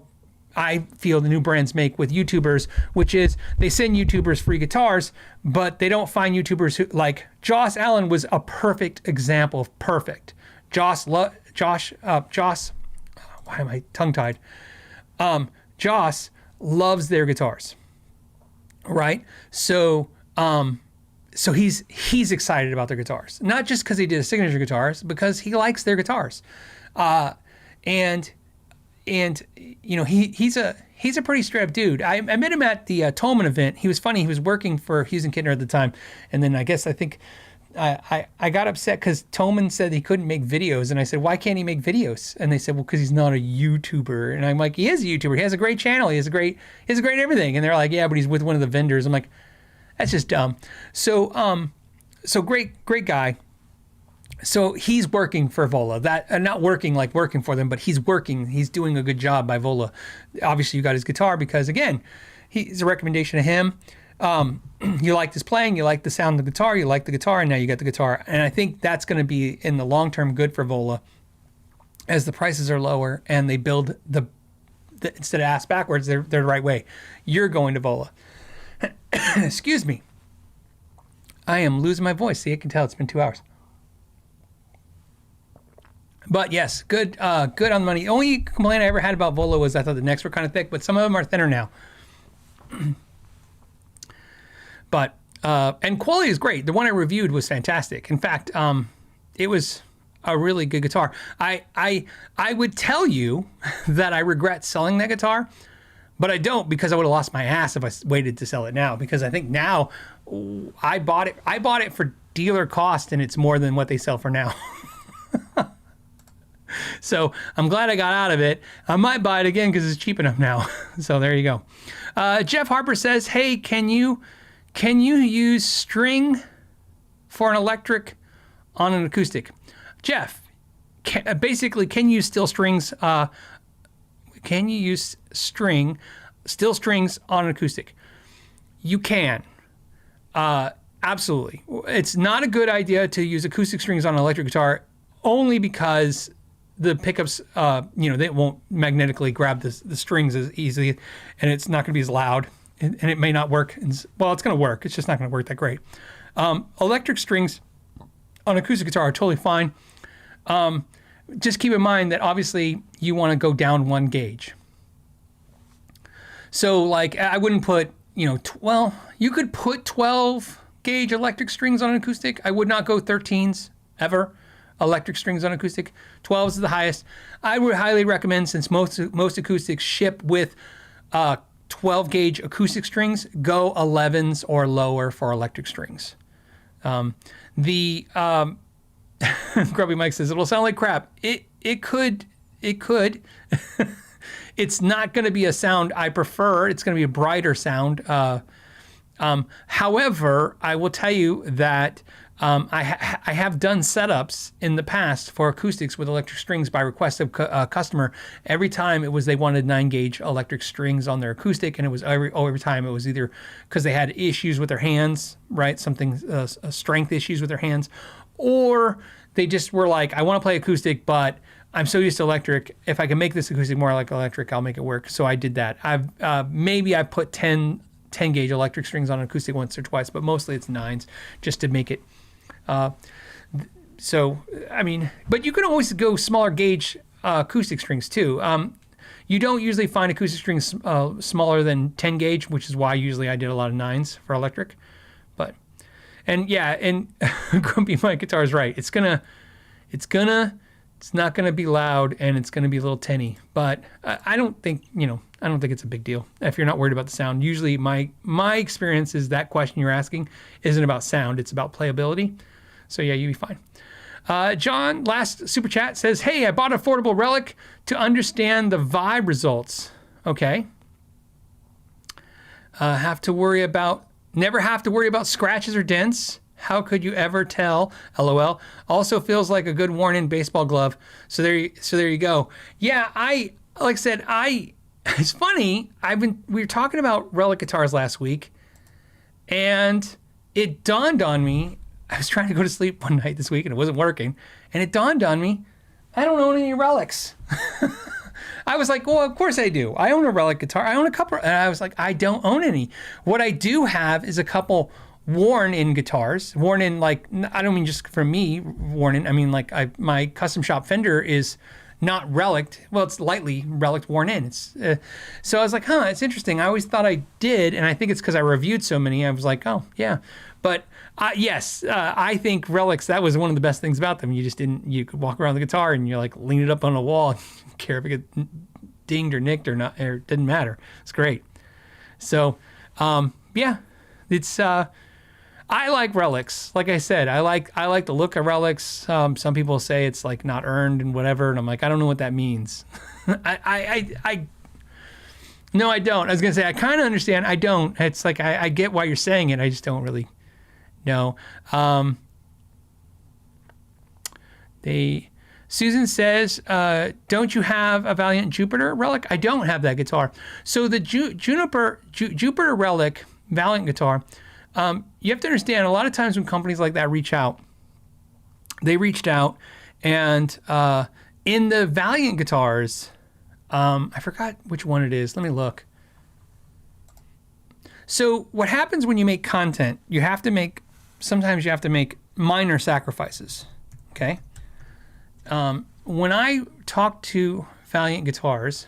I feel the new brands make with YouTubers, which is they send YouTubers free guitars, but they don't find YouTubers who, like Joss Allen was a perfect example of perfect. Joss, why am I tongue-tied? Joss loves their guitars, right? So he's excited about their guitars, not just because he did a signature guitars, because he likes their guitars, and he's a pretty strapped dude. I met him at the Tolman event. He was funny. He was working for Hughes and Kittner at the time, and then I think. I got upset because Tolman said he couldn't make videos, and I said, why can't he make videos? And they said, well, because he's not a YouTuber. And I'm like, he is a YouTuber. He has a great channel. He has a great everything. And they're like, yeah, but he's with one of the vendors. I'm like, that's just dumb. So great guy. So he's working for Vola. Not working like working for them, but he's working. He's doing a good job by Vola. Obviously, you got his guitar because, again, he's a recommendation of him. You liked his playing, you liked the sound of the guitar, you liked the guitar, and now you got the guitar. And I think that's going to be, in the long term, good for Vola as the prices are lower and they build the instead of ass backwards, they're the right way. You're going to Vola. Excuse me. I am losing my voice. See, I can tell it's been 2 hours. But yes, good on the money. The only complaint I ever had about Vola was I thought the necks were kind of thick, but some of them are thinner now. But, and quality is great. The one I reviewed was fantastic. In fact, it was a really good guitar. I would tell you that I regret selling that guitar, but I don't, because I would have lost my ass if I waited to sell it now, because I think now I bought it for dealer cost, and it's more than what they sell for now. So I'm glad I got out of it. I might buy it again because it's cheap enough now. So there you go. Jeff Harper says, hey, can you use string for an electric on an acoustic? Jeff, basically, can you use steel strings? Can you use steel strings on an acoustic? You can. Absolutely. It's not a good idea to use acoustic strings on an electric guitar, only because the pickups, they won't magnetically grab the strings as easily, and it's not going to be as loud, and it may not work. Well, it's going to work. It's just not going to work that great. Electric strings on acoustic guitar are totally fine. Just keep in mind that obviously you want to go down one gauge. So like I wouldn't put, you could put 12 gauge electric strings on an acoustic. I would not go 13s ever. Electric strings on acoustic. 12s is the highest. I would highly recommend, since most acoustics ship with 12 gauge acoustic strings, go 11s or lower for electric strings. Grubby Mike says it'll sound like crap. It could. It's not going to be a sound I prefer. It's going to be a brighter sound. However, I will tell you that I have done setups in the past for acoustics with electric strings by request of a customer. Every time it was they wanted 9 gauge electric strings on their acoustic, and it was every time it was either because they had issues with their hands, right? Something strength issues with their hands, or they just were like, I want to play acoustic, but I'm so used to electric. If I can make this acoustic more like electric, I'll make it work. So I did that. I've put 10 gauge electric strings on an acoustic once or twice, but mostly it's 9s just to make it. But you can always go smaller gauge acoustic strings too. You don't usually find acoustic strings smaller than 10 gauge, which is why usually I did a lot of 9s for electric. And Grumpy Mike Guitar is right. It's not gonna be loud, and it's gonna be a little tinny. But I don't think it's a big deal if you're not worried about the sound. Usually my experience is that question you're asking isn't about sound, it's about playability. So yeah, you'll be fine. John, last super chat, says, hey, I bought an affordable Relic to understand the vibe results. Okay. Never have to worry about scratches or dents. How could you ever tell? LOL. Also feels like a good worn-in baseball glove. So there you go. Yeah, it's funny. We were talking about Relic guitars last week, and it dawned on me. I was trying to go to sleep one night this week, and it wasn't working. And it dawned on me, I don't own any Relics. I was like, well, of course I do. I own a Relic guitar. I own a couple. And I was like, I don't own any. What I do have is a couple worn-in guitars. Worn-in, like, I don't mean just for me worn-in. I mean, like, my custom shop Fender is not relic. Well, it's lightly relic worn in. So I was like, it's interesting. I always thought I did, and I think it's because I reviewed so many. I was like, oh, yeah. But yes, I think relics, that was one of the best things about them. You could walk around the guitar and you like lean it up on a wall and care if it get dinged or nicked or not, or it didn't matter. It's great. So, yeah, it's, I like relics. Like I said, I like the look of relics. Some people say it's like not earned and whatever, and I'm like, I don't know what that means. No, I don't. I was gonna say I kind of understand. I don't. It's like I get why you're saying it. I just don't really know. Susan says, don't you have a Valiant Jupiter Relic? I don't have that guitar. So the Jupiter Relic Valiant guitar. You have to understand, a lot of times when companies like that reach out, they reached out, and in the Valiant guitars, I forgot which one it is. Let me look. So what happens when you make content, you have to make sometimes you have to make minor sacrifices, okay? When I talk to Valiant Guitars,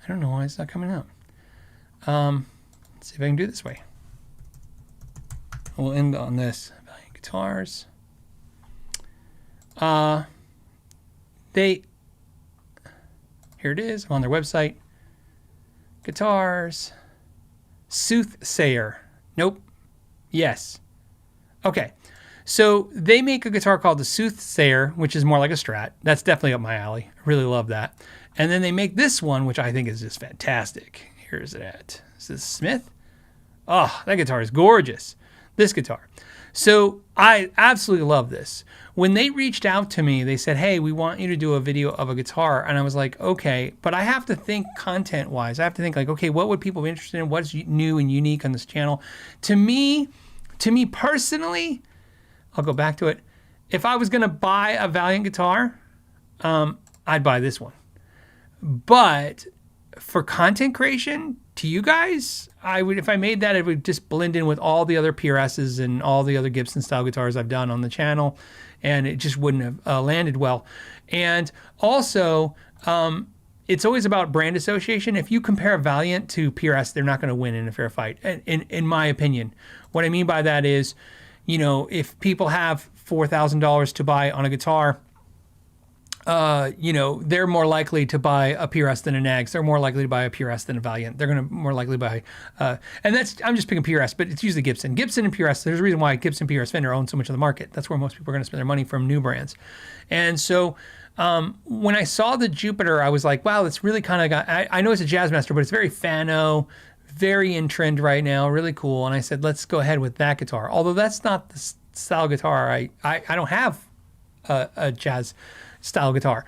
I don't know why it's not coming up. Let's see if I can do it this way. We'll end on this. Valiant Guitars. Here it is. I'm on their website. Guitars. Soothsayer. Nope. Yes. Okay. So they make a guitar called the Soothsayer, which is more like a Strat. That's definitely up my alley. I really love that. And then they make this one, which I think is just fantastic. Here's it at. Is this Smith? Oh, that guitar is gorgeous. This guitar. So I absolutely love this. When they reached out to me, they said, hey, we want you to do a video of a guitar. And I was like, okay, but I have to think content-wise. I have to think like, okay, what would people be interested in? What's new and unique on this channel? To me personally, I'll go back to it. If I was going to buy a Valiant guitar, I'd buy this one. But for content creation, to you guys, I would, if I made that, it would just blend in with all the other PRSs and all the other Gibson style guitars I've done on the channel, and it just wouldn't have landed well. And also, it's always about brand association. If you compare Valiant to PRS, they're not going to win in a fair fight, in my opinion. What I mean by that is, you know, if people have $4,000 to buy on a guitar, you know, they're more likely to buy a PRS than a NAGS. They're more likely to buy a PRS than a Valiant. They're going to more likely buy, and that's, I'm just picking PRS, but it's usually Gibson. Gibson and PRS, there's a reason why Gibson, PRS, Fender own so much of the market. That's where most people are going to spend their money from new brands. And so when I saw the Jupiter, I was like, wow, it's really kind of got, I know it's a Jazzmaster, but it's very Fano, very in trend right now, really cool. And I said, let's go ahead with that guitar. Although that's not the style guitar. I don't have a jazz style guitar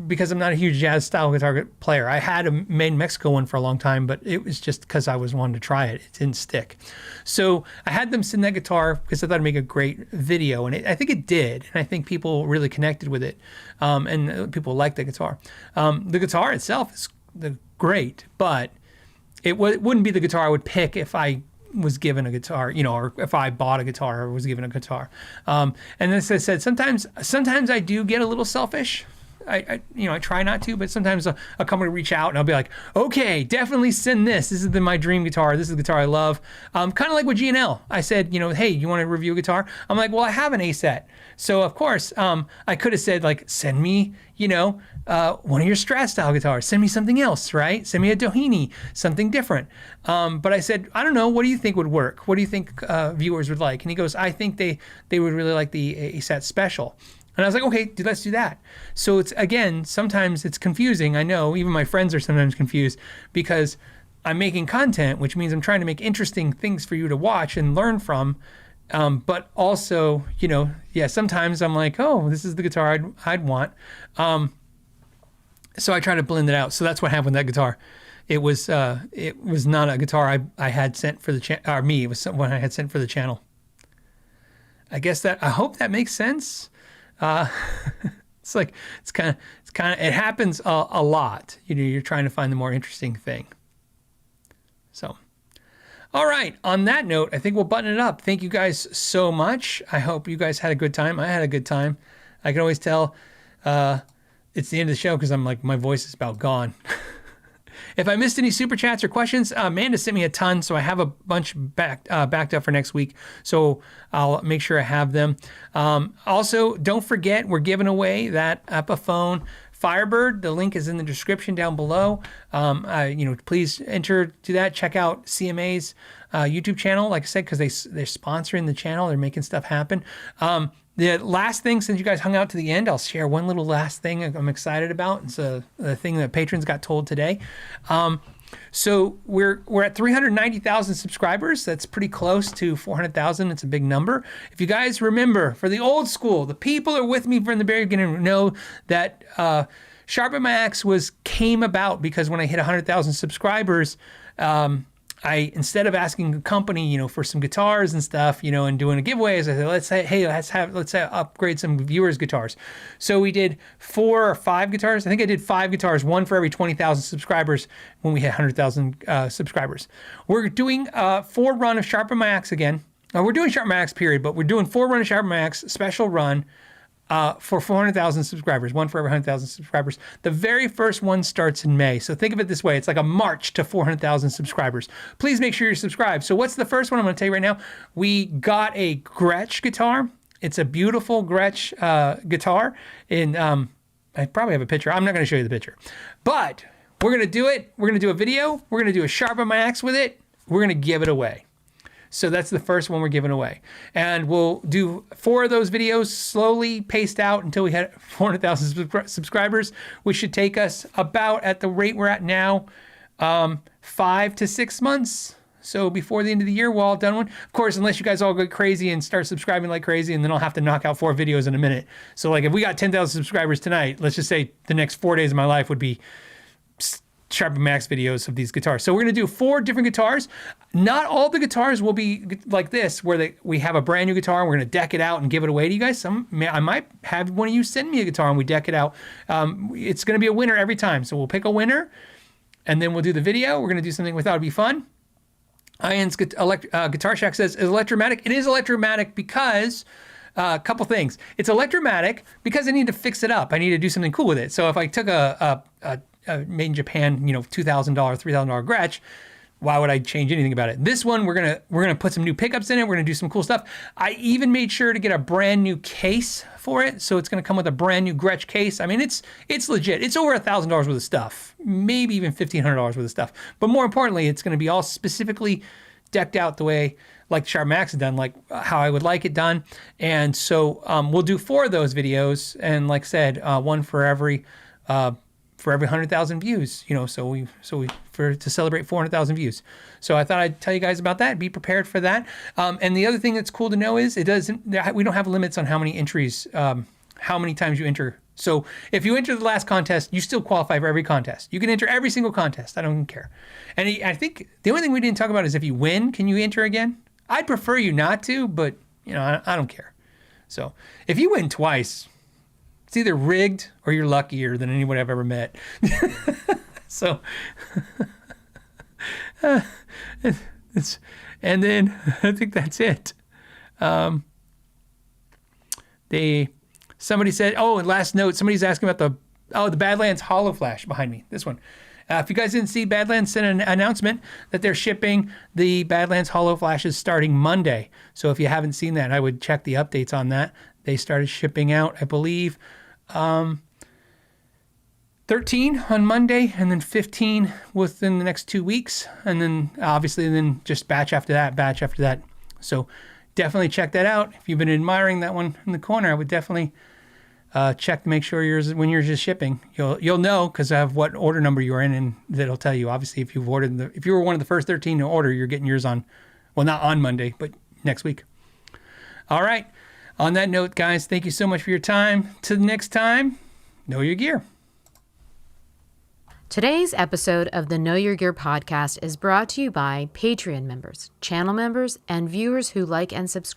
because I'm not a huge jazz style guitar player. I had a made in Mexico one for a long time, but it was just because I was wanting to try it. It didn't stick. So I had them send that guitar because I thought it'd make a great video, and I think it did. And I think people really connected with it, and people liked the guitar. The guitar itself is great, but it wouldn't be the guitar I would pick if I was given a guitar, you know, or if I bought a guitar or was given a guitar. And as I said, sometimes I do get a little selfish. I try not to, but sometimes a company will reach out and I'll be like, okay, definitely send this. This is my dream guitar. This is the guitar I love. Kind of like with G&L. I said, you know, hey, you want to review a guitar? I'm like, well, I have an A set. So of course, I could have said like, send me, you know, one of your Strat style guitars. Send me something else, right? Send me a Doheny, something different. But I said, I don't know. What do you think would work? What do you think viewers would like? And he goes, I think they would really like the ASAT Special. And I was like, okay, let's do that. So it's, again, sometimes it's confusing. I know even my friends are sometimes confused because I'm making content, which means I'm trying to make interesting things for you to watch and learn from. But also, you know, yeah, sometimes I'm like, oh, this is the guitar I'd want. So I try to blend it out. So that's what happened with that guitar. It was not a guitar I had sent for the channel, or me. It was someone I had sent for the channel. I hope that makes sense. It's like, it happens a lot. You know, you're trying to find the more interesting thing. So, all right. On that note, I think we'll button it up. Thank you guys so much. I hope you guys had a good time. I had a good time. I can always tell, it's the end of the show because I'm like, my voice is about gone. If I missed any super chats or questions, Amanda sent me a ton, so I have a bunch backed up for next week. So I'll make sure I have them. Also, don't forget, we're giving away that Epiphone Firebird. The link is in the description down below. Please enter to that. Check out CMA's YouTube channel, like I said, because they're sponsoring the channel. They're making stuff happen. The last thing, since you guys hung out to the end, I'll share one little last thing I'm excited about. It's the thing that patrons got told today. So we're at 390,000 subscribers. That's pretty close to 400,000. It's a big number. If you guys remember, for the old school, the people who are with me from the very beginning know that Sharpen My Axe came about because when I hit 100,000 subscribers, instead of asking a company, for some guitars and stuff, and doing a giveaway, I said, let's upgrade some viewers' guitars. So we did 4 or 5 guitars. I think I did 5 guitars, one for every 20,000 subscribers when we hit 100,000 subscribers. We're doing 4 run of Sharpen My Axe again. We're doing Sharpen My Axe period, but we're doing 4 run of Sharpen My Axe special run for 400,000 subscribers, one for every 100,000 subscribers. The very first one starts in May. So think of it this way. It's like a march to 400,000 subscribers. Please make sure you're subscribed. So what's the first one I'm going to tell you right now? We got a Gretsch guitar. It's a beautiful Gretsch guitar. I probably have a picture. I'm not going to show you the picture. But we're going to do it. We're going to do a video. We're going to do a Sharpen My Axe with it. We're going to give it away. So that's the first one we're giving away. And we'll do 4 of those videos slowly paced out until we hit 400,000 subscribers, which should take us about, at the rate we're at now, 5 to 6 months. So before the end of the year, we're all done one. Of course, unless you guys all go crazy and start subscribing like crazy, and then I'll have to knock out 4 videos in a minute. So like if we got 10,000 subscribers tonight, let's just say the next 4 days of my life would be Sharpen My Axe videos of these guitars. So we're going to do 4 different guitars. Not all the guitars will be like this, where we have a brand new guitar and we're going to deck it out and give it away to you guys. I might have one of you send me a guitar and we deck it out. It's going to be a winner every time. So we'll pick a winner and then we'll do the video. We're going to do something we thought would be fun. Ian's Guitar Shack says, is Electromatic? It is Electromatic because a couple things. It's Electromatic because I need to fix it up. I need to do something cool with it. So if I took a made in Japan, $2,000, $3,000 Gretsch, why would I change anything about it? This one, we're gonna put some new pickups in it. We're gonna do some cool stuff. I even made sure to get a brand new case for it, so it's gonna come with a brand new Gretsch case. I mean, it's legit. It's over $1,000 worth of stuff, maybe even $1,500 worth of stuff. But more importantly, it's gonna be all specifically decked out the way like Sharpen My Axe is done, like how I would like it done. And so we'll do 4 of those videos, and like I said, one for every 100,000 views, to celebrate 400,000 views. So I thought I'd tell you guys about that. Be prepared for that. And the other thing that's cool to know is we don't have limits on how many entries, how many times you enter. So if you enter the last contest, you still qualify for every contest. You can enter every single contest. I don't care. And I think the only thing we didn't talk about is if you win, can you enter again? I'd prefer you not to, but I don't care. So if you win twice, it's either rigged or you're luckier than anyone I've ever met. So, and then I think that's it. Somebody said, and last note, somebody's asking about the Badlands Hollow Flash behind me. This one. If you guys didn't see, Badlands sent an announcement that they're shipping the Badlands Hollow Flashes starting Monday. So if you haven't seen that, I would check the updates on that. They started shipping out, I believe, 13 on Monday, and then 15 within the next 2 weeks. And then obviously just batch after that. So definitely check that out. If you've been admiring that one in the corner, I would definitely check to make sure when yours is shipping. You'll know because I have what order number you're in, and that'll tell you. Obviously, if you were one of the first 13 to order, you're getting yours not on Monday, but next week. All right. On that note, guys, thank you so much for your time. Till next time, know your gear. Today's episode of the Know Your Gear podcast is brought to you by Patreon members, channel members, and viewers who like and subscribe.